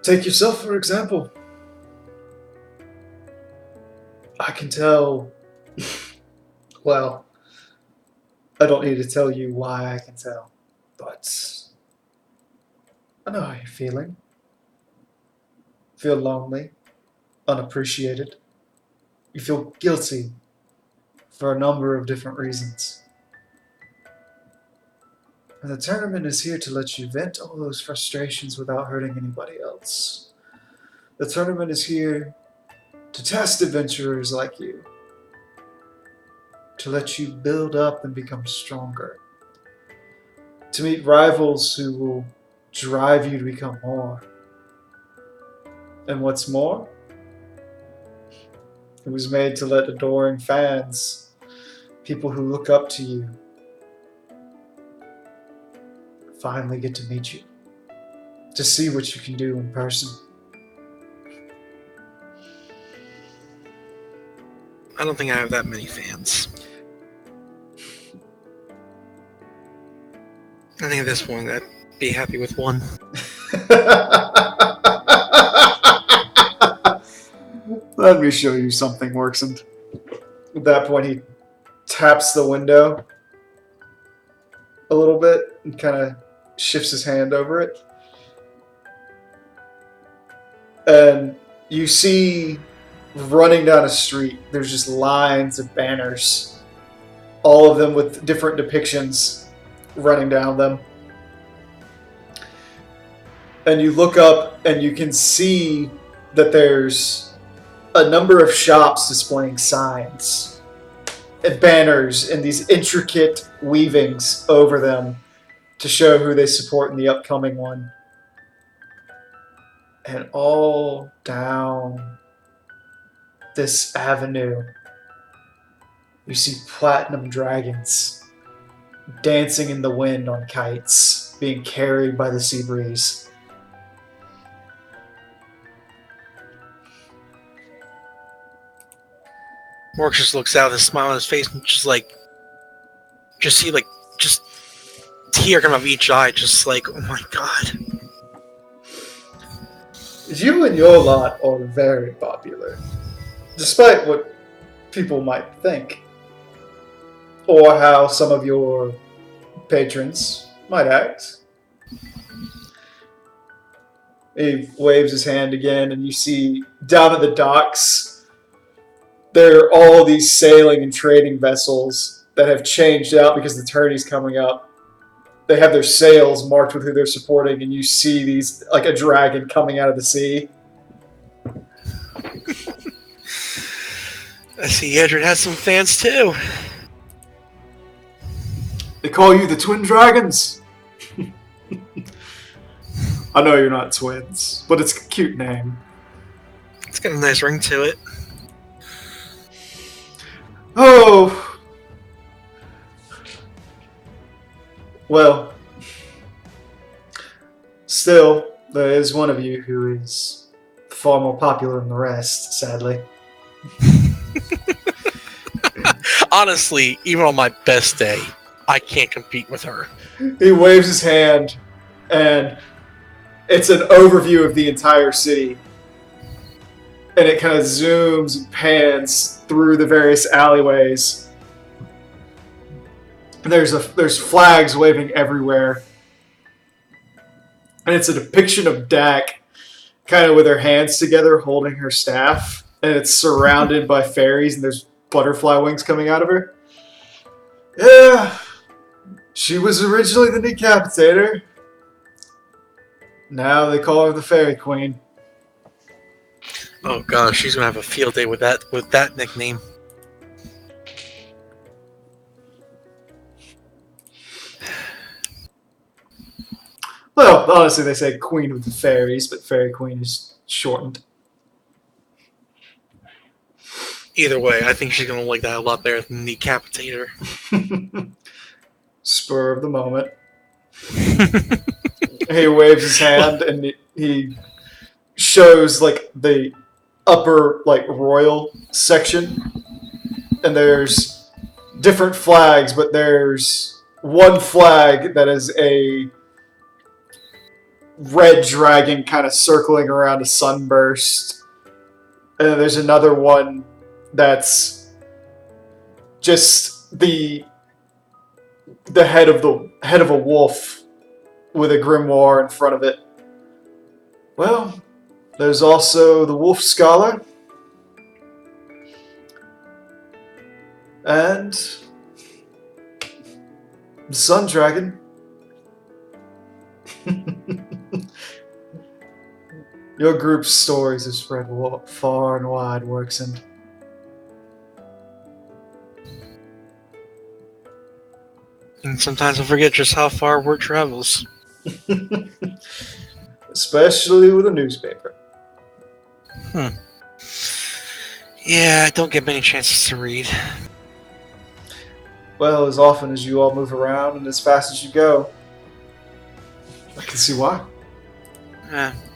Take yourself, for example. I can tell, well, I don't need to tell you why I can tell, but I know how you're feeling. Feel lonely, unappreciated. You feel guilty for a number of different reasons. And the tournament is here to let you vent all those frustrations without hurting anybody else. The tournament is here to test adventurers like you, to let you build up and become stronger, to meet rivals who will drive you to become more. And what's more, it was made to let adoring fans, people who look up to you, finally get to meet you, to see what you can do in person. I don't think I have that many fans. I think at this point I'd be happy with one. Let me show you something, Worksend. At that point, he taps the window a little bit and kind of shifts his hand over it. And you see running down a street, there's just lines of banners, all of them with different depictions running down them. And you look up and you can see that there's a number of shops displaying signs and banners and these intricate weavings over them to show who they support in the upcoming one. And all down this avenue, you see platinum dragons dancing in the wind on kites, being carried by the sea breeze. Mork just looks out with a smile on his face and just tear coming out of each eye, just like, oh my god. You and your lot are very popular, despite what people might think, or how some of your patrons might act. He waves his hand again, and you see down at the docks, there are all these sailing and trading vessels that have changed out because the tourney's coming up. They have their sails marked with who they're supporting, and you see these, like a dragon coming out of the sea. I see Edred has some fans too. They call you the Twin Dragons. I know you're not twins, but it's a cute name. It's got a nice ring to it. Oh. Well, still, there is one of you who is far more popular than the rest, sadly. Honestly, even on my best day, I can't compete with her. He waves his hand, and it's an overview of the entire city. And it kind of zooms and pans through the various alleyways. And there's flags waving everywhere. And it's a depiction of Dak, kind of with her hands together holding her staff. And it's surrounded by fairies, and there's butterfly wings coming out of her. Yeah, she was originally the Decapitator. Now they call her the Fairy Queen. Oh gosh, she's gonna have a field day with that nickname. Well, honestly, they say Queen of the Fairies, but Fairy Queen is shortened. Either way, I think she's gonna like that a lot better than Decapitator. Spur of the moment. He waves his hand and he shows like the upper like royal section, and there's different flags, but there's one flag that is a red dragon kind of circling around a sunburst, and then there's another one that's just the head of a wolf with a grimoire in front of it. Well, there's also the Wolf Scholar and the Sun Dragon. Your group's stories have spread far and wide, Worksend. And sometimes I forget just how far word travels. Especially with a newspaper. Yeah, I don't get many chances to read. Well, as often as you all move around and as fast as you go. I can see why.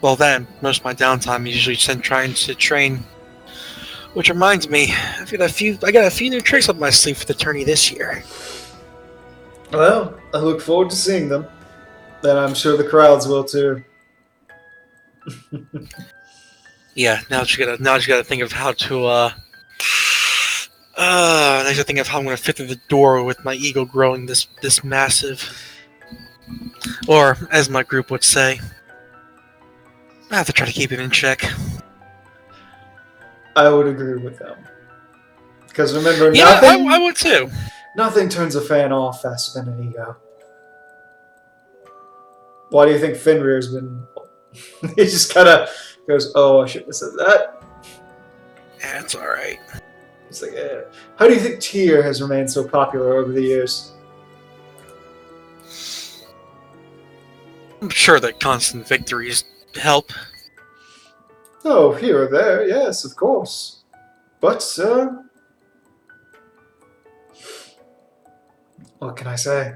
Well, then, most of my downtime is usually spent trying to train. Which reminds me, I got a few new tricks up my sleeve for the tourney this year. Well, I look forward to seeing them. And I'm sure the crowds will too. Yeah, now you gotta think of how to now you gotta think of how I'm gonna fit through the door with my ego growing this massive. Or, as my group would say, I have to try to keep it in check. I would agree with them. Because remember, Yeah, I would too. Nothing turns a fan off faster than an ego. Why do you think Fenrir's been... He just kind of goes, oh, I shouldn't have said that. That's alright. It's like, how do you think Tyr has remained so popular over the years? I'm sure that constant victories help. Oh, here or there, yes, of course. But, what can I say?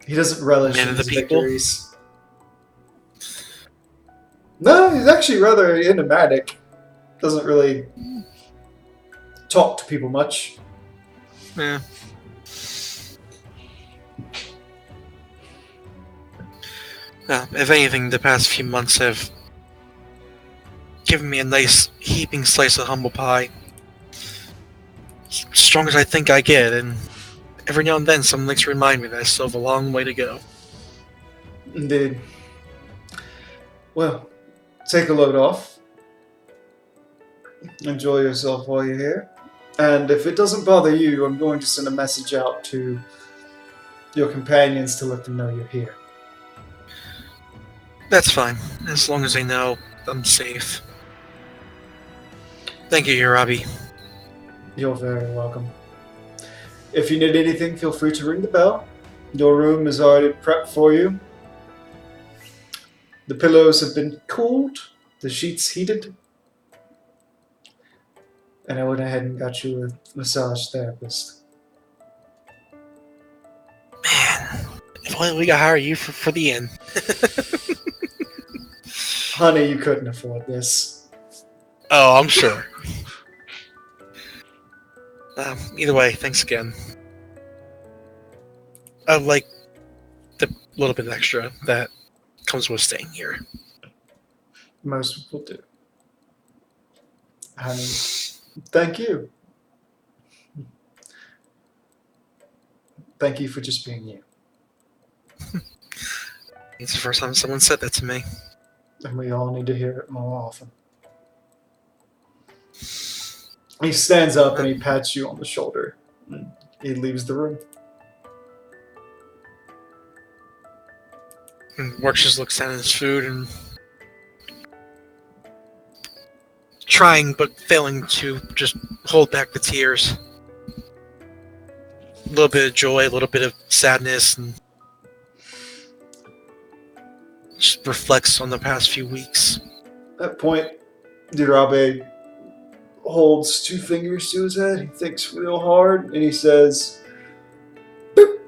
He doesn't relish Man in of the his people? victories. No, he's actually rather enigmatic. Doesn't really talk to people much. Yeah. If anything, the past few months have given me a nice heaping slice of humble pie. As strong as I think I get, and every now and then someone likes to remind me that I still have a long way to go. Indeed. Well, take a load off. Enjoy yourself while you're here. And if it doesn't bother you, I'm going to send a message out to your companions to let them know you're here. That's fine, as long as they know I'm safe. Thank you, Yarabi. You're very welcome. If you need anything, feel free to ring the bell. Your room is already prepped for you. The pillows have been cooled, the sheets heated, and I went ahead and got you a massage therapist. Man, if only we could hire you for the inn. Honey, you couldn't afford this. Oh, I'm sure. Either way, thanks again. I like the little bit extra that comes with staying here. Most people do. And thank you. Thank you for just being you. It's the first time someone said that to me. And we all need to hear it more often. He stands up and he pats you on the shoulder. And he leaves the room. And Works just looks down at his food and trying but failing to just hold back the tears. A little bit of joy, a little bit of sadness, and just reflects on the past few weeks. At that point, Dirabe holds two fingers to his head. He thinks real hard and he says, boop.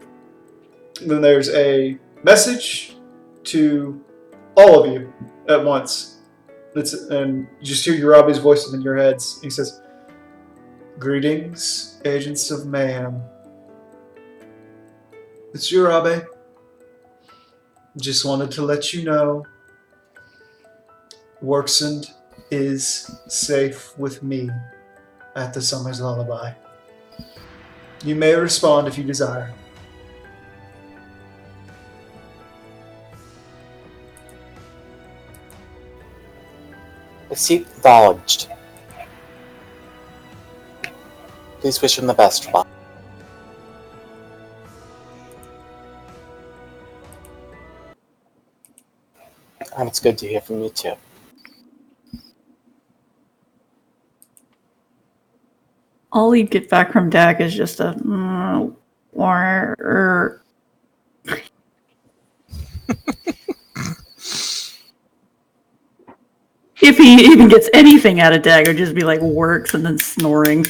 And then there's a message to all of you at once. And you just hear Urabe's voice in your heads. He says, "Greetings, Agents of Mayhem. It's Urabe. Just wanted to let you know Worksend is safe with me at the Summer's Lullaby. You may respond if you desire." It's acknowledged. Please wish him the best, Bob. And it's good to hear from you too. All he'd get back from Dak is just a or if he even gets anything out of Dak, it'd just be like works and then snoring.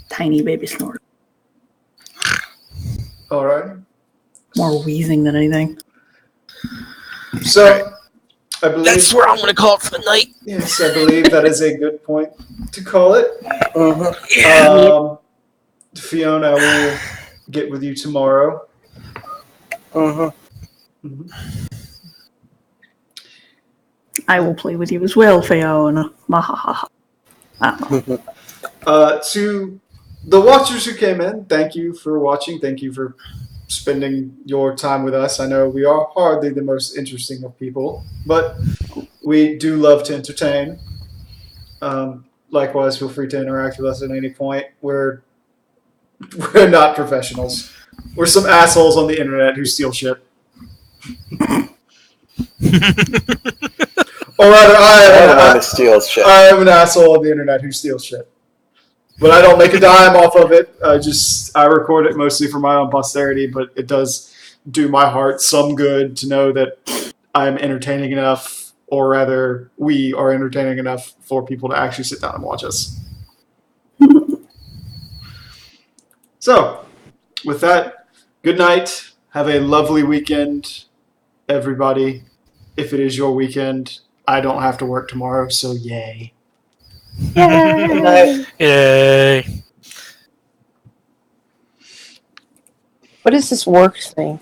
Tiny baby snore. Alright. More wheezing than anything. So, I believe... That's where I'm going to call it for the night. Yes, I believe that is a good point to call it. Yeah. Fiona, I will get with you tomorrow. I will play with you as well, Fiona. Mahaha. To the watchers who came in, thank you for watching. Thank you for spending your time with us. I know we are hardly the most interesting of people, but we do love to entertain. Likewise, feel free to interact with us at any point. We're not professionals. We're some assholes on the internet who steal shit. Or rather, I'm the one who steals shit. I am an asshole on the internet who steals shit. But I don't make a dime off of it. I record it mostly for my own posterity, but it does do my heart some good to know that I'm entertaining enough, or rather, we are entertaining enough for people to actually sit down and watch us. So, with that, good night. Have a lovely weekend, everybody. If it is your weekend, I don't have to work tomorrow, so yay. Good night. Yay. What is this work thing?